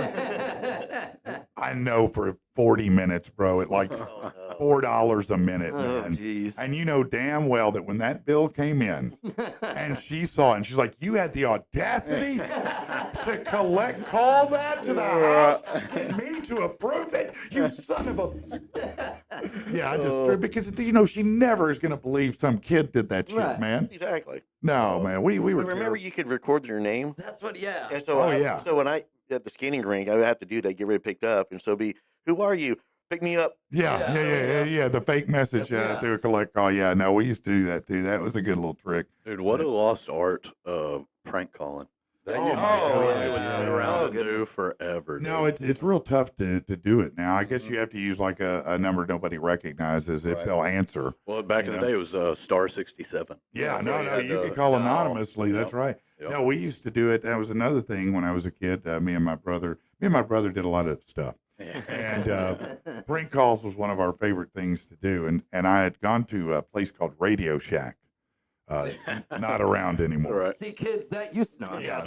Speaker 2: I know for 40 minutes, bro, at like $4 a minute,
Speaker 4: Oh,
Speaker 2: man.
Speaker 4: jeez.
Speaker 2: And you know damn well that when that bill came in and she saw it and she's like, you had the audacity to call that to the house and me to approve it, you son of a. Yeah, I just, because, she never is going to believe some kid did that shit,
Speaker 4: Right.
Speaker 2: man.
Speaker 5: Exactly.
Speaker 2: No, man, we were.
Speaker 5: Remember,
Speaker 2: terrible.
Speaker 5: you could record your name.
Speaker 4: That's what, yeah.
Speaker 5: And so,
Speaker 2: Oh, yeah.
Speaker 5: So when I at the skating rink, I would have to do that, get ready to pick up, and so who are you? Pick me up.
Speaker 2: Yeah. The fake message through a collect call. Yeah, no, we used to do that too. That was a good little trick.
Speaker 3: Dude, what a lost art of prank calling. That
Speaker 2: Oh,
Speaker 3: used to
Speaker 2: my
Speaker 3: be cool.
Speaker 2: God.
Speaker 3: It was
Speaker 2: Yeah.
Speaker 3: around
Speaker 4: Oh,
Speaker 3: to do
Speaker 4: goodness.
Speaker 3: forever.
Speaker 2: No,
Speaker 3: dude.
Speaker 2: it's real tough to do it now. I guess you have to use like a number nobody recognizes if
Speaker 3: Right.
Speaker 2: they'll answer.
Speaker 3: Well, back in the day, it was star 67.
Speaker 2: Yeah,
Speaker 3: That's where
Speaker 2: no,
Speaker 3: had
Speaker 2: you
Speaker 3: to
Speaker 2: could call
Speaker 3: dial.
Speaker 2: anonymously. That's
Speaker 3: Yep.
Speaker 2: right.
Speaker 3: Yep.
Speaker 2: No, we used to do it. That was another thing when I was a kid. Me and my brother did a lot of stuff. And prank calls was one of our favorite things to do. And I had gone to a place called Radio Shack. Not around anymore.
Speaker 3: Right.
Speaker 4: See, kids, that used to.
Speaker 2: Yeah,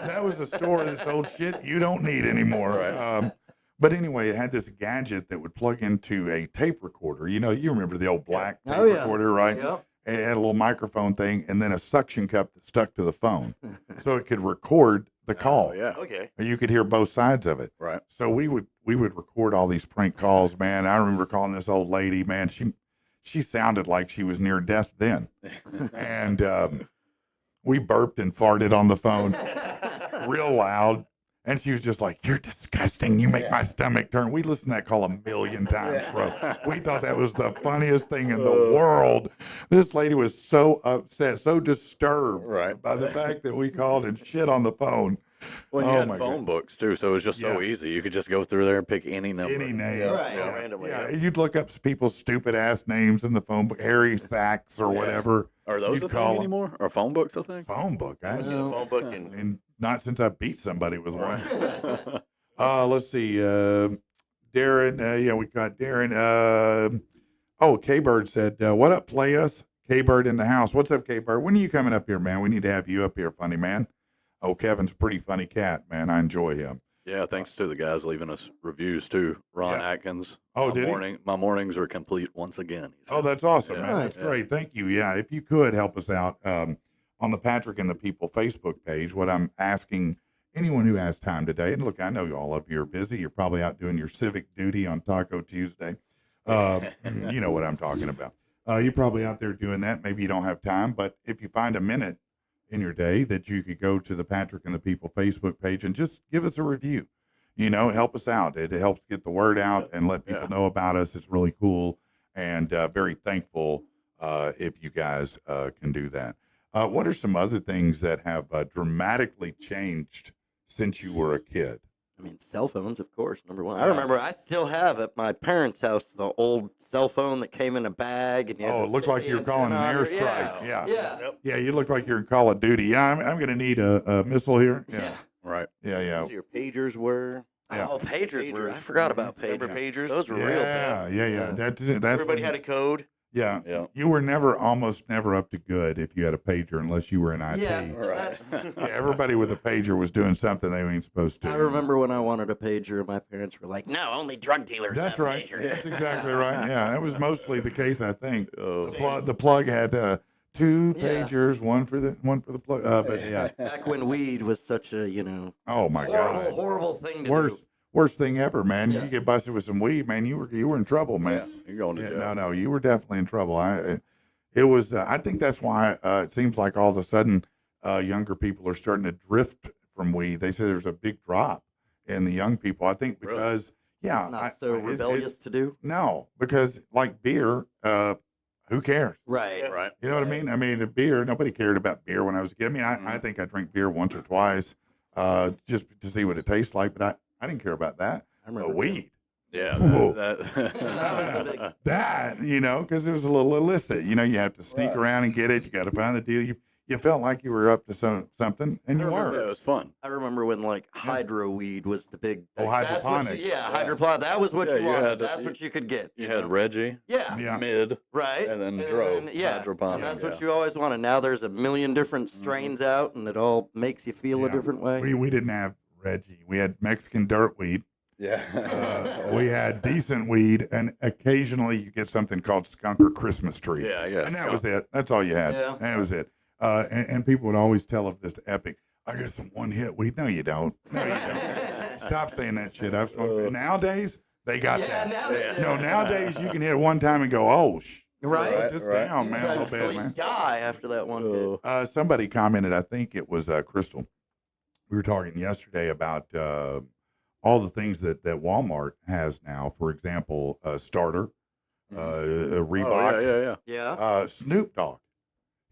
Speaker 2: that was a store that sold shit you don't need anymore.
Speaker 3: Right.
Speaker 2: But anyway, it had this gadget that would plug into a tape recorder. You remember the old black tape
Speaker 4: Oh, yeah.
Speaker 2: recorder, right?
Speaker 4: Yep.
Speaker 2: It had a little microphone thing and then a suction cup that stuck to the phone. So it could record the call.
Speaker 3: Oh, yeah.
Speaker 5: Okay.
Speaker 2: And you could hear both sides of it.
Speaker 3: Right.
Speaker 2: So we would record all these prank calls, man. I remember calling this old lady, man. She sounded like she was near death then. And we burped and farted on the phone real loud. And she was just like, "You're disgusting. You make my stomach turn." We listened to that call 1,000,000 times, bro. We thought that was the funniest thing in the world. This lady was so upset, so disturbed by the fact that we called and shit on the phone.
Speaker 3: Well, you
Speaker 2: Oh,
Speaker 3: had
Speaker 2: my
Speaker 3: phone books too, so it was just so
Speaker 2: Yeah.
Speaker 3: easy. You could just go through there and pick any number.
Speaker 2: Any name.
Speaker 4: Right.
Speaker 2: Yeah.
Speaker 5: Randomly.
Speaker 2: Yeah, you'd look up people's stupid ass names in the phone book, Harry Sachs or whatever.
Speaker 3: Are those
Speaker 2: You'd
Speaker 3: a
Speaker 2: call
Speaker 3: thing
Speaker 2: 'em.
Speaker 3: anymore? Are phone books a thing?
Speaker 2: Phone book, actually.
Speaker 5: Phone book and
Speaker 2: And not since I beat somebody with one. Let's see. Darren. Yeah, we got Darren. K-Bird said, "What up, play us?" K-Bird in the house. What's up, K-Bird? When are you coming up here, man? We need to have you up here, funny man. Oh, Kevin's a pretty funny cat, man. I enjoy him.
Speaker 3: Yeah, thanks to the guys leaving us reviews too. Ron
Speaker 2: Yeah.
Speaker 3: Atkins.
Speaker 2: Oh,
Speaker 3: my
Speaker 2: did he?
Speaker 3: My mornings are complete once again. He
Speaker 2: Oh,
Speaker 3: said.
Speaker 2: that's awesome,
Speaker 3: Yeah.
Speaker 2: man. That's great. Thank you. Yeah, if you could help us out on the Patrick and the People Facebook page, what I'm asking anyone who has time today, and look, I know all of you are busy. You're probably out doing your civic duty on Taco Tuesday. You know what I'm talking about. You're probably out there doing that. Maybe you don't have time, but if you find a minute in your day that you could go to the Patrick and the People Facebook page and just give us a review. You know, help us out. It helps get the word out and let people know about us. It's really cool and very thankful if you guys can do that. What are some other things that have dramatically changed since you were a kid?
Speaker 4: I mean, cell phones, of course, number one. I remember I still have at my parents' house the old cell phone that came in a bag. And you had to
Speaker 2: Oh, it looked
Speaker 4: stick
Speaker 2: like
Speaker 4: the
Speaker 2: you were calling an
Speaker 4: antenna on
Speaker 2: airstrike.
Speaker 4: it.
Speaker 2: Yeah.
Speaker 4: Yeah.
Speaker 2: Yeah, you look like you're in Call of Duty. Yeah, I'm going to need a missile here.
Speaker 4: Yeah.
Speaker 3: Right.
Speaker 2: Yeah.
Speaker 5: so your pagers were.
Speaker 2: Yeah.
Speaker 4: Oh, pagers were. I forgot about pagers.
Speaker 5: Remember pagers?
Speaker 4: Those were real bad.
Speaker 2: Yeah. That's
Speaker 5: Everybody had a code.
Speaker 2: Yeah.
Speaker 3: Yeah.
Speaker 2: You were almost never up to good if you had a pager unless you were in IT.
Speaker 4: Yeah.
Speaker 3: Right.
Speaker 2: Yeah, everybody with a pager was doing something they ain't supposed to.
Speaker 4: I remember when I wanted a pager, and my parents were like, "No, only drug dealers
Speaker 2: That's
Speaker 4: have
Speaker 2: right.
Speaker 4: pagers."
Speaker 2: That's exactly right. Yeah, that was mostly the case, I think.
Speaker 3: Oh.
Speaker 2: The plug had two
Speaker 4: Yeah.
Speaker 2: pagers, one for the plug. But yeah.
Speaker 4: Back when weed was such a,
Speaker 2: Oh my God.
Speaker 4: horrible thing to
Speaker 2: Worst thing ever, man.
Speaker 4: Yeah.
Speaker 2: You get busted with some weed, man. You were in trouble, man.
Speaker 3: Yeah, you're going to jail.
Speaker 2: No, you were definitely in trouble. It was. I think that's why it seems like all of a sudden younger people are starting to drift from weed. They say there's a big drop in the young people. I think
Speaker 3: Really?
Speaker 2: because yeah,
Speaker 4: It's not so rebellious to do.
Speaker 2: No, because like beer, who cares?
Speaker 4: Right.
Speaker 3: Right.
Speaker 2: You know what I mean? I mean, the beer. Nobody cared about beer when I was a kid. I mean, I think I drank beer once or twice just to see what it tastes like, but I didn't care about that.
Speaker 4: I remember
Speaker 2: Weed.
Speaker 3: Yeah.
Speaker 2: Whoa.
Speaker 3: That,
Speaker 2: Because it was a little illicit. You have to sneak around and get it. You got to find the deal. You felt like you were up to something, and you
Speaker 3: yeah,
Speaker 2: were.
Speaker 3: it was fun.
Speaker 4: I remember when like hydro weed was the big.
Speaker 2: Oh,
Speaker 4: that's what
Speaker 2: hydroponic.
Speaker 4: hydroponic. That was what
Speaker 3: Yeah,
Speaker 4: you
Speaker 3: you
Speaker 4: wanted.
Speaker 3: had to-
Speaker 4: That's what you could get.
Speaker 3: You had Reggie,
Speaker 4: Yeah.
Speaker 2: Yeah.
Speaker 3: Mid,
Speaker 4: Right.
Speaker 3: and then Dro,
Speaker 4: yeah.
Speaker 3: hydroponic,
Speaker 4: And that's what
Speaker 3: yeah.
Speaker 4: you always wanted. Now there's a million different strains out, and it all makes you feel a
Speaker 2: Yeah.
Speaker 4: different way.
Speaker 2: We didn't have Reggie. We had Mexican dirt weed.
Speaker 3: Yeah.
Speaker 2: We had decent weed, and occasionally you get something called skunker Christmas tree.
Speaker 3: Yeah, yeah.
Speaker 2: And that was it. That's all you had.
Speaker 4: Yeah.
Speaker 2: That was it. And people would always tell of this epic, I got some one hit weed. No, you don't. No, you don't. Stop saying that shit. I've smoked. Nowadays, they got that. Nowadays you can hit it one time and go, oh,
Speaker 4: Right.
Speaker 2: put this down, man, a little bit,
Speaker 4: Really
Speaker 2: man.
Speaker 4: die after that one hit.
Speaker 2: Somebody commented, I think it was Crystal. We were talking yesterday about all the things that Walmart has now. For example, Starter, Reebok,
Speaker 3: Oh, yeah.
Speaker 4: Yeah.
Speaker 2: Snoop Dogg.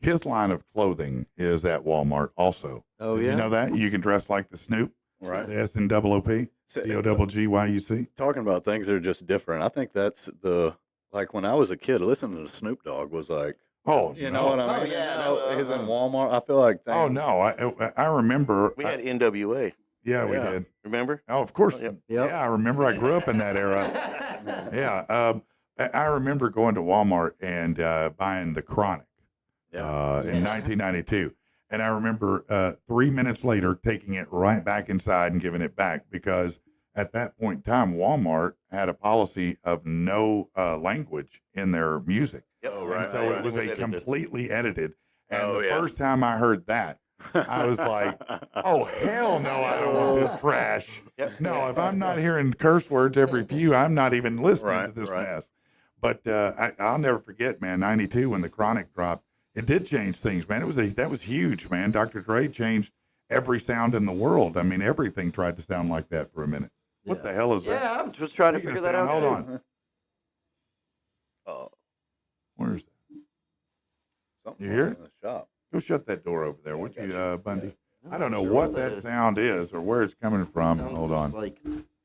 Speaker 2: His line of clothing is at Walmart also.
Speaker 4: Oh
Speaker 2: Did
Speaker 4: yeah.
Speaker 2: you know that? You can dress like the Snoop,
Speaker 3: Right.
Speaker 2: the SNOOP, DOGGYUC.
Speaker 3: Talking about things that are just different. I think that's like when I was a kid, listening to Snoop Dogg was like,
Speaker 2: Oh,
Speaker 3: you
Speaker 2: no.
Speaker 3: know what I
Speaker 4: Oh,
Speaker 3: mean?
Speaker 4: yeah,
Speaker 3: He's in Walmart. I feel like.
Speaker 2: Oh,
Speaker 3: things-
Speaker 2: no. I remember.
Speaker 5: We had NWA.
Speaker 2: Yeah, we
Speaker 3: Yeah.
Speaker 2: did.
Speaker 5: Remember?
Speaker 2: Oh, of course.
Speaker 5: Yep.
Speaker 4: Yep.
Speaker 2: Yeah, I remember. I grew up in that era. Yeah. I remember going to Walmart and buying the Chronic in 1992. And I remember 3 minutes later taking it right back inside and giving it back because at that point in time, Walmart had a policy of no language in their music.
Speaker 5: Yep.
Speaker 3: Oh,
Speaker 2: And
Speaker 3: right.
Speaker 2: so it was a
Speaker 5: edited.
Speaker 2: completely edited. And
Speaker 3: Oh,
Speaker 2: the
Speaker 3: yeah.
Speaker 2: first time I heard that, I was like, oh, hell no, I don't want this trash.
Speaker 5: Yep.
Speaker 2: No, if I'm not hearing curse words every few, I'm not even listening to
Speaker 3: Right,
Speaker 2: this
Speaker 3: right.
Speaker 2: mess. But I'll never forget, man, 92 when the Chronic dropped. It did change things, man. That was huge, man. Dr. Dre changed every sound in the world. I mean, everything tried to sound like that for a minute. What the hell is that?
Speaker 4: Yeah, I'm just trying to
Speaker 2: Speaking
Speaker 4: figure
Speaker 2: of
Speaker 4: that
Speaker 2: sound,
Speaker 4: out.
Speaker 2: hold
Speaker 4: too.
Speaker 2: on.
Speaker 3: Oh,
Speaker 2: Where's that?
Speaker 3: something
Speaker 2: You hear
Speaker 3: in
Speaker 2: it?
Speaker 3: the shop.
Speaker 2: Go shut that door over there, would you, Bundy? I don't know
Speaker 4: Sure
Speaker 2: what
Speaker 4: that
Speaker 2: that
Speaker 4: is.
Speaker 2: sound is or where it's coming from.
Speaker 4: Sounds
Speaker 2: Hold
Speaker 4: just
Speaker 2: on.
Speaker 4: Like,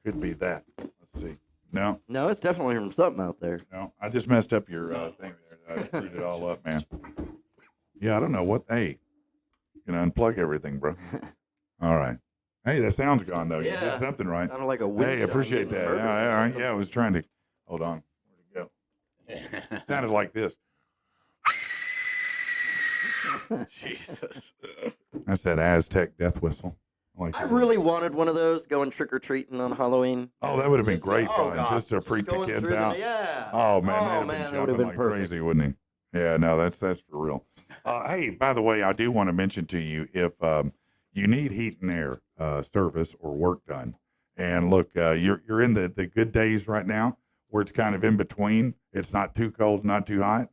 Speaker 2: Could be that. Let's see. No,
Speaker 4: no, it's definitely from something out there.
Speaker 2: no. I just messed up your thing there. I screwed it all up, man. Yeah, I don't know what. Hey, you can unplug everything, bro. All right. Hey, that sound's gone, though. You
Speaker 4: Yeah.
Speaker 2: did something right.
Speaker 4: Sounded like a wind
Speaker 2: Hey,
Speaker 4: chime
Speaker 2: appreciate
Speaker 4: getting
Speaker 2: that.
Speaker 4: murdered or
Speaker 2: Yeah,
Speaker 4: something.
Speaker 2: I was trying to. Hold on. Where'd it go? Sounded like this.
Speaker 3: Jesus.
Speaker 2: That's that Aztec death whistle. Like
Speaker 4: I
Speaker 2: that.
Speaker 4: really wanted one of those going trick or treating on Halloween.
Speaker 2: Oh, that would have been
Speaker 4: Just,
Speaker 2: great
Speaker 4: oh,
Speaker 2: fun,
Speaker 4: God,
Speaker 2: just to freak the
Speaker 4: going
Speaker 2: kids
Speaker 4: through them,
Speaker 2: out.
Speaker 4: yeah.
Speaker 2: Oh man,
Speaker 4: Oh,
Speaker 2: that'd have
Speaker 4: man,
Speaker 2: been
Speaker 4: that would
Speaker 2: jumping
Speaker 4: have been
Speaker 2: like
Speaker 4: perfect.
Speaker 2: crazy, wouldn't he? Yeah, no, that's for real. Hey, by the way, I do want to mention to you if you need heat and air service or work done, and look, you're in the good days right now where it's kind of in between. It's not too cold, not too hot.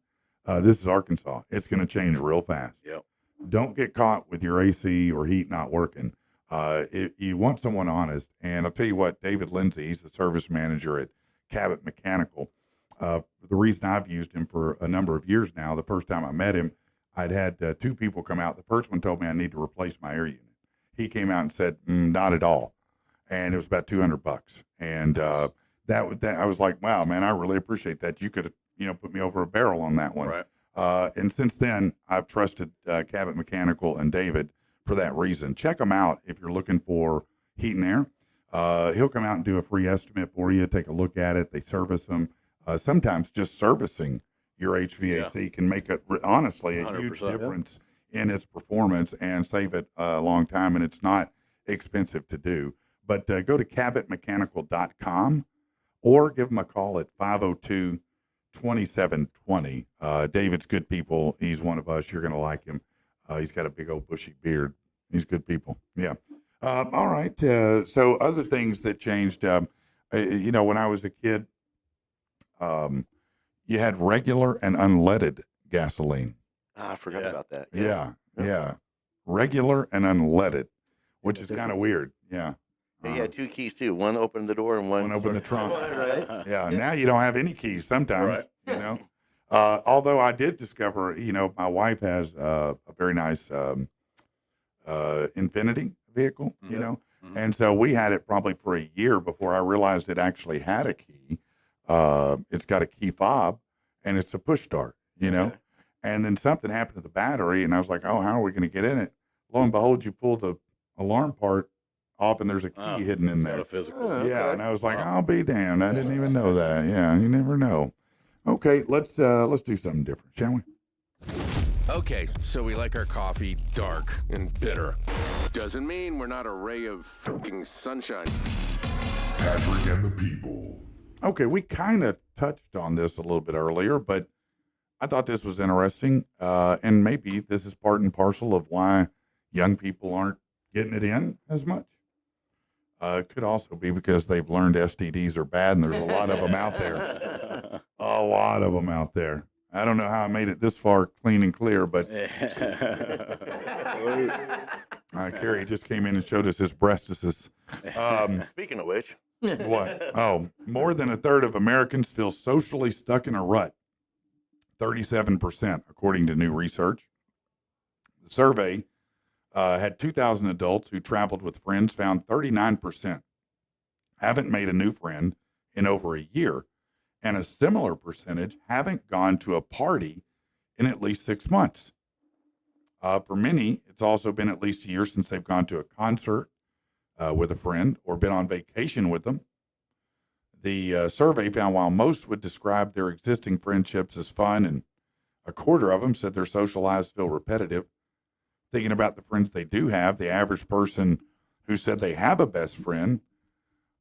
Speaker 2: This is Arkansas. It's going to change real fast.
Speaker 3: Yep.
Speaker 2: Don't get caught with your AC or heat not working. You want someone honest. And I'll tell you what, David Lindsay, he's the service manager at Cabot Mechanical. The reason I've used him for a number of years now, the first time I met him, I'd had two people come out. The first one told me I need to replace my air unit. He came out and said, not at all. And it was about $200. And that I was like, wow, man, I really appreciate that. You could have, put me over a barrel on that one.
Speaker 3: Right.
Speaker 2: And since then, I've trusted Cabot Mechanical and David for that reason. Check them out if you're looking for heat and air. He'll come out and do a free estimate for you, take a look at it. They service them. Sometimes just servicing your HVAC can make honestly a huge
Speaker 3: 100%,
Speaker 2: difference in its performance and save it a long time. And it's not expensive to do. But go to cabotmechanical.com or give them a call at 502-2720. David's good people. He's one of us. You're going to like him. He's got a big old bushy beard. He's good people. Yeah. All right. So other things that changed, when I was a kid, you had regular and unleaded gasoline.
Speaker 5: I forgot
Speaker 3: Yeah.
Speaker 5: about that.
Speaker 2: Yeah. Regular and unleaded, which is kind of weird. Yeah.
Speaker 5: Yeah, you had two keys too. One opened the door and
Speaker 2: One opened the trunk.
Speaker 4: Right.
Speaker 2: Yeah. Now you don't have any keys sometimes,
Speaker 3: Right.
Speaker 2: Although I did discover, my wife has a very nice Infinity vehicle,
Speaker 3: Mhm.
Speaker 2: and so we had it probably for a year before I realized it actually had a key. It's got a key fob and it's a push start,
Speaker 3: Okay.
Speaker 2: and then something happened to the battery and I was like, oh, how are we going to get in it? Lo and behold, you pull the alarm part off and there's a key
Speaker 3: Oh,
Speaker 2: hidden in
Speaker 3: it's
Speaker 2: there.
Speaker 3: not a physical.
Speaker 4: Oh,
Speaker 2: Yeah,
Speaker 4: okay.
Speaker 2: and I was like,
Speaker 3: Wow.
Speaker 2: I'll be damned. I didn't even know that. Yeah, you never know. Okay, let's do something different, shall we?
Speaker 6: Okay, so we like our coffee dark and bitter. Doesn't mean we're not a ray of f***ing sunshine.
Speaker 1: Patrick and the people.
Speaker 2: Okay, we kind of touched on this a little bit earlier, but I thought this was interesting, and maybe this is part and parcel of why young people aren't getting it in as much. It could also be because they've learned STDs are bad, and there's a lot of them out there. A lot of them out there. I don't know how I made it this far clean and clear, but Carrie just came in and showed us his breastises.
Speaker 5: Speaking of which,
Speaker 2: What? Oh, more than a third of Americans feel socially stuck in a rut. 37%, according to new research. The survey had 2,000 adults who traveled with friends, found 39% haven't made a new friend in over a year, and a similar percentage haven't gone to a party in at least 6 months. For many, it's also been at least a year since they've gone to a concert with a friend or been on vacation with them. The survey found while most would describe their existing friendships as fun, and a quarter of them said their social lives feel repetitive. Thinking about the friends they do have, the average person who said they have a best friend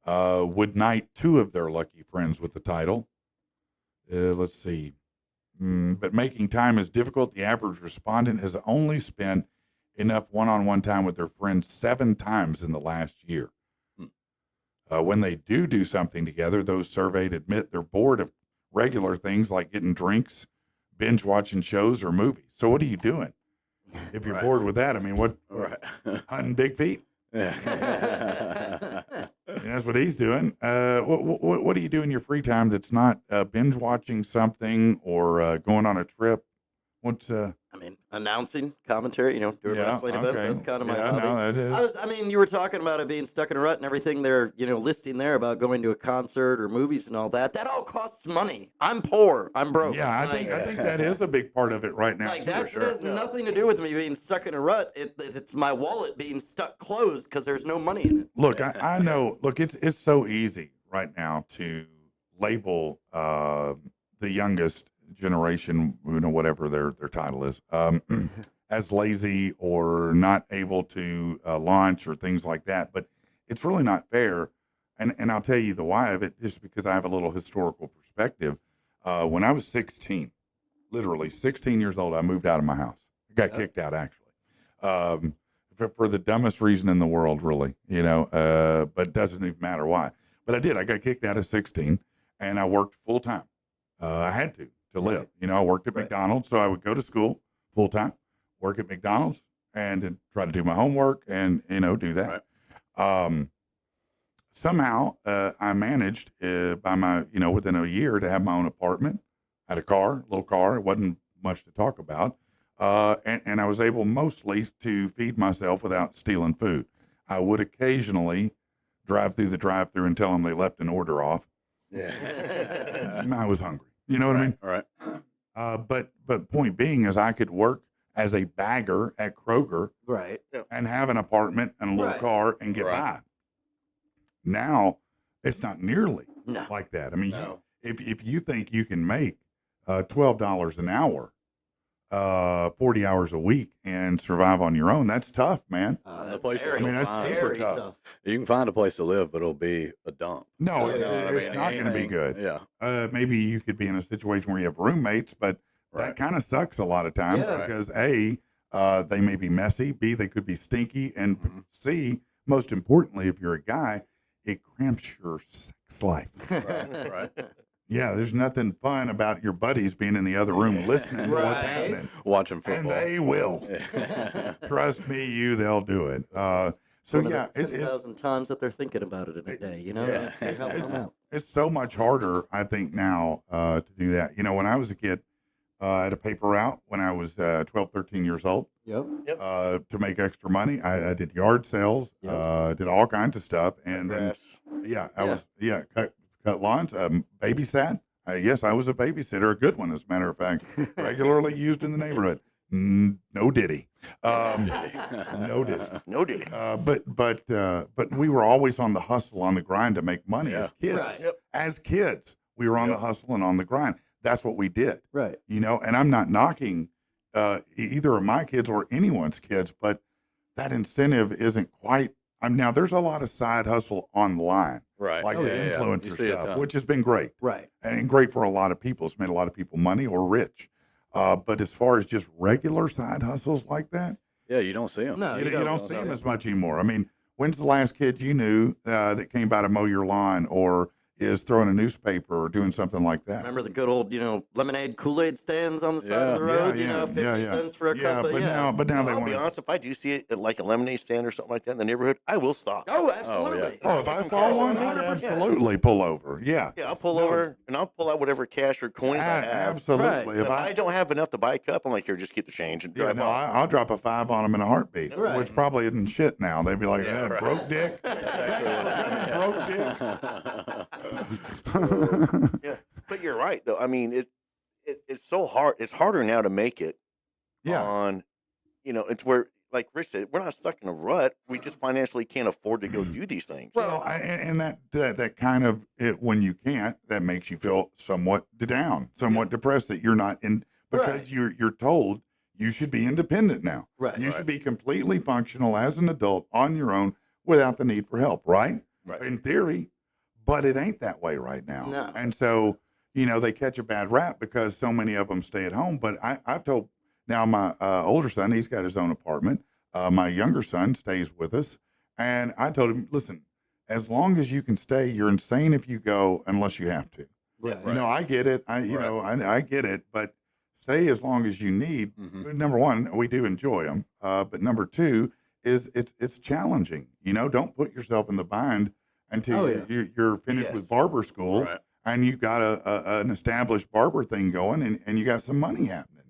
Speaker 2: would knight 2 of their lucky friends with the title. Let's see. But making time is difficult. The average respondent has only spent enough one-on-one time with their friends 7 times in the last year. When they do something together, those surveyed admit they're bored of regular things like getting drinks, binge watching shows or movies. So what are you doing? if you're
Speaker 3: Right.
Speaker 2: bored with that, I mean, what
Speaker 3: Right.
Speaker 2: hunting big feet?
Speaker 3: Yeah.
Speaker 2: And that's what he's doing. What do you do in your free time that's not binge watching something or going on a trip? What's
Speaker 4: I mean, announcing commentary, doing wrestling events.
Speaker 2: okay.
Speaker 4: That's kind of my
Speaker 2: Yeah,
Speaker 4: hobby.
Speaker 2: no, that is.
Speaker 4: I mean, you were talking about it being stuck in a rut and everything there, listing there about going to a concert or movies and all that. That all costs money. I'm poor. I'm broke.
Speaker 2: Yeah, I think that is a big part of it right now.
Speaker 4: Like
Speaker 2: too,
Speaker 4: that
Speaker 2: for sure.
Speaker 4: has nothing to do with me being stuck in a rut. It's my wallet being stuck closed because there's no money in it.
Speaker 2: Look, I know. Look, it's so easy right now to label the youngest generation, whatever their title is, as lazy or not able to launch or things like that. But it's really not fair. And I'll tell you the why of it, just because I have a little historical perspective. When I was 16, literally 16 years old, I moved out of my house. I got kicked out, actually, for the dumbest reason in the world, really, but it doesn't even matter why. But I did. I got kicked out at 16, and I worked full time. I had to live. I worked at McDonald's, so I would go to school full time, work at McDonald's, and then try to do my homework and, do that.
Speaker 3: Right.
Speaker 2: Somehow, I managed within a year to have my own apartment. I had a little car. It wasn't much to talk about. And I was able mostly to feed myself without stealing food. I would occasionally drive through the drive-through and tell them they left an order off.
Speaker 3: Yeah.
Speaker 2: I was hungry. You know what I mean?
Speaker 3: Right.
Speaker 2: But point being is I could work as a bagger at Kroger
Speaker 4: Right.
Speaker 2: and have an apartment and a little
Speaker 4: Right.
Speaker 2: car and get by. Now, it's not nearly
Speaker 4: No.
Speaker 2: like that. I mean,
Speaker 3: No.
Speaker 2: if you think you can make $12 an hour, 40 hours a week and survive on your own, that's tough, man.
Speaker 3: The place
Speaker 4: very,
Speaker 3: I mean,
Speaker 2: that's super
Speaker 4: very
Speaker 2: tough.
Speaker 3: You can find a place to live, but it'll be a dump.
Speaker 2: No,
Speaker 4: Yeah,
Speaker 2: it's not going to be good.
Speaker 3: Yeah.
Speaker 2: Maybe you could be in a situation where you have roommates, but that
Speaker 3: Right.
Speaker 2: kind of sucks a lot of times
Speaker 4: Yeah.
Speaker 2: because A, they may be messy, B, they could be stinky, and
Speaker 3: Mhm.
Speaker 2: C, most importantly, if you're a guy, it cramps your sex life.
Speaker 3: Right.
Speaker 2: Yeah, there's nothing fun about your buddies being in the other room listening to what's
Speaker 4: Right.
Speaker 2: happening.
Speaker 3: Watching
Speaker 2: And
Speaker 3: football.
Speaker 2: they will.
Speaker 3: Yeah.
Speaker 2: Trust me, they'll do it. So
Speaker 4: One of
Speaker 2: yeah,
Speaker 4: the
Speaker 2: it's
Speaker 4: 10,000 times that they're thinking about it in a day,
Speaker 3: Yeah.
Speaker 4: It's helping them out.
Speaker 2: it's so much harder, I think, now to do that. When I was a kid, I had a paper route when I was 12, 13 years old
Speaker 4: Yep.
Speaker 2: to make extra money. I did yard sales,
Speaker 4: Yep.
Speaker 2: did all kinds of stuff. And then,
Speaker 5: Grass.
Speaker 2: cut lawns, babysat. Yes, I was a babysitter, a good one, as a matter of fact, regularly used in the neighborhood. No diddy. No diddy.
Speaker 5: No diddy.
Speaker 2: But we were always on the hustle, on the grind to make money as kids.
Speaker 4: Right.
Speaker 5: Yep.
Speaker 2: As kids, we were on the hustle and on the grind. That's what we did,
Speaker 4: Right.
Speaker 2: And I'm not knocking either of my kids or anyone's kids, but that incentive isn't quite. Now, there's a lot of side hustle online,
Speaker 3: Right.
Speaker 2: like
Speaker 4: Oh,
Speaker 2: the
Speaker 4: yeah,
Speaker 3: You
Speaker 2: influencer
Speaker 3: see a
Speaker 2: stuff,
Speaker 3: ton.
Speaker 2: which has been great
Speaker 4: Right.
Speaker 2: and great for a lot of people. It's made a lot of people money or rich. But as far as just regular side hustles like that,
Speaker 3: Yeah, you don't see them.
Speaker 4: No,
Speaker 2: you don't see them
Speaker 3: No.
Speaker 2: as much anymore. I mean, when's the last kid you knew that came by to mow your lawn or is throwing a newspaper or doing something like that?
Speaker 4: Remember the good old, lemonade Kool-Aid stands on the side of the
Speaker 3: Yeah,
Speaker 4: road? 50 cents for a cup of,
Speaker 2: but now they
Speaker 5: I'll
Speaker 2: want
Speaker 5: be honest, if I do see it at like a lemonade stand or something like that in the neighborhood, I will stop.
Speaker 4: Oh, absolutely.
Speaker 2: Oh, if I saw one, I'd absolutely pull over. Yeah,
Speaker 5: Yeah, I'll pull over and I'll pull out whatever cash or coins I have.
Speaker 2: absolutely.
Speaker 5: If I don't have enough to buy a cup, I'm like, here, just keep the change and drive off.
Speaker 2: I'll drop a $5 on them in a heartbeat,
Speaker 4: Right.
Speaker 2: which probably isn't shit now. They'd be like,
Speaker 3: Yeah, right.
Speaker 2: broke dick. Broke dick.
Speaker 5: Yeah, but you're right though. I mean, it's so hard. It's harder now to make it.
Speaker 2: Yeah.
Speaker 5: On, it's where, like Rich said, we're not stuck in a rut. We just financially can't afford to go do these things.
Speaker 2: Well, and that kind of when you can't, that makes you feel somewhat down, somewhat depressed that you're not in because you're told you should be independent now.
Speaker 4: Right.
Speaker 2: You should be completely functional as an adult on your own without the need for help. Right.
Speaker 5: Right.
Speaker 2: In theory, but it ain't that way right now.
Speaker 4: No.
Speaker 2: And so they catch a bad rap because so many of them stay at home. But I've told now my older son, he's got his own apartment. My younger son stays with us. And I told him, listen, as long as you can stay, you're insane if you go unless you have to.
Speaker 4: Right.
Speaker 2: I get it. I get it. But stay as long as you need. Number one, we do enjoy them, but number two is it's challenging. You know, don't put yourself in the bind until you're finished with
Speaker 5: Yes.
Speaker 2: barber school
Speaker 3: Right.
Speaker 2: and you've got an established barber thing going and you got some money happening.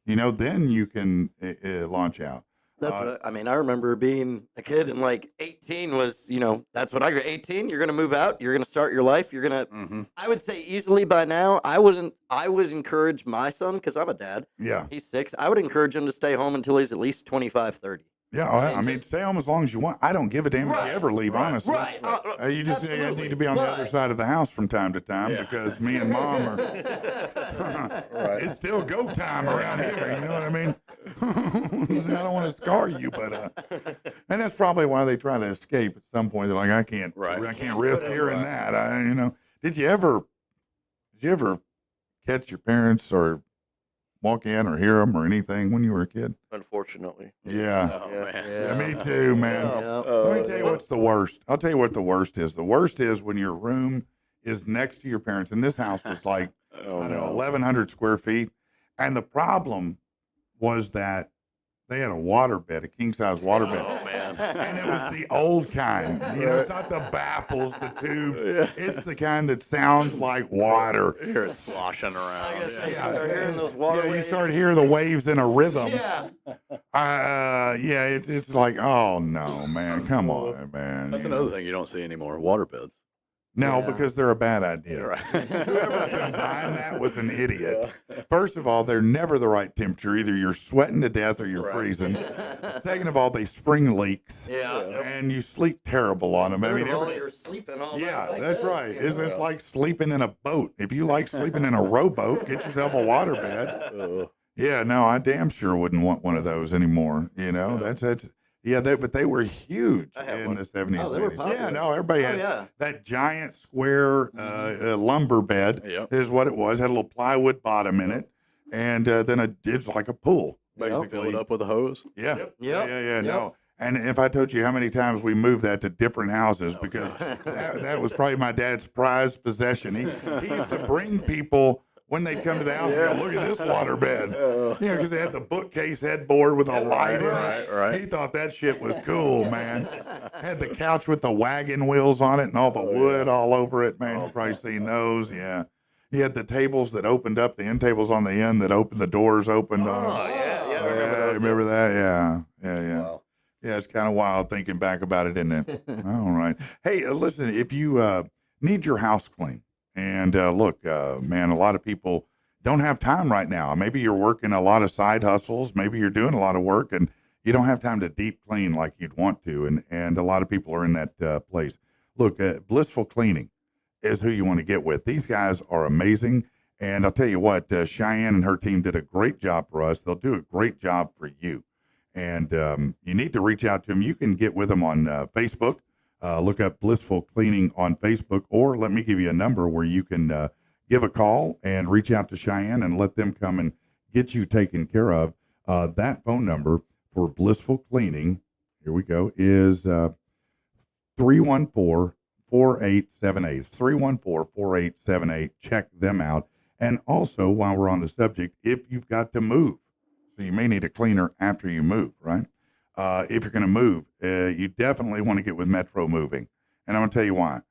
Speaker 2: You know, then you can launch out.
Speaker 4: That's what I mean. I remember being a kid and like 18 was, that's what I got. 18, you're going to move out. You're going to start your life. You're going to, I would say easily by now, I would encourage my son, because I'm a dad.
Speaker 2: Yeah.
Speaker 4: He's 6. I would encourage him to stay home until he's at least 25, 30.
Speaker 2: Yeah,
Speaker 4: And
Speaker 2: I mean,
Speaker 4: just-
Speaker 2: stay home as long as you want. I don't give a damn if you ever leave, honestly.
Speaker 4: Right.
Speaker 2: You just
Speaker 4: Absolutely.
Speaker 2: need to be on the other
Speaker 4: But-
Speaker 2: side of the house from time to time because me and mom are. It's still go time around here. You know what I mean? I don't want to scar you, but and that's probably why they try to escape at some point. They're like, I can't risk hearing that. Did you ever catch your parents or walk in or hear them or anything when you were a kid?
Speaker 5: Unfortunately.
Speaker 2: Yeah.
Speaker 3: Oh, man.
Speaker 2: Yeah, me too, man. Let me tell you what's the worst. I'll tell you what the worst is. The worst is when your room is next to your parents. And this house was like, I don't know, 1,100 square feet. And the problem was that they had a waterbed, a king-size waterbed.
Speaker 3: Oh, man.
Speaker 2: And it was the old kind. You know, it's not the baffles, the tubes. It's the kind that sounds like water.
Speaker 3: You hear it sloshing around.
Speaker 4: You're hearing those water
Speaker 2: You
Speaker 4: waves.
Speaker 2: start hearing the waves in a rhythm.
Speaker 4: Yeah.
Speaker 2: It's like, oh no, man, come on, man.
Speaker 3: That's
Speaker 2: You know?
Speaker 3: another thing you don't see anymore, waterbeds.
Speaker 2: No,
Speaker 4: Yeah.
Speaker 2: because they're a bad idea.
Speaker 3: Right.
Speaker 2: Whoever combined that was an idiot. First of all, they're never the right temperature. Either you're sweating to death or you're freezing. Second of all, they spring leaks.
Speaker 4: Yeah.
Speaker 2: And you sleep terrible on them. I mean,
Speaker 4: Third of all, you're sleeping all night
Speaker 2: yeah,
Speaker 4: like
Speaker 2: that's
Speaker 4: this,
Speaker 2: right.
Speaker 4: you
Speaker 2: It's
Speaker 4: know?
Speaker 2: like sleeping in a boat. If you like sleeping in a rowboat, get yourself a waterbed. Yeah, no, I damn sure wouldn't want one of those anymore. You know, but they were huge
Speaker 5: I have
Speaker 2: in
Speaker 5: one.
Speaker 2: the 70s.
Speaker 4: Oh, they were
Speaker 2: 80s.
Speaker 4: popular.
Speaker 2: Yeah, no, everybody had
Speaker 4: yeah.
Speaker 2: that giant square lumber bed
Speaker 3: Yep.
Speaker 2: is what it was. Had a little plywood bottom in it, and then it's like a pool,
Speaker 3: Fill
Speaker 2: basically.
Speaker 3: it up with a hose.
Speaker 2: Yeah.
Speaker 4: Yep.
Speaker 2: Yeah. No. And if I told you how many times we moved that to different houses, because that was probably my dad's prized possession. He used to bring people when they'd come to the house and go, look at this waterbed. Because they had the bookcase headboard with a light in it.
Speaker 3: Right.
Speaker 2: He thought that shit was cool, man. Had the couch with the wagon wheels on it and all the wood all over it, man. You've probably seen those, yeah. He had the tables that opened up, the end tables on the end that opened, the doors opened on them.
Speaker 5: I
Speaker 2: Yeah, remember that? Yeah.
Speaker 3: Wow.
Speaker 2: Yeah, it's kind of wild thinking back about it, isn't it? All right. Hey, listen, if you need your house clean, and look, man, a lot of people don't have time right now. Maybe you're working a lot of side hustles. Maybe you're doing a lot of work, and you don't have time to deep clean like you'd want to. And a lot of people are in that place. Look, Blissful Cleaning is who you want to get with. These guys are amazing. And I'll tell you what, Cheyenne and her team did a great job for us. They'll do a great job for you. And you need to reach out to them. You can get with them on Facebook. Look up Blissful Cleaning on Facebook, or let me give you a number where you can give a call and reach out to Cheyenne and let them come and get you taken care of. That phone number for Blissful Cleaning, here we go, is 314-4878. 314-4878. Check them out. And also, while we're on the subject, if you've got to move, so you may need a cleaner after you move, right? If you're going to move, you definitely want to get with Metro Moving. And I'm going to tell you why.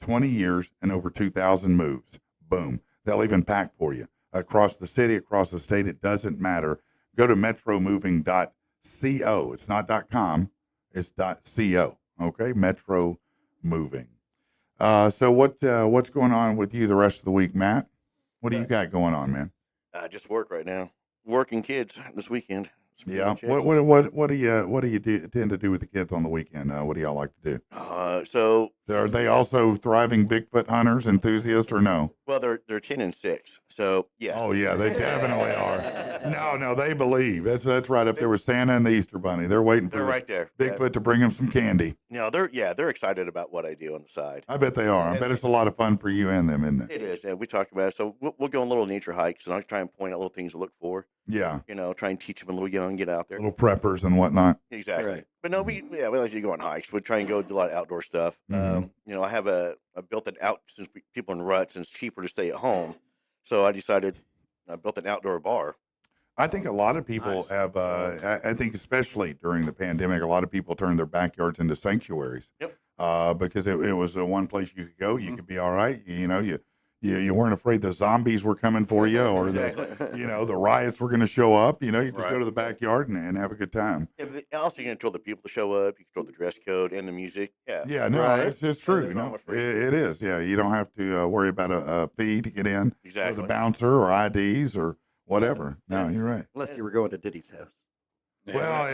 Speaker 2: 20 years and over 2,000 moves. Boom. They'll even pack for you. Across the city, across the state, it doesn't matter. Go to metromoving.co. It's not .com. It's .co. Okay? Metro Moving. So what's going on with you the rest of the week, Matt? What do you got going on, man?
Speaker 5: just work right now. Working kids this weekend. It's pretty
Speaker 2: Yeah.
Speaker 5: much it.
Speaker 2: What do you tend to do with the kids on the weekend? What do y'all like to do?
Speaker 5: So
Speaker 2: Are they also thriving Bigfoot hunters, enthusiasts, or no?
Speaker 5: well, they're 10 and 6. So yes.
Speaker 2: Oh yeah, they definitely are. No, they believe. That's right up there with Santa and the Easter Bunny. They're waiting for
Speaker 5: They're
Speaker 2: the
Speaker 5: right there.
Speaker 2: Bigfoot to bring them some candy.
Speaker 5: No, they're excited about what I do on the side.
Speaker 2: I bet they are. I bet it's a lot of fun for you and them, isn't it?
Speaker 5: It is. And we talk about it. So we'll go on little nature hikes, and I'll try and point out little things to look for.
Speaker 2: Yeah,
Speaker 5: Try and teach them a little young, get out there.
Speaker 2: little preppers and whatnot.
Speaker 5: Exactly.
Speaker 4: Right.
Speaker 5: But no, we like to go on hikes. We try and go do a lot of outdoor stuff.
Speaker 2: Mhm.
Speaker 5: I have I built an out since people in ruts, and it's cheaper to stay at home. So I decided I built an outdoor bar.
Speaker 2: I think a lot of people have, I think especially during the pandemic, a lot of people turned their backyards into sanctuaries.
Speaker 5: Yep.
Speaker 2: Because it was the one place you could go, you could be all right. You weren't afraid the zombies were coming for you or the riots were going to show up. You just go to the backyard and have a good time.
Speaker 5: Yeah, but also, you control the people to show up. You control the dress code and the music. Yeah.
Speaker 2: Yeah, no,
Speaker 4: Right.
Speaker 2: it's just true.
Speaker 5: Everything's almost free.
Speaker 2: It is. Yeah, you don't have to worry about a fee to get in, or
Speaker 5: Exactly.
Speaker 2: the bouncer or IDs or whatever. No, you're right.
Speaker 4: Unless you were going to Diddy's house.
Speaker 2: Well,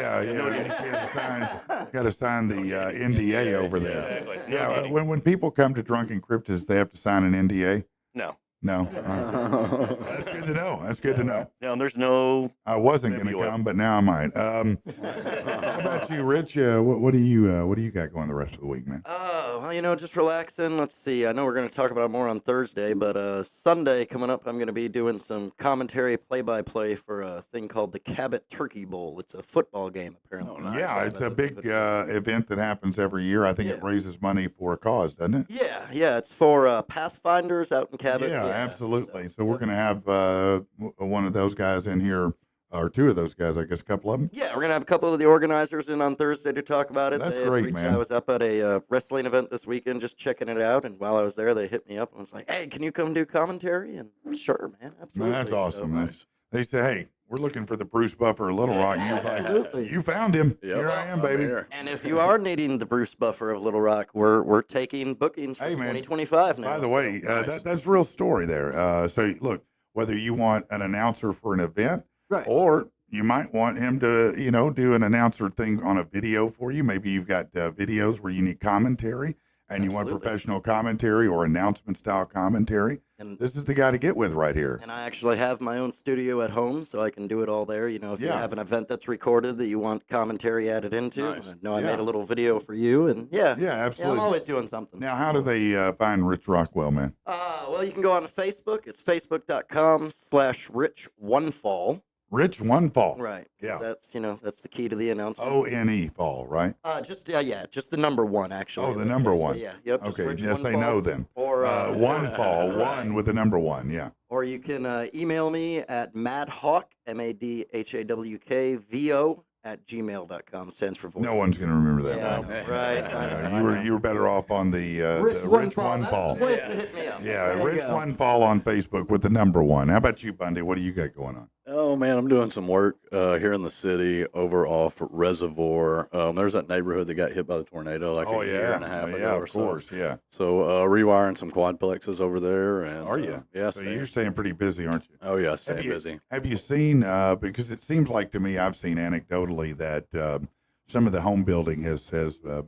Speaker 2: got to sign the NDA over there.
Speaker 5: Exactly.
Speaker 2: Yeah,
Speaker 5: No kidding.
Speaker 2: when people come to Drunken Cryptids, they have to sign an NDA.
Speaker 5: No.
Speaker 2: No, that's good to know. That's good to know.
Speaker 5: No, there's no.
Speaker 2: I wasn't going
Speaker 5: Maybe
Speaker 2: to
Speaker 5: you
Speaker 2: come, but now I might. How about you, Rich? What do you got going the rest of the week, man?
Speaker 4: Well, just relaxing. Let's see. I know we're going to talk about it more on Thursday, but Sunday coming up, I'm going to be doing some commentary play-by-play for a thing called the Cabot Turkey Bowl. It's a football game, apparently.
Speaker 2: Yeah, it's a big event that happens every year. I think it
Speaker 4: Yeah.
Speaker 2: raises money for a cause, doesn't it?
Speaker 4: Yeah. It's for Pathfinders out in Cabot.
Speaker 2: Yeah, absolutely. So we're going to have one of those guys in here, or two of those guys, I guess, a couple of them.
Speaker 4: Yeah, we're going to have a couple of the organizers in on Thursday to talk about it.
Speaker 2: That's
Speaker 4: They had
Speaker 2: great,
Speaker 4: reached
Speaker 2: man.
Speaker 4: I was up at a wrestling event this weekend just checking it out, and while I was there, they hit me up and was like, hey, can you come do commentary? And sure, man, absolutely.
Speaker 2: That's awesome.
Speaker 4: So,
Speaker 2: They say, hey, we're looking for the Bruce Buffer of Little Rock. And you're like,
Speaker 4: Absolutely.
Speaker 2: you found him.
Speaker 3: Yep.
Speaker 2: Here I am,
Speaker 3: I'm
Speaker 2: baby.
Speaker 3: here.
Speaker 4: and if you are needing the Bruce Buffer of Little Rock, we're taking bookings for
Speaker 2: Hey, man.
Speaker 4: 2025 now.
Speaker 2: By the way, that's a real story there. So look, whether you want an announcer for an event,
Speaker 4: Right.
Speaker 2: or you might want him to, do an announcer thing on a video for you. Maybe you've got videos where you need commentary and you want
Speaker 4: Absolutely.
Speaker 2: professional commentary or announcement style commentary.
Speaker 4: And-
Speaker 2: This is the guy to get with right here.
Speaker 4: And I actually have my own studio at home, so I can do it all there. If you
Speaker 2: Yeah.
Speaker 4: have an event that's recorded that you want commentary added into,
Speaker 3: Nice.
Speaker 4: I know I
Speaker 2: Yeah.
Speaker 4: made a little video for you, and
Speaker 2: Yeah,
Speaker 4: I'm
Speaker 2: absolutely.
Speaker 4: always doing something.
Speaker 2: Now, how do they find Rich Rockwell, man?
Speaker 4: Well, you can go on to Facebook. It's facebook.com/RichOneFall.
Speaker 2: Rich One Fall.
Speaker 4: Right. 'Cause
Speaker 2: Yeah.
Speaker 4: that's the key to the announcement.
Speaker 2: ONE Fall, right?
Speaker 4: Just the number one actually.
Speaker 2: Oh,
Speaker 4: in
Speaker 2: the
Speaker 4: this
Speaker 2: number
Speaker 4: case.
Speaker 2: one.
Speaker 4: But yeah. Yep. just
Speaker 2: Okay,
Speaker 4: Rich
Speaker 2: yes,
Speaker 4: One
Speaker 2: they
Speaker 4: Fall.
Speaker 2: know then.
Speaker 4: Or
Speaker 2: One Fall, one with the number one, yeah.
Speaker 4: Or you can email me at madhawk MADHAWK VO@gmail.com. Stands for voice.
Speaker 2: No one's going to remember that.
Speaker 4: Yeah, I
Speaker 2: man.
Speaker 4: know, right. I know.
Speaker 2: You were better off on the
Speaker 4: Rich
Speaker 2: Rich
Speaker 4: One
Speaker 2: One Fall.
Speaker 4: That's the place to hit me up.
Speaker 2: Yeah,
Speaker 4: There you
Speaker 2: Rich
Speaker 4: go.
Speaker 2: One Fall on Facebook with the number one. How about you, Bundy? What do you got going on?
Speaker 3: Oh man, I'm doing some work here in the city over off Reservoir. There's that neighborhood that got hit by the tornado like a year and a half ago
Speaker 2: yeah,
Speaker 3: or
Speaker 2: of course,
Speaker 3: so.
Speaker 2: yeah.
Speaker 3: So rewiring some quadplexes over there. And
Speaker 2: Are you?
Speaker 3: yeah.
Speaker 2: So you're staying pretty busy, aren't you?
Speaker 3: Oh yeah, staying busy.
Speaker 2: Have you seen? Because it seems like to me, I've seen anecdotally that some of the home building has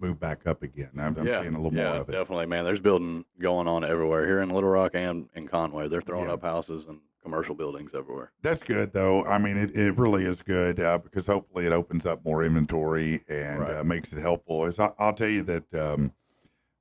Speaker 2: moved back up again. I'm seeing a little more of it.
Speaker 3: Definitely, man. There's building going on everywhere here in Little Rock and in Conway. They're throwing
Speaker 2: Yeah.
Speaker 3: up houses and commercial buildings everywhere.
Speaker 2: That's good, though. I mean, it really is good because hopefully it opens up more inventory and
Speaker 3: Right.
Speaker 2: makes it helpful. I'll tell you that,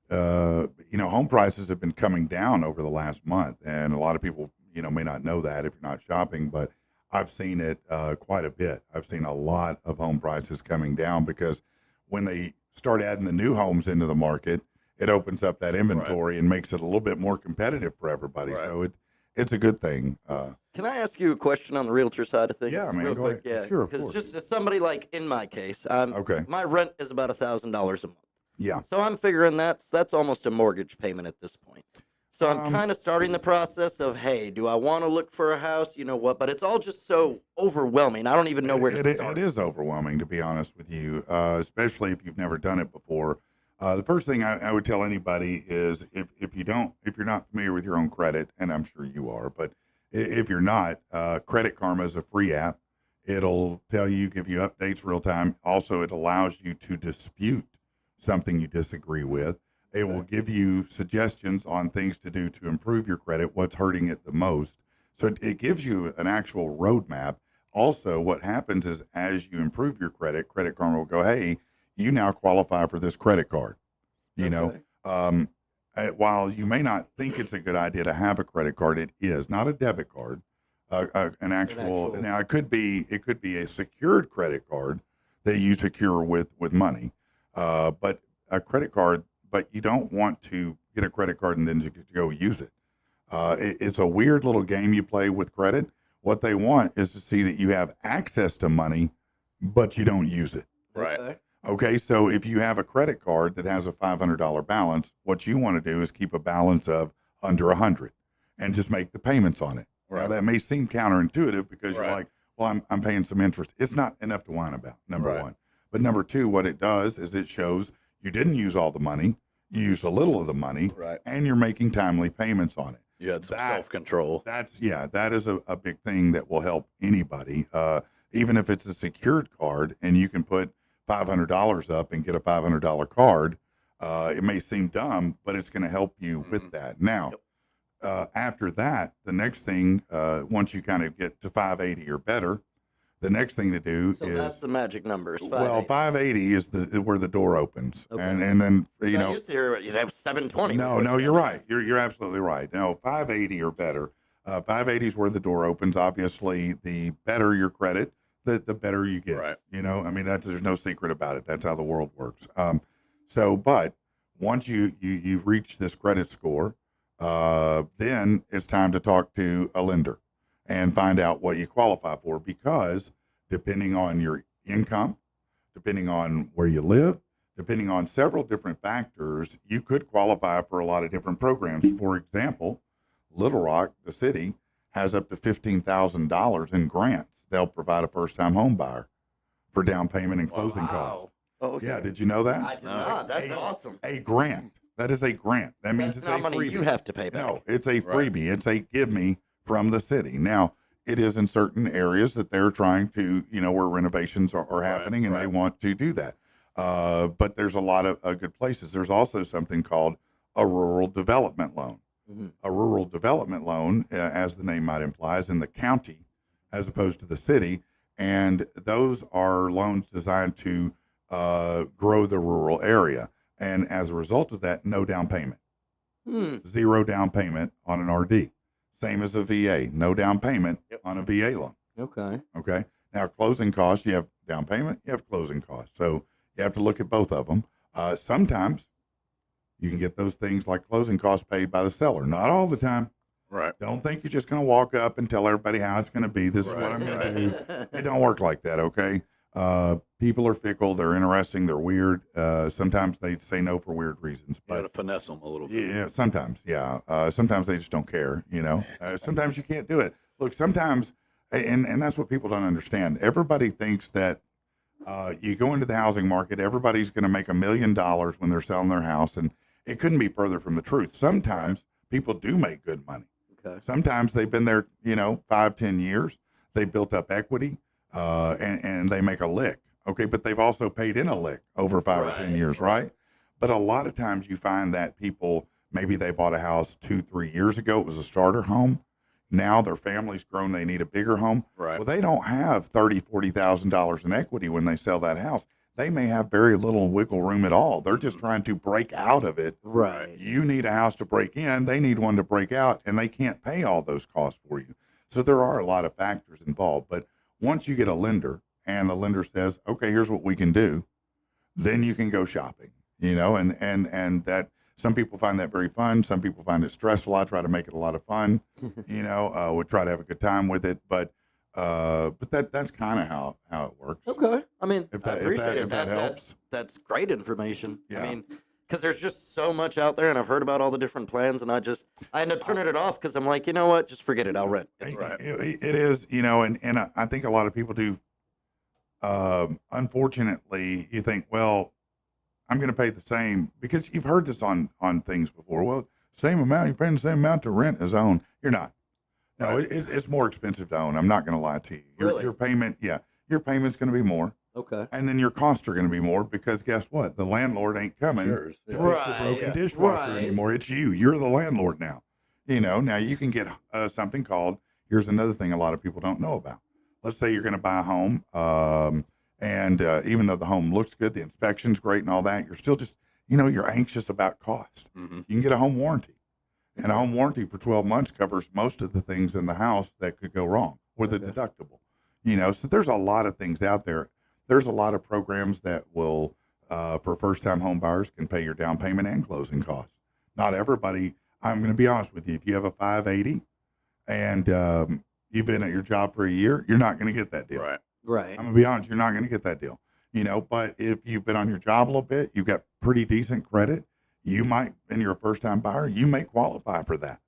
Speaker 2: home prices have been coming down over the last month, and a lot of people, may not know that if you're not shopping, but I've seen it quite a bit. I've seen a lot of home prices coming down because when they start adding the new homes into the market, it opens up that inventory and makes it a little bit more competitive for everybody.
Speaker 3: Right.
Speaker 2: So it's a good thing.
Speaker 4: Can I ask you a question on the realtor side of things?
Speaker 2: Yeah, man,
Speaker 4: Real
Speaker 2: go
Speaker 4: quick.
Speaker 2: ahead.
Speaker 4: Yeah,
Speaker 2: Sure, of
Speaker 4: because
Speaker 2: course.
Speaker 4: just as somebody like in my case,
Speaker 2: Okay.
Speaker 4: my rent is about $1,000 a month.
Speaker 2: Yeah.
Speaker 4: So I'm figuring that's almost a mortgage payment at this point. So I'm kind of starting the process of, hey, do I want to look for a house? You know what? But it's all just so overwhelming. I don't even know where to start.
Speaker 2: It is overwhelming, to be honest with you, especially if you've never done it before. The first thing I would tell anybody is if you're not familiar with your own credit, and I'm sure you are, but if you're not, Credit Karma is a free app. It'll tell you, give you updates real time. Also, it allows you to dispute something you disagree with. It will give you suggestions on things to do to improve your credit, what's hurting it the most. So it gives you an actual roadmap. Also, what happens is as you improve your credit, Credit Karma will go, hey, you now qualify for this credit card. While you may not think it's a good idea to have a credit card, it is not a debit card. An actual. Now it could be a secured credit card that you secure with money, but a credit card. But you don't want to get a credit card and then to go use it. It's a weird little game you play with credit What they want is to see that you have access to money, but you don't use it.
Speaker 3: Right.
Speaker 4: Okay.
Speaker 2: Okay, so if you have a credit card that has a $500 balance, what you want to do is keep a balance of under 100 and just make the payments on it. Now,
Speaker 3: Right.
Speaker 2: that may seem counterintuitive because you're
Speaker 3: Right.
Speaker 2: like, well, I'm paying some interest. It's not enough to whine about, number
Speaker 3: Right.
Speaker 2: one. But number two, what it does is it shows you didn't use all the money, you used a little of the money,
Speaker 3: Right.
Speaker 2: and you're making timely payments on it.
Speaker 3: You had some
Speaker 2: That-
Speaker 3: self-control.
Speaker 2: That is a big thing that will help anybody. Even if it's a secured card and you can put $500 up and get a $500 card, it may seem dumb, but it's going to help you with that. Now, after that, the next thing, once you kind of get to 580 or better, the next thing to do
Speaker 4: So
Speaker 2: is
Speaker 4: that's the magic numbers.
Speaker 2: 580 is where the door opens,
Speaker 4: Okay.
Speaker 2: and then
Speaker 4: I used to hear you'd have 720.
Speaker 2: no, you're right. You're absolutely right. No, 580 or better. 580 is where the door opens. Obviously, the better your credit, the better you get.
Speaker 3: Right.
Speaker 2: You know, I mean, there's no secret about it. That's how the world works. But once you reach this credit score, then it's time to talk to a lender and find out what you qualify for, because depending on your income, depending on where you live, depending on several different factors, you could qualify for a lot of different programs. For example, Little Rock, the city, has up to $15,000 in grants. They'll provide a first-time home buyer for down payment and closing costs.
Speaker 4: Wow.
Speaker 5: Oh, okay.
Speaker 2: Yeah, did you know that?
Speaker 4: I did not. That's awesome.
Speaker 2: A grant. That is a grant. That means
Speaker 4: That's
Speaker 2: it's
Speaker 4: not
Speaker 2: a
Speaker 4: money
Speaker 2: freebie.
Speaker 4: you have to pay back.
Speaker 2: No, it's a
Speaker 3: Right.
Speaker 2: freebie. It's a give me from the city. Now, it is in certain areas that they're trying to, where renovations are happening and they want to do that. But there's a lot of good places. There's also something called a rural development loan.
Speaker 4: Mhm.
Speaker 2: A rural development loan, as the name might imply, is in the county as opposed to the city. And those are loans designed to grow the rural area. And as a result of that, no down payment. Zero down payment on an RD. Same as a VA, no down payment on a VA loan.
Speaker 4: Okay.
Speaker 2: Okay. Now, closing costs, you have down payment, you have closing costs. So you have to look at both of them. Sometimes you can get those things like closing costs paid by the seller. Not all the time.
Speaker 3: Right.
Speaker 2: Don't think you're just going to walk up and tell everybody how it's going to be. This is what I'm going to do. It don't work like that, okay? People are fickle. They're interesting. They're weird. Sometimes they say no for weird reasons.
Speaker 3: You got
Speaker 2: But
Speaker 3: to finesse them a little bit.
Speaker 2: yeah, sometimes, yeah. Sometimes they just don't care, Sometimes you can't do it. Look, sometimes, and that's what people don't understand. Everybody thinks that you go into the housing market, everybody's going to make $1 million when they're selling their house, and it couldn't be further from the truth. Sometimes people do make good money.
Speaker 4: Okay.
Speaker 2: Sometimes they've been there, 5-10 years. They built up equity, and they make a lick. Okay, but they've also paid in a lick over 5 or 10 years, right? But a lot of times you find that people, maybe they bought a house 2-3 years ago. It was a starter home. Now their family's grown. They need a bigger home.
Speaker 3: Right.
Speaker 2: Well, they don't have $30,000-$40,000 in equity when they sell that house. They may have very little wiggle room at all. They're just trying to break out of it.
Speaker 4: Right.
Speaker 2: You need a house to break in. They need one to break out, and they can't pay all those costs for you. So there are a lot of factors involved. But once you get a lender and the lender says, okay, here's what we can do, then you can go shopping, and that some people find that very fun. Some people find it stressful. I try to make it a lot of fun, we try to have a good time with it. But that's kind of how it works.
Speaker 4: Okay. I mean,
Speaker 2: If
Speaker 4: I
Speaker 2: that- if
Speaker 4: appreciate
Speaker 2: that-
Speaker 4: it.
Speaker 2: if that helps.
Speaker 4: That's great information.
Speaker 2: Yeah.
Speaker 4: I mean, because there's just so much out there, and I've heard about all the different plans, and I end up turning it off because I'm like, you know what? Just forget it. I'll rent. It's
Speaker 3: Right.
Speaker 2: It is, and I think a lot of people do. Unfortunately, you think, well, I'm going to pay the same, because you've heard this on things before. Well, same amount, you're paying the same amount to rent as own. You're not. No, it's more expensive to own. I'm not going to lie to you.
Speaker 4: Really?
Speaker 2: Your payment, your payment's going to be more,
Speaker 4: Okay.
Speaker 2: and then your costs are going to be more, because guess what? The landlord ain't coming
Speaker 3: Yours.
Speaker 2: to
Speaker 3: Yeah.
Speaker 2: fix the broken
Speaker 4: Right.
Speaker 2: dishwasher
Speaker 4: Right.
Speaker 2: anymore. It's you. You're the landlord now. Now you can get something called, here's another thing a lot of people don't know about. Let's say you're going to buy a home, and even though the home looks good, the inspection's great and all that, you're still just, you're anxious about cost.
Speaker 3: Mm-hmm.
Speaker 2: You can get a home warranty. And a home warranty for 12 months covers most of the things in the house that could go wrong with a deductible. So there's a lot of things out there. There's a lot of programs that will, for first-time home buyers, can pay your down payment and closing costs. Not everybody. I'm going to be honest with you. If you have a 580 and, You've been at your job for a year, you're not going to get that deal.
Speaker 3: Right.
Speaker 4: Right.
Speaker 2: I'm gonna be honest, you're not going to get that deal. But if you've been on your job a little bit, you've got pretty decent credit, you might, and you're a first time buyer, you may qualify for that.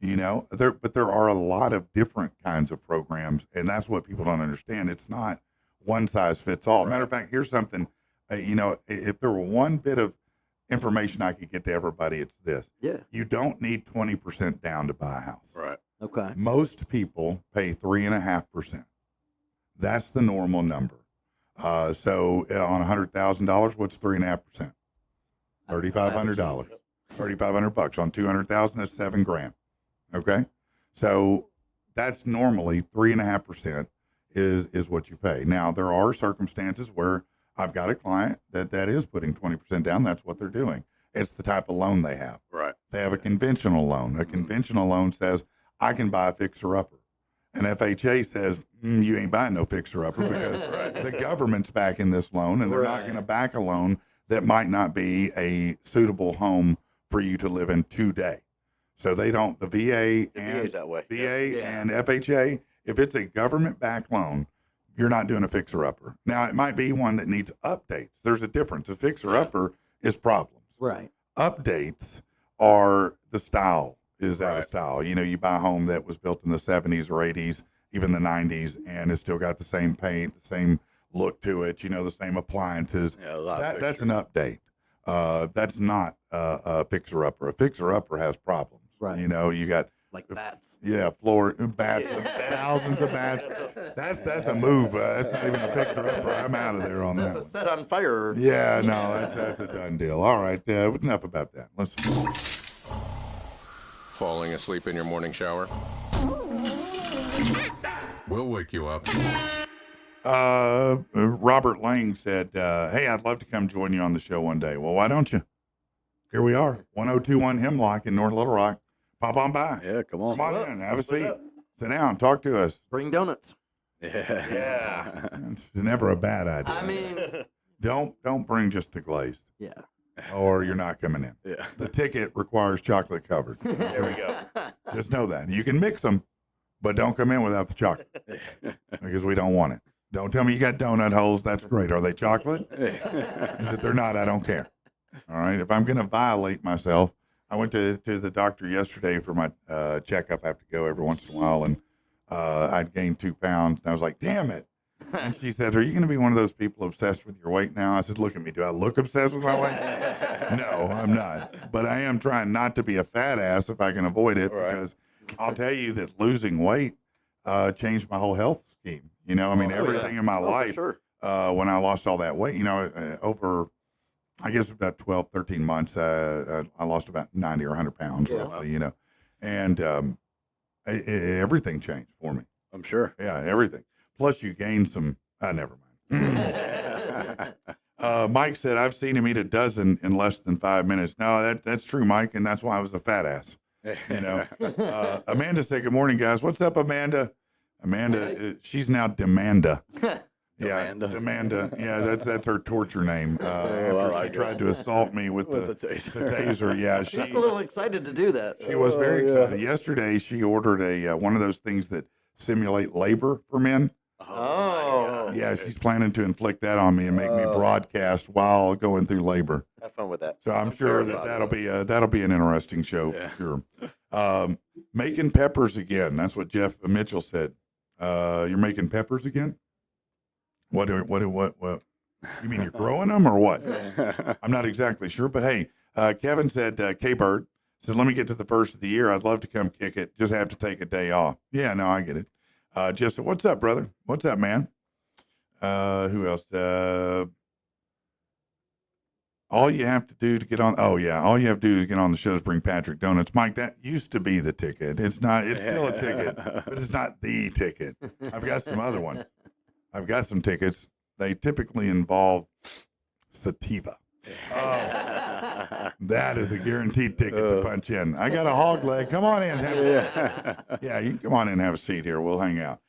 Speaker 2: But there are a lot of different kinds of programs, and that's what people don't understand. It's not one size fits all. Matter of fact, here's something, if there were one bit of information I could get to everybody, it's this.
Speaker 4: Yeah.
Speaker 2: You don't need 20% down to buy a house.
Speaker 3: Right.
Speaker 4: Okay.
Speaker 2: Most people pay 3.5%. That's the normal number. So on $100,000, what's 3.5%? $3,500. $3,500 on 200,000. That's $7,000. Okay, so that's normally 3.5% is what you pay. Now there are circumstances where I've got a client that is putting 20% down. That's what they're doing. It's the type of loan they have.
Speaker 3: Right.
Speaker 2: They have a conventional loan. A conventional loan says I can buy a fixer upper. And FHA says, you ain't buying no fixer upper because the government's backing this loan, and they're not going to back a loan that might not be a suitable home for you to live in today. So they don't, the VA and
Speaker 5: VA's that way.
Speaker 2: VA and FHA, if it's a government backed loan, you're not doing a fixer upper. Now it might be one that needs updates. There's a difference. A fixer upper is problems.
Speaker 4: Right.
Speaker 2: Updates are the style is out of style. You buy a home that was built in the 70s or 80s, even the 90s, and it's still got the same paint, the same look to it, the same appliances.
Speaker 3: Yeah, a lot of
Speaker 2: That's an update. That's not a fixer upper. A fixer upper has problems.
Speaker 4: Right.
Speaker 2: You got
Speaker 4: Like bats.
Speaker 2: floor bats, thousands of bats. That's a move. That's not even a fixer upper. I'm out of there on that.
Speaker 4: That's a set on fire.
Speaker 2: Yeah, no, that's a done deal. All right, enough about that. Let's.
Speaker 6: Falling asleep in your morning shower? We'll wake you up.
Speaker 2: Robert Lang said, hey, I'd love to come join you on the show one day. Well, why don't you? Here we are, 1021 Hemlock in North Little Rock. Pop on by.
Speaker 3: Yeah, come on.
Speaker 2: Come on in, have a seat. Sit down, talk to us.
Speaker 4: Bring donuts.
Speaker 3: Yeah.
Speaker 2: It's never a bad idea.
Speaker 4: I mean,
Speaker 2: Don't bring just the glazed,
Speaker 4: yeah.
Speaker 2: or you're not coming in.
Speaker 3: Yeah.
Speaker 2: The ticket requires chocolate covered.
Speaker 5: There we go.
Speaker 2: Just know that. You can mix them, but don't come in without the chocolate because we don't want it. Don't tell me you got donut holes. That's great. Are they chocolate? If they're not, I don't care. All right. If I'm going to violate myself, I went to the doctor yesterday for my checkup. I have to go every once in a while, and I'd gained 2 pounds. And I was like, damn it. And she said, are you going to be one of those people obsessed with your weight now? I said, look at me. Do I look obsessed with my weight? No, I'm not. But I am trying not to be a fat ass if I can avoid it, because I'll tell you that losing weight changed my whole health scheme. Everything in my life,
Speaker 4: Sure.
Speaker 2: when I lost all that weight, over, I guess about 12, 13 months, I lost about 90 or 100 pounds, roughly, and everything changed for me.
Speaker 3: I'm sure.
Speaker 2: Yeah, everything. Plus you gain some, never mind. Mike said, I've seen him eat a dozen in less than 5 minutes. No, that's true, Mike, and that's why I was a fat ass. Amanda said, good morning, guys. What's up, Amanda? Amanda, she's now Demanda. Yeah, Demanda. Yeah, that's her torture name. After she tried to assault me with the taser. Yeah,
Speaker 4: She's a little excited to do that.
Speaker 2: she was very excited. Yesterday, she ordered a one of those things that simulate labor for men.
Speaker 4: Oh.
Speaker 2: Yeah, she's planning to inflict that on me and make me broadcast while going through labor.
Speaker 5: Have fun with that.
Speaker 2: So I'm sure that'll be an interesting show for sure. Making peppers again. That's what Jeff Mitchell said. You're making peppers again? What? You mean you're growing them or what? I'm not exactly sure, but hey, Kevin said, K-Bird said, let me get to the first of the year. I'd love to come kick it. Just have to take a day off. Yeah, no, I get it. Jeff said, what's up, brother? What's up, man? Who else? All you have to do to get on. Oh yeah. All you have to do to get on the show is bring Patrick donuts. Mike, that used to be the ticket. It's not, it's still a ticket, but it's not the ticket. I've got some other ones. I've got some tickets. They typically involve sativa. That is a guaranteed ticket to punch in. I got a hog leg. Come on in. Yeah, you can come on in and have a seat here. We'll hang out.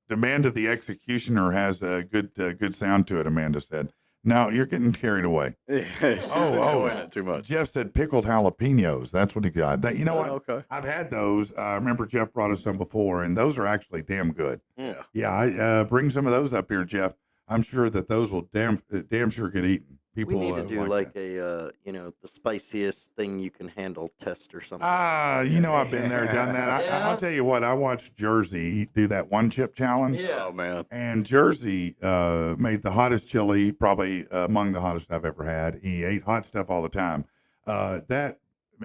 Speaker 2: Demand of the executioner has a good sound to it, Amanda said. No, you're getting carried away.
Speaker 3: oh, it too much.
Speaker 2: Jeff said pickled jalapenos. That's what he got. You know what?
Speaker 3: Okay.
Speaker 2: I've had those. I remember Jeff brought us some before, and those are actually damn good.
Speaker 3: Yeah.
Speaker 2: Yeah, I bring some of those up here, Jeff. I'm sure that those will damn sure get eaten. People
Speaker 4: We need to do
Speaker 2: like that.
Speaker 4: a the spiciest thing you can handle test or something.
Speaker 2: I've been there, done that.
Speaker 4: Yeah.
Speaker 2: I'll tell you what. I watched Jersey do that one chip challenge.
Speaker 4: Yeah.
Speaker 3: Oh man.
Speaker 2: And Jersey made the hottest chili, probably among the hottest I've ever had. He ate hot stuff all the time.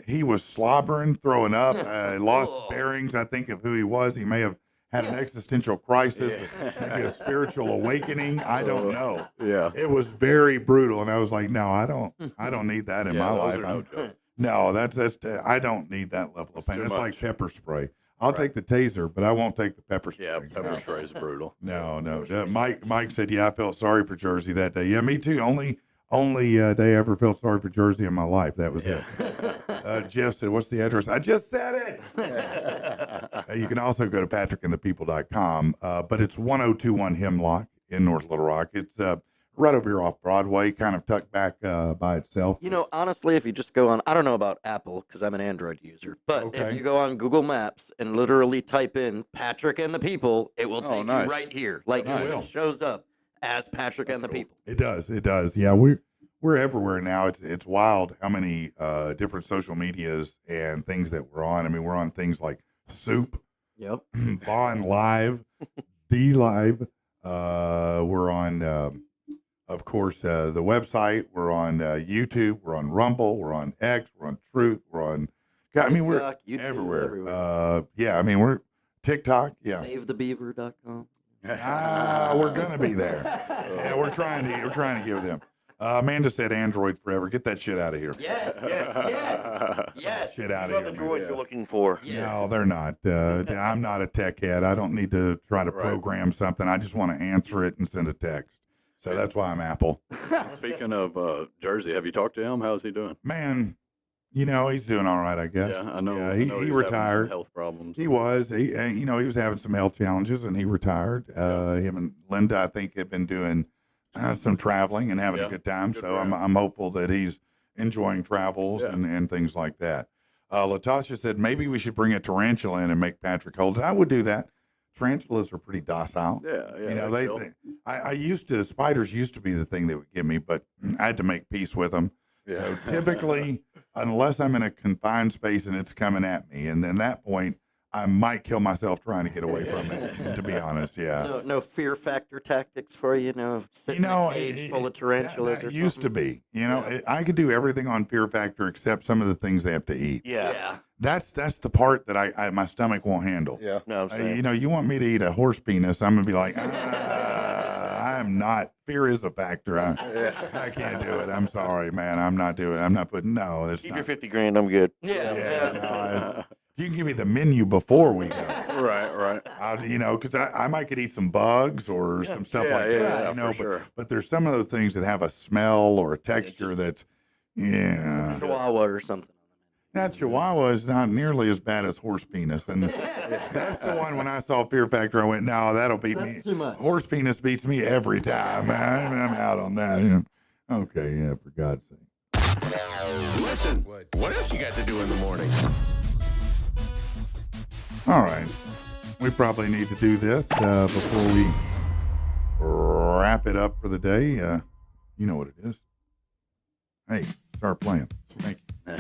Speaker 2: He was slobbering, throwing up, lost
Speaker 4: Oh.
Speaker 2: bearings, I think, of who he was. He may have had an existential crisis, maybe a spiritual awakening. I don't know.
Speaker 3: Yeah.
Speaker 2: It was very brutal, and I was like, no, I don't need that in my
Speaker 3: those
Speaker 2: life.
Speaker 3: are no joke.
Speaker 2: No, that's I don't need that level of pain.
Speaker 3: too
Speaker 2: That's like
Speaker 3: much.
Speaker 2: pepper spray. I'll take the taser, but I won't take the pepper spray.
Speaker 3: Yeah,
Speaker 2: you
Speaker 3: pepper
Speaker 2: know?
Speaker 3: spray is brutal.
Speaker 2: No. Mike said, yeah, I felt sorry for Jersey that day. Yeah, me too. Only day I ever felt sorry for Jersey in my life. That was it. Jeff said, what's the address? I just said it. You can also go to patrickandthepeople.com, but it's 1021 Hemlock in North Little Rock. It's right over here off Broadway, kind of tucked back by itself.
Speaker 4: Honestly, if you just go on, I don't know about Apple because I'm an Android user, but
Speaker 2: Okay.
Speaker 4: if you go on Google Maps and literally type in Patrick and the People, it will take
Speaker 3: nice.
Speaker 4: you right here. Like
Speaker 2: Nice.
Speaker 4: it really shows up as Patrick and the People.
Speaker 2: It does. Yeah, we're everywhere now. It's wild how many different social medias and things that we're on. I mean, we're on things like Soup,
Speaker 4: Yep.
Speaker 2: Vaughn Live, D Live. We're on, of course, the website. We're on YouTube. We're on Rumble. We're on X. We're on Truth. We're on. I mean, we're
Speaker 4: TikTok, YouTube,
Speaker 2: everywhere. Yeah, I mean, we're TikTok. Yeah.
Speaker 4: SaveTheBeaver.com.
Speaker 2: We're gonna be there. Yeah, we're trying to give them. Amanda said Android forever. Get that shit out of here.
Speaker 4: Yes.
Speaker 2: Shit out
Speaker 5: These are
Speaker 2: of
Speaker 5: the
Speaker 2: here.
Speaker 5: droids you're looking for.
Speaker 2: No, they're not. I'm not a tech head. I don't need to try to program something. I just want to answer it and send a text. So that's why I'm Apple.
Speaker 3: Speaking of Jersey, have you talked to him? How's he doing?
Speaker 2: Man, he's doing all right, I guess.
Speaker 3: Yeah, I know.
Speaker 2: Yeah,
Speaker 3: I
Speaker 2: he
Speaker 3: know he's having some
Speaker 2: retired.
Speaker 3: health problems.
Speaker 2: He was. He was having some health challenges, and he retired. Him and Linda, I think, have been doing some traveling and having a good time.
Speaker 3: Good
Speaker 2: So
Speaker 3: for him.
Speaker 2: I'm hopeful that he's enjoying travels and things like that. Latasha said maybe we should bring a tarantula in and make Patrick hold it. I would do that. Tarantulas are pretty docile.
Speaker 3: Yeah.
Speaker 2: Spiders used to be the thing that would give me, but I had to make peace with them. So typically, unless I'm in a confined space and it's coming at me, and then that point, I might kill myself trying to get away from it, to be honest. Yeah.
Speaker 4: No fear factor tactics for you, sit in a cage full of tarantulas
Speaker 2: that
Speaker 4: or
Speaker 2: used to
Speaker 4: something?
Speaker 2: be. I could do everything on fear factor except some of the things they have to eat.
Speaker 5: Yeah.
Speaker 2: That's the part that I my stomach won't handle.
Speaker 3: Yeah.
Speaker 5: No, I'm saying.
Speaker 2: You want me to eat a horse penis? I'm gonna be like, I'm not. Fear is a factor. I can't do it. I'm sorry, man. I'm not doing it. I'm not putting. No, that's
Speaker 5: Keep
Speaker 2: not.
Speaker 5: your 50 grand. I'm good.
Speaker 2: No, you can give me the menu before we go.
Speaker 3: Right.
Speaker 2: Because I might could eat some bugs or some stuff like that.
Speaker 3: Yeah, for sure.
Speaker 2: But there's some of those things that have a smell or a texture that's,
Speaker 4: Chihuahua or something.
Speaker 2: That Chihuahua is not nearly as bad as horse penis. And that's the one when I saw Fear Factor, I went, no, that'll beat me.
Speaker 4: That's too much.
Speaker 2: Horse penis beats me every time. I'm out on that. Okay, yeah, for God's sake.
Speaker 6: Listen, what else you got to do in the morning?
Speaker 2: All right. We probably need to do this before we wrap it up for the day. You know what it is. Hey, start playing. Thank you.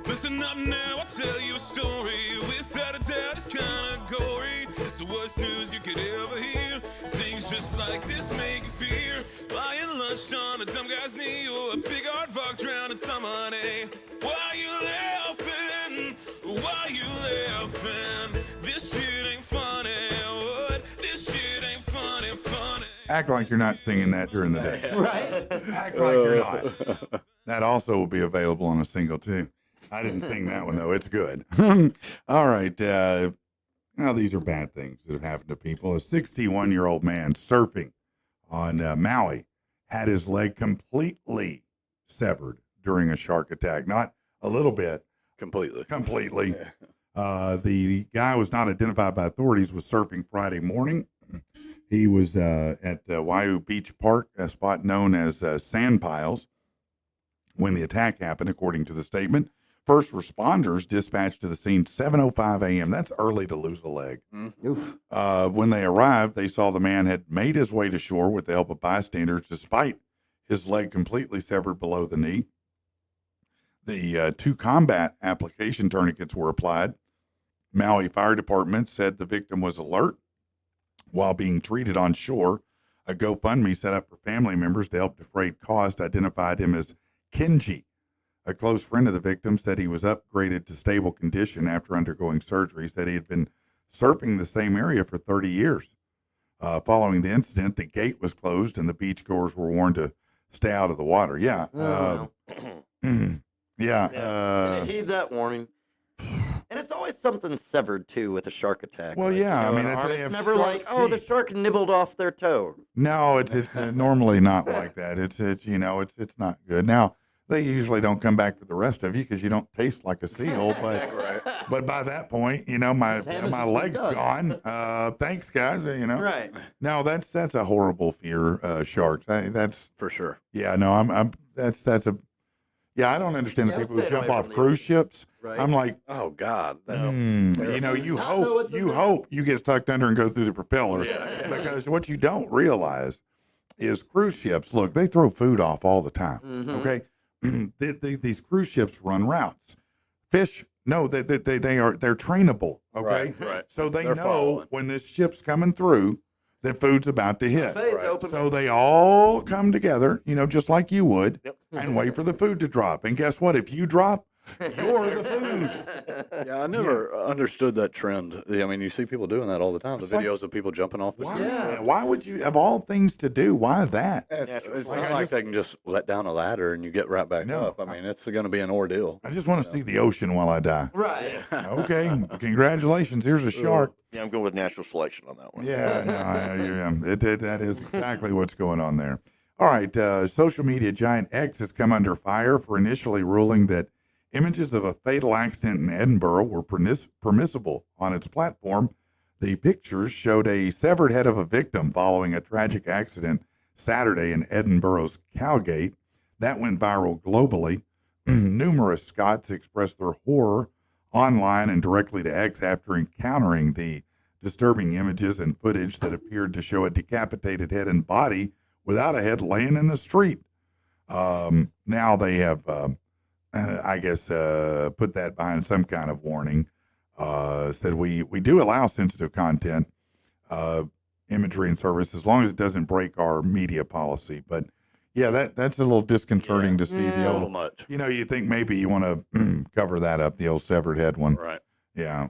Speaker 1: Listen up now, I'll tell you a story. Without a doubt, it's kinda gory. It's the worst news you could ever hear. Things just like this make you fear. Buying lunch on a dumb guy's knee, or a big aardvark drowning some honey. Why you laughing? Why you laughing? This shit ain't funny. What? This shit ain't funny.
Speaker 2: Act like you're not singing that during the day.
Speaker 4: Right?
Speaker 2: Act like you're not. That also will be available on a single, too. I didn't sing that one, though. It's good. All right. Now, these are bad things that have happened to people. A 61-year-old man surfing on Maui had his leg completely severed during a shark attack. Not a little bit,
Speaker 3: completely.
Speaker 2: Completely. The guy was not identified by authorities, was surfing Friday morning. He was at Waiau Beach Park, a spot known as Sand Piles, when the attack happened, according to the statement. First responders dispatched to the scene 7:05 a.m. That's early to lose a leg.
Speaker 4: Oof.
Speaker 2: When they arrived, they saw the man had made his way to shore with the help of bystanders, despite his leg completely severed below the knee. The 2 combat application tourniquets were applied. Maui Fire Department said the victim was alert while being treated on shore. A GoFundMe set up for family members to help defray costs identified him as Kenji. A close friend of the victim said he was upgraded to stable condition after undergoing surgery. Said he had been surfing the same area for 30 years. Following the incident, the gate was closed and the beachgoers were warned to stay out of the water. Yeah. Yeah.
Speaker 4: Didn't heed that warning. And it's always something severed too with a shark attack.
Speaker 2: Well, yeah, I mean,
Speaker 4: an arm.
Speaker 2: they
Speaker 4: It's
Speaker 2: have
Speaker 4: never
Speaker 2: shark
Speaker 4: like, oh, the
Speaker 2: teeth.
Speaker 4: shark nibbled off their toe.
Speaker 2: No, it's normally not like that. It's it's not good. Now, they usually don't come back for the rest of you because you don't taste like a seal. But by that point, my
Speaker 4: Damage has
Speaker 2: leg's
Speaker 4: been
Speaker 2: gone. Thanks, guys.
Speaker 4: Right.
Speaker 2: No, that's a horrible fear. Sharks. That's
Speaker 3: For sure.
Speaker 2: yeah. No, I'm that's a yeah. I don't understand the
Speaker 4: Yeah,
Speaker 2: people who
Speaker 4: stay
Speaker 2: jump
Speaker 4: away
Speaker 2: off
Speaker 4: from the
Speaker 2: cruise ships.
Speaker 4: Right.
Speaker 2: I'm like,
Speaker 3: Oh God.
Speaker 2: you
Speaker 4: Not know what's in there.
Speaker 2: hope you get sucked under and go through the propeller because what you don't realize is cruise ships. Look, they throw food off all the time.
Speaker 4: Mhm.
Speaker 2: Okay, these cruise ships run routes. Fish, no, they're trainable. Okay,
Speaker 3: Right.
Speaker 2: so they
Speaker 3: They're
Speaker 2: know
Speaker 3: following.
Speaker 2: when this ship's coming through that food's about to hit.
Speaker 4: Buffet's
Speaker 3: Right.
Speaker 4: open.
Speaker 2: So they all come together, just like you would,
Speaker 5: Yep.
Speaker 2: and wait for the food to drop. And guess what? If you drop, you're the food.
Speaker 3: Yeah, I never understood that trend. I mean, you see people doing that all the time. The
Speaker 2: It's like-
Speaker 3: videos of people jumping off the
Speaker 2: Why?
Speaker 4: Yeah.
Speaker 2: Why would you, of all things to do, why is that?
Speaker 3: It's
Speaker 2: Like,
Speaker 3: not
Speaker 2: I
Speaker 3: like
Speaker 2: just-
Speaker 3: they can just let down a ladder and you get right back
Speaker 2: No,
Speaker 3: up. I mean, it's going to be an ordeal.
Speaker 2: I just want to see the ocean while I die.
Speaker 4: Right.
Speaker 2: Okay, congratulations. Here's a shark.
Speaker 5: Yeah, I'm going with natural selection on that one.
Speaker 2: Yeah, no, that is exactly what's going on there. All right, social media giant X has come under fire for initially ruling that images of a fatal accident in Edinburgh were permissible on its platform. The pictures showed a severed head of a victim following a tragic accident Saturday in Edinburgh's Cowgate. That went viral globally. Numerous Scots expressed their horror online and directly to X after encountering the disturbing images and footage that appeared to show a decapitated head and body without a head laying in the street. Now they have, I guess, put that behind some kind of warning. Said we do allow sensitive content, imagery and service as long as it doesn't break our media policy. But yeah, that's a little disconcerting to see the
Speaker 3: A little
Speaker 2: old.
Speaker 3: much.
Speaker 2: You think maybe you want to cover that up, the old severed head one.
Speaker 3: Right.
Speaker 2: Yeah.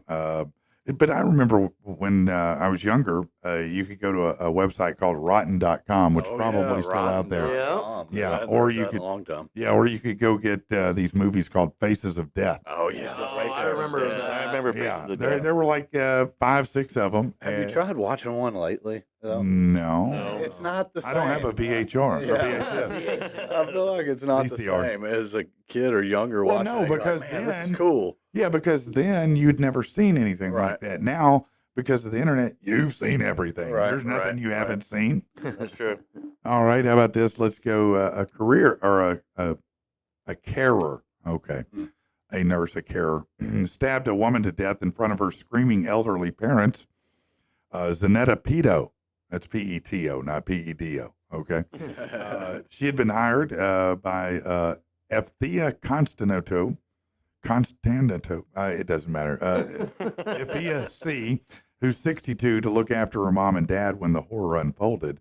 Speaker 2: But I remember when I was younger, you could go to a website called rotten.com, which
Speaker 3: Oh,
Speaker 2: probably
Speaker 3: yeah,
Speaker 2: still out there.
Speaker 3: Rotten.com.
Speaker 2: Yeah,
Speaker 3: I hadn't
Speaker 2: or
Speaker 3: heard
Speaker 2: you
Speaker 3: that in
Speaker 2: could-
Speaker 3: a long time.
Speaker 2: Yeah, or you could go get these movies called Faces of Death.
Speaker 3: Oh yeah.
Speaker 4: I remember that.
Speaker 5: I remember
Speaker 2: Yeah,
Speaker 5: Faces of
Speaker 2: there
Speaker 5: Death.
Speaker 2: were like 5, 6 of them.
Speaker 3: Have you tried watching one lately? though?
Speaker 2: No.
Speaker 3: It's not the same.
Speaker 2: I don't have a VHR.
Speaker 3: Yeah.
Speaker 2: VHS.
Speaker 3: I feel like it's not the
Speaker 2: VCR.
Speaker 3: same as a kid or younger
Speaker 2: Well,
Speaker 3: watching.
Speaker 2: no,
Speaker 3: it. You're
Speaker 2: because
Speaker 3: like, man, this
Speaker 2: then-
Speaker 3: is cool.
Speaker 2: Yeah, because then you'd never seen anything like
Speaker 3: Right.
Speaker 2: that. Now, because of the internet, you've seen everything.
Speaker 3: Right,
Speaker 2: There's nothing
Speaker 3: right,
Speaker 2: you
Speaker 3: right.
Speaker 2: haven't seen.
Speaker 5: That's true.
Speaker 2: All right, how about this? Let's go a career or a carer. Okay, a nurse, a carer, stabbed a woman to death in front of her screaming elderly parents. Zanetta Peto, that's P-E-T-O, not P-E-D-O. Okay, she had been hired by Efthea Constantino, it doesn't matter. Efthea C, who's 62, to look after her mom and dad when the horror unfolded.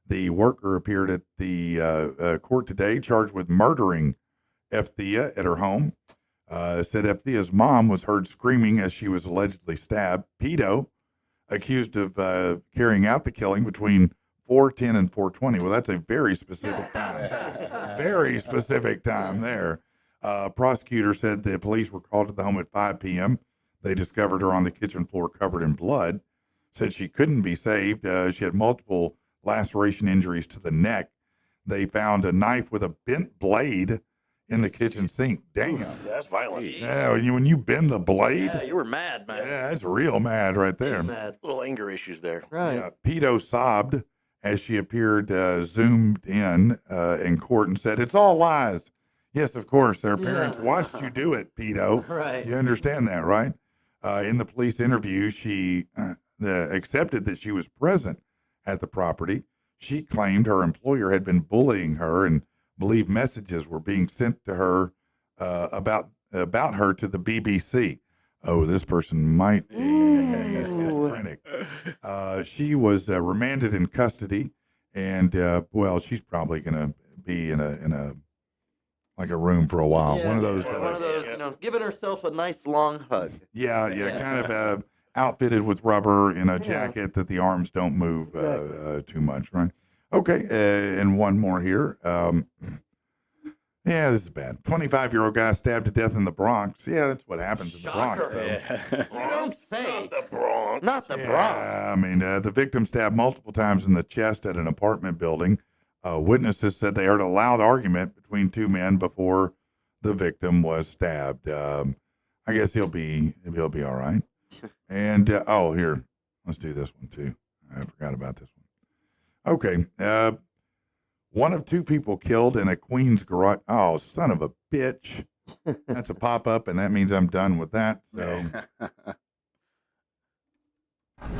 Speaker 2: The worker appeared at the court today, charged with murdering Efthea at her home. Said Efthea's mom was heard screaming as she was allegedly stabbed. Peto, accused of carrying out the killing between 4:10 and 4:20. Well, that's a very specific time. Very specific time there. Prosecutor said the police were called to the home at 5 p.m. They discovered her on the kitchen floor covered in blood. Said she couldn't be saved. She had multiple laceration injuries to the neck. They found a knife with a bent blade in the kitchen sink. Damn.
Speaker 5: Yeah, that's violent.
Speaker 2: Yeah, when you bend the blade,
Speaker 4: Yeah, you were mad, man.
Speaker 2: yeah, that's real mad right there.
Speaker 4: Mad.
Speaker 5: Little anger issues there.
Speaker 4: Right.
Speaker 2: Yeah, Peto sobbed as she appeared zoomed in court and said, "It's all lies." Yes, of course. Their parents watched you do it, Peto.
Speaker 4: Right.
Speaker 2: You understand that, right? In the police interview, she accepted that she was present at the property. She claimed her employer had been bullying her and believed messages were being sent to her about her to the BBC. Oh, this person might be schizophrenic. She was remanded in custody, and well, she's probably going to be in a like a room for a while.
Speaker 4: Yeah,
Speaker 2: One of those.
Speaker 4: One of those, giving herself a nice long hug.
Speaker 2: Yeah, kind of outfitted with rubber in a jacket that the arms don't move too much, right? Okay, and one more here. Yeah, this is bad. 25-year-old guy stabbed to death in the Bronx. Yeah, that's what happens in the Bronx.
Speaker 4: Shocker.
Speaker 2: Though.
Speaker 4: You don't say.
Speaker 5: Not the Bronx.
Speaker 4: Not the Bronx.
Speaker 2: Yeah, I mean, the victim stabbed multiple times in the chest at an apartment building. Witnesses said they heard a loud argument between two men before the victim was stabbed. I guess he'll be all right. And here, let's do this one too. I forgot about this one. Okay, one of two people killed in a Queens garage. Oh, son of a bitch! That's a pop up, and that means I'm done with that. So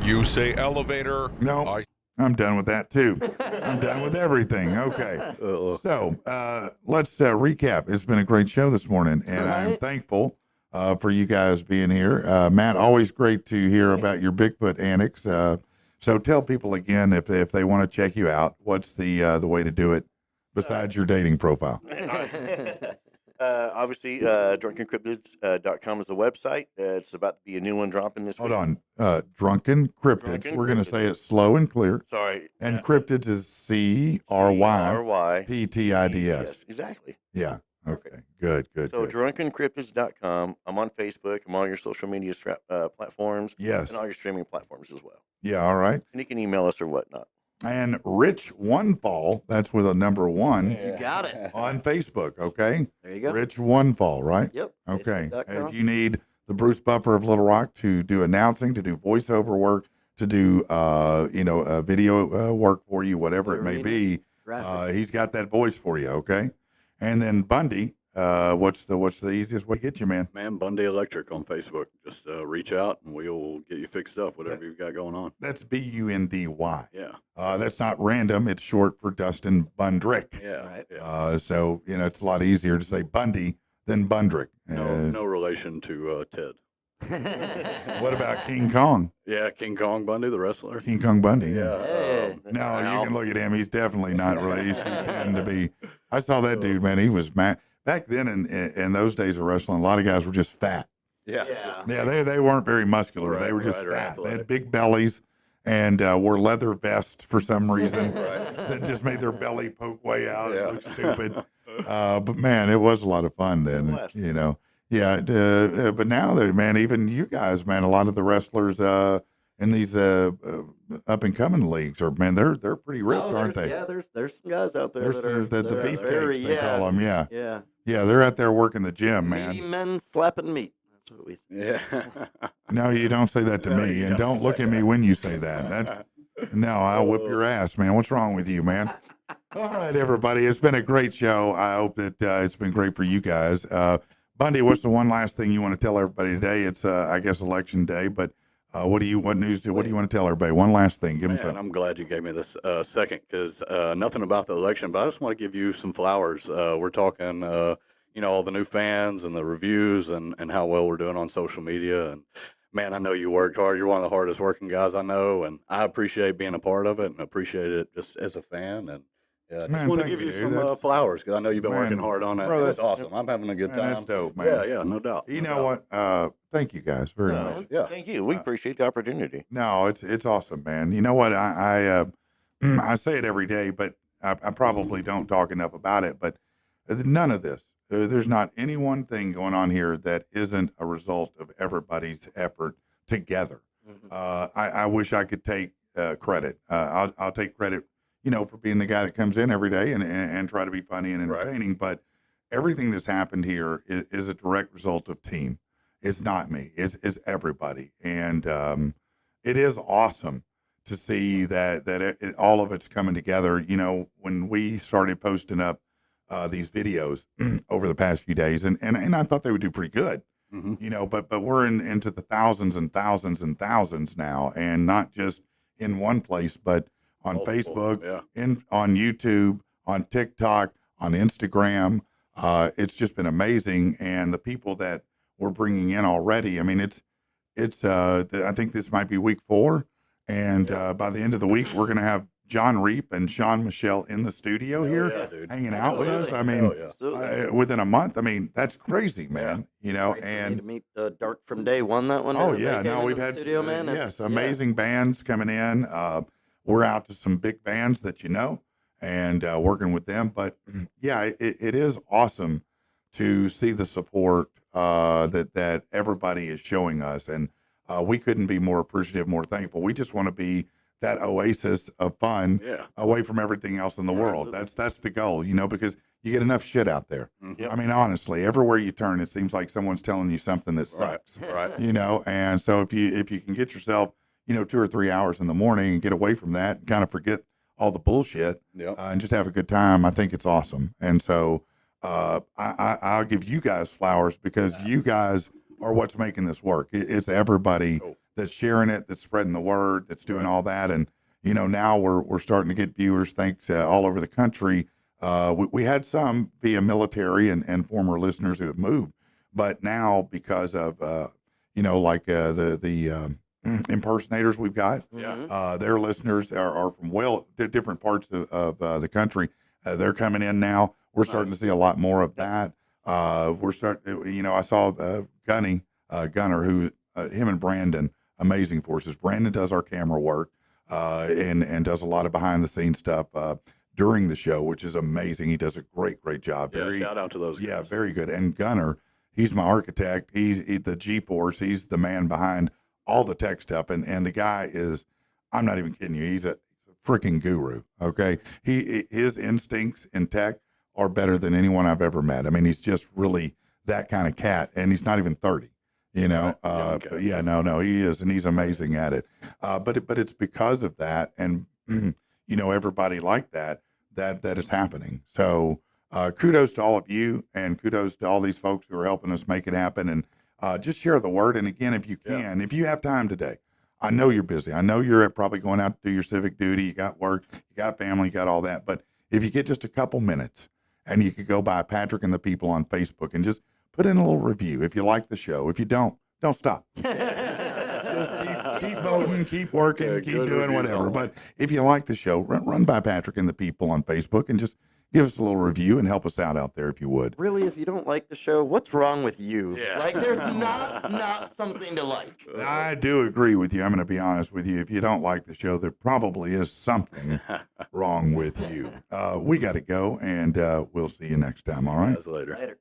Speaker 6: You say elevator.
Speaker 2: no, I'm done with that too. I'm done with everything. Okay. So let's recap. It's been a great show this morning, and I'm thankful for you guys being here. Matt, always great to hear about your Bigfoot antics. So tell people again if they want to check you out, what's the way to do it besides your dating profile?
Speaker 5: Obviously, drunkencryptids.com is the website. It's about to be a new one dropping this week.
Speaker 2: Hold on. Drunken Cryptids.
Speaker 5: Drunken
Speaker 2: We're going to
Speaker 5: Cryptids.
Speaker 2: say it slow and clear.
Speaker 5: Sorry.
Speaker 2: And Cryptids is CRYPTIDS.
Speaker 5: Yes, exactly.
Speaker 2: Yeah. Okay. Good.
Speaker 5: So
Speaker 2: Good.
Speaker 5: drunkencryptids.com. I'm on Facebook. I'm on all your social media platforms.
Speaker 2: Yes.
Speaker 5: And all your streaming platforms as well.
Speaker 2: Yeah. All right.
Speaker 5: And you can email us or whatnot.
Speaker 2: And Rich Onefall, that's with a number 1
Speaker 4: You got it.
Speaker 2: on Facebook. Okay.
Speaker 4: There you go.
Speaker 2: Rich Onefall, right?
Speaker 4: Yep.
Speaker 2: Okay.
Speaker 4: Facebook.com.
Speaker 2: If you need the Bruce Buffer of Little Rock to do announcing, to do voiceover work, to do video work for you, whatever it may be, he's got that voice for you. Okay. And then Bundy, what's the easiest way to get you, man?
Speaker 3: Man, Bundy Electric on Facebook. Just reach out and we'll get you fixed up, whatever you've got going on.
Speaker 2: That's Bundy.
Speaker 3: Yeah.
Speaker 2: That's not random. It's short for Dustyn Bundrick.
Speaker 3: Yeah.
Speaker 4: Right.
Speaker 3: Yeah.
Speaker 2: So it's a lot easier to say Bundy than Bundrick.
Speaker 3: No relation to Ted.
Speaker 2: What about King Kong?
Speaker 3: Yeah, King Kong Bundy, the wrestler.
Speaker 2: King Kong Bundy. Yeah.
Speaker 4: Hey.
Speaker 2: No, you can look at him. He's definitely not really. He's too thin to be. I saw that dude, man. He was mad. Back then, in those days of wrestling, a lot of guys were just fat.
Speaker 3: Yeah.
Speaker 2: Yeah, they weren't very muscular.
Speaker 3: Right,
Speaker 2: they were just
Speaker 3: right, or
Speaker 2: fat. They had
Speaker 3: athletic.
Speaker 2: big bellies and wore leather vests for some reason. That just made their belly poke way out.
Speaker 3: Yeah.
Speaker 2: It looked stupid. But man, it was a lot of fun then.
Speaker 5: was.
Speaker 2: Yeah. But now, man, even you guys, man, a lot of the wrestlers in these up and coming leagues are, man, they're pretty ripped, aren't they?
Speaker 4: Yeah, there's some guys out there
Speaker 2: There's
Speaker 4: that are
Speaker 2: the
Speaker 4: that are
Speaker 2: beefcakes,
Speaker 4: very,
Speaker 2: they call them. Yeah.
Speaker 4: Yeah.
Speaker 2: Yeah, they're out there working the gym,
Speaker 4: Meaty
Speaker 2: man.
Speaker 4: men slapping meat. That's what we say.
Speaker 3: Yeah.
Speaker 2: No, you don't say that to
Speaker 3: No,
Speaker 2: me,
Speaker 3: you
Speaker 2: and don't look at me when you say that. No, I'll whip your ass, man. What's wrong with you, man? All right, everybody, it's been a great show. I hope that it's been great for you guys. Bundy, what's the one last thing you want to tell everybody today? It's I guess election day, but what news do you want to tell everybody? One last thing, give them
Speaker 3: Man,
Speaker 2: something.
Speaker 3: I'm glad you gave me this second because nothing about the election, but I just want to give you some flowers. We're talking, all the new fans and the reviews and how well we're doing on social media. And man, I know you worked hard. You're one of the hardest working guys I know, and I appreciate being a part of it and appreciate it just as a fan. And yeah, I just
Speaker 2: Man,
Speaker 3: want to
Speaker 2: thank
Speaker 3: give you
Speaker 2: you,
Speaker 3: some
Speaker 2: that's-
Speaker 3: flowers because I know you've been working
Speaker 2: Man,
Speaker 3: hard on it.
Speaker 2: bro,
Speaker 3: It's
Speaker 2: that's-
Speaker 3: awesome. I'm having a good
Speaker 2: Man,
Speaker 3: time.
Speaker 2: that's dope, man.
Speaker 3: Yeah, no doubt.
Speaker 2: You
Speaker 3: no
Speaker 2: know
Speaker 3: doubt.
Speaker 2: what? Thank you guys very much.
Speaker 3: Yeah.
Speaker 5: Thank you. We appreciate the opportunity.
Speaker 2: No, it's awesome, man. You know what? I say it every day, but I probably don't talk enough about it. But none of this, there's not any one thing going on here that isn't a result of everybody's effort together. I wish I could take credit. I'll take credit, for being the guy that comes in every day and try to be funny and
Speaker 3: Right.
Speaker 2: entertaining. But everything that's happened here is a direct result of team. It's not me. It's everybody, and it is awesome to see that all of it's coming together. You know, when we started posting up these videos over the past few days, and I thought they would do pretty good. You know, but we're into the thousands and thousands and thousands now, and not just in one place, but on
Speaker 3: Multiple,
Speaker 2: Facebook, on YouTube, on TikTok, on Instagram. It's just been amazing, and the people that we're bringing in already. I mean, it's I think this might be week 4, and by the end of the week, we're going to have John Reap and Sean Michelle in the studio here, hanging out with us. I mean, within a month. I mean, that's crazy, man. You know,
Speaker 4: Great for me
Speaker 2: and
Speaker 4: to meet Dark from day one. That one.
Speaker 2: oh
Speaker 4: they
Speaker 2: yeah,
Speaker 4: came
Speaker 2: no,
Speaker 4: into
Speaker 2: we've
Speaker 4: the
Speaker 2: had
Speaker 4: studio, man.
Speaker 2: yes, amazing bands coming in. We're out to some big bands that you know, and working with them. But yeah, it is awesome to see the support that everybody is showing us, and we couldn't be more appreciative, more thankful. We just want to be that oasis of fun away from everything else in the world. That's the goal, you know, because you get enough shit out there. I mean, honestly, everywhere you turn, it seems like someone's telling you something that sucks.
Speaker 3: Right.
Speaker 2: You know, and so if you can get yourself, you know, 2 or 3 hours in the morning and get away from that and kind of forget all the bullshit and just have a good time, I think it's awesome. And so I'll give you guys flowers because you guys are what's making this work. It's everybody that's sharing it, that's spreading the word, that's doing all that. And, you know, now we're starting to get viewers, thanks all over the country. We had some via military and former listeners who have moved, but now because of, you know, like the impersonators we've got, their listeners are from different parts of the country. They're coming in now. We're starting to see a lot more of that. We're starting, you know, I saw Gunner, who him and Brandon, amazing forces. Brandon does our camera work and does a lot of behind the scenes stuff during the show, which is amazing. He does a great job.
Speaker 3: Shout out to those guys.
Speaker 2: Yeah, very good. And Gunner, he's my architect. He's the G-Force. He's the man behind all the tech stuff. And the guy is, I'm not even kidding you, he's a freaking guru, okay? His instincts in tech are better than anyone I've ever met. I mean, he's just really that kind of cat, and he's not even 30. You know, but yeah, no, he is, and he's amazing at it. But it's because of that, and you know, everybody like that is happening. So kudos to all of you, and kudos to all these folks who are helping us make it happen. And just share the word. And again, if you can, if you have time today, I know you're busy. I know you're probably going out to do your civic duty. You got work, you got family, you got all that. But if you get just a couple minutes, and you could go by Patrick and the People on Facebook and just put in a little review if you like the show. If you don't stop. Just keep voting, keep working, keep doing whatever. But if you like the show, run by Patrick and the People on Facebook and just give us a little review and help us out there if you would.
Speaker 4: Really, if you don't like the show, what's wrong with you? Like, there's not something to like.
Speaker 2: I do agree with you. I'm going to be honest with you. If you don't like the show, there probably is something wrong with you. We got to go, and we'll see you next time, all right?
Speaker 3: Later.
Speaker 4: Later.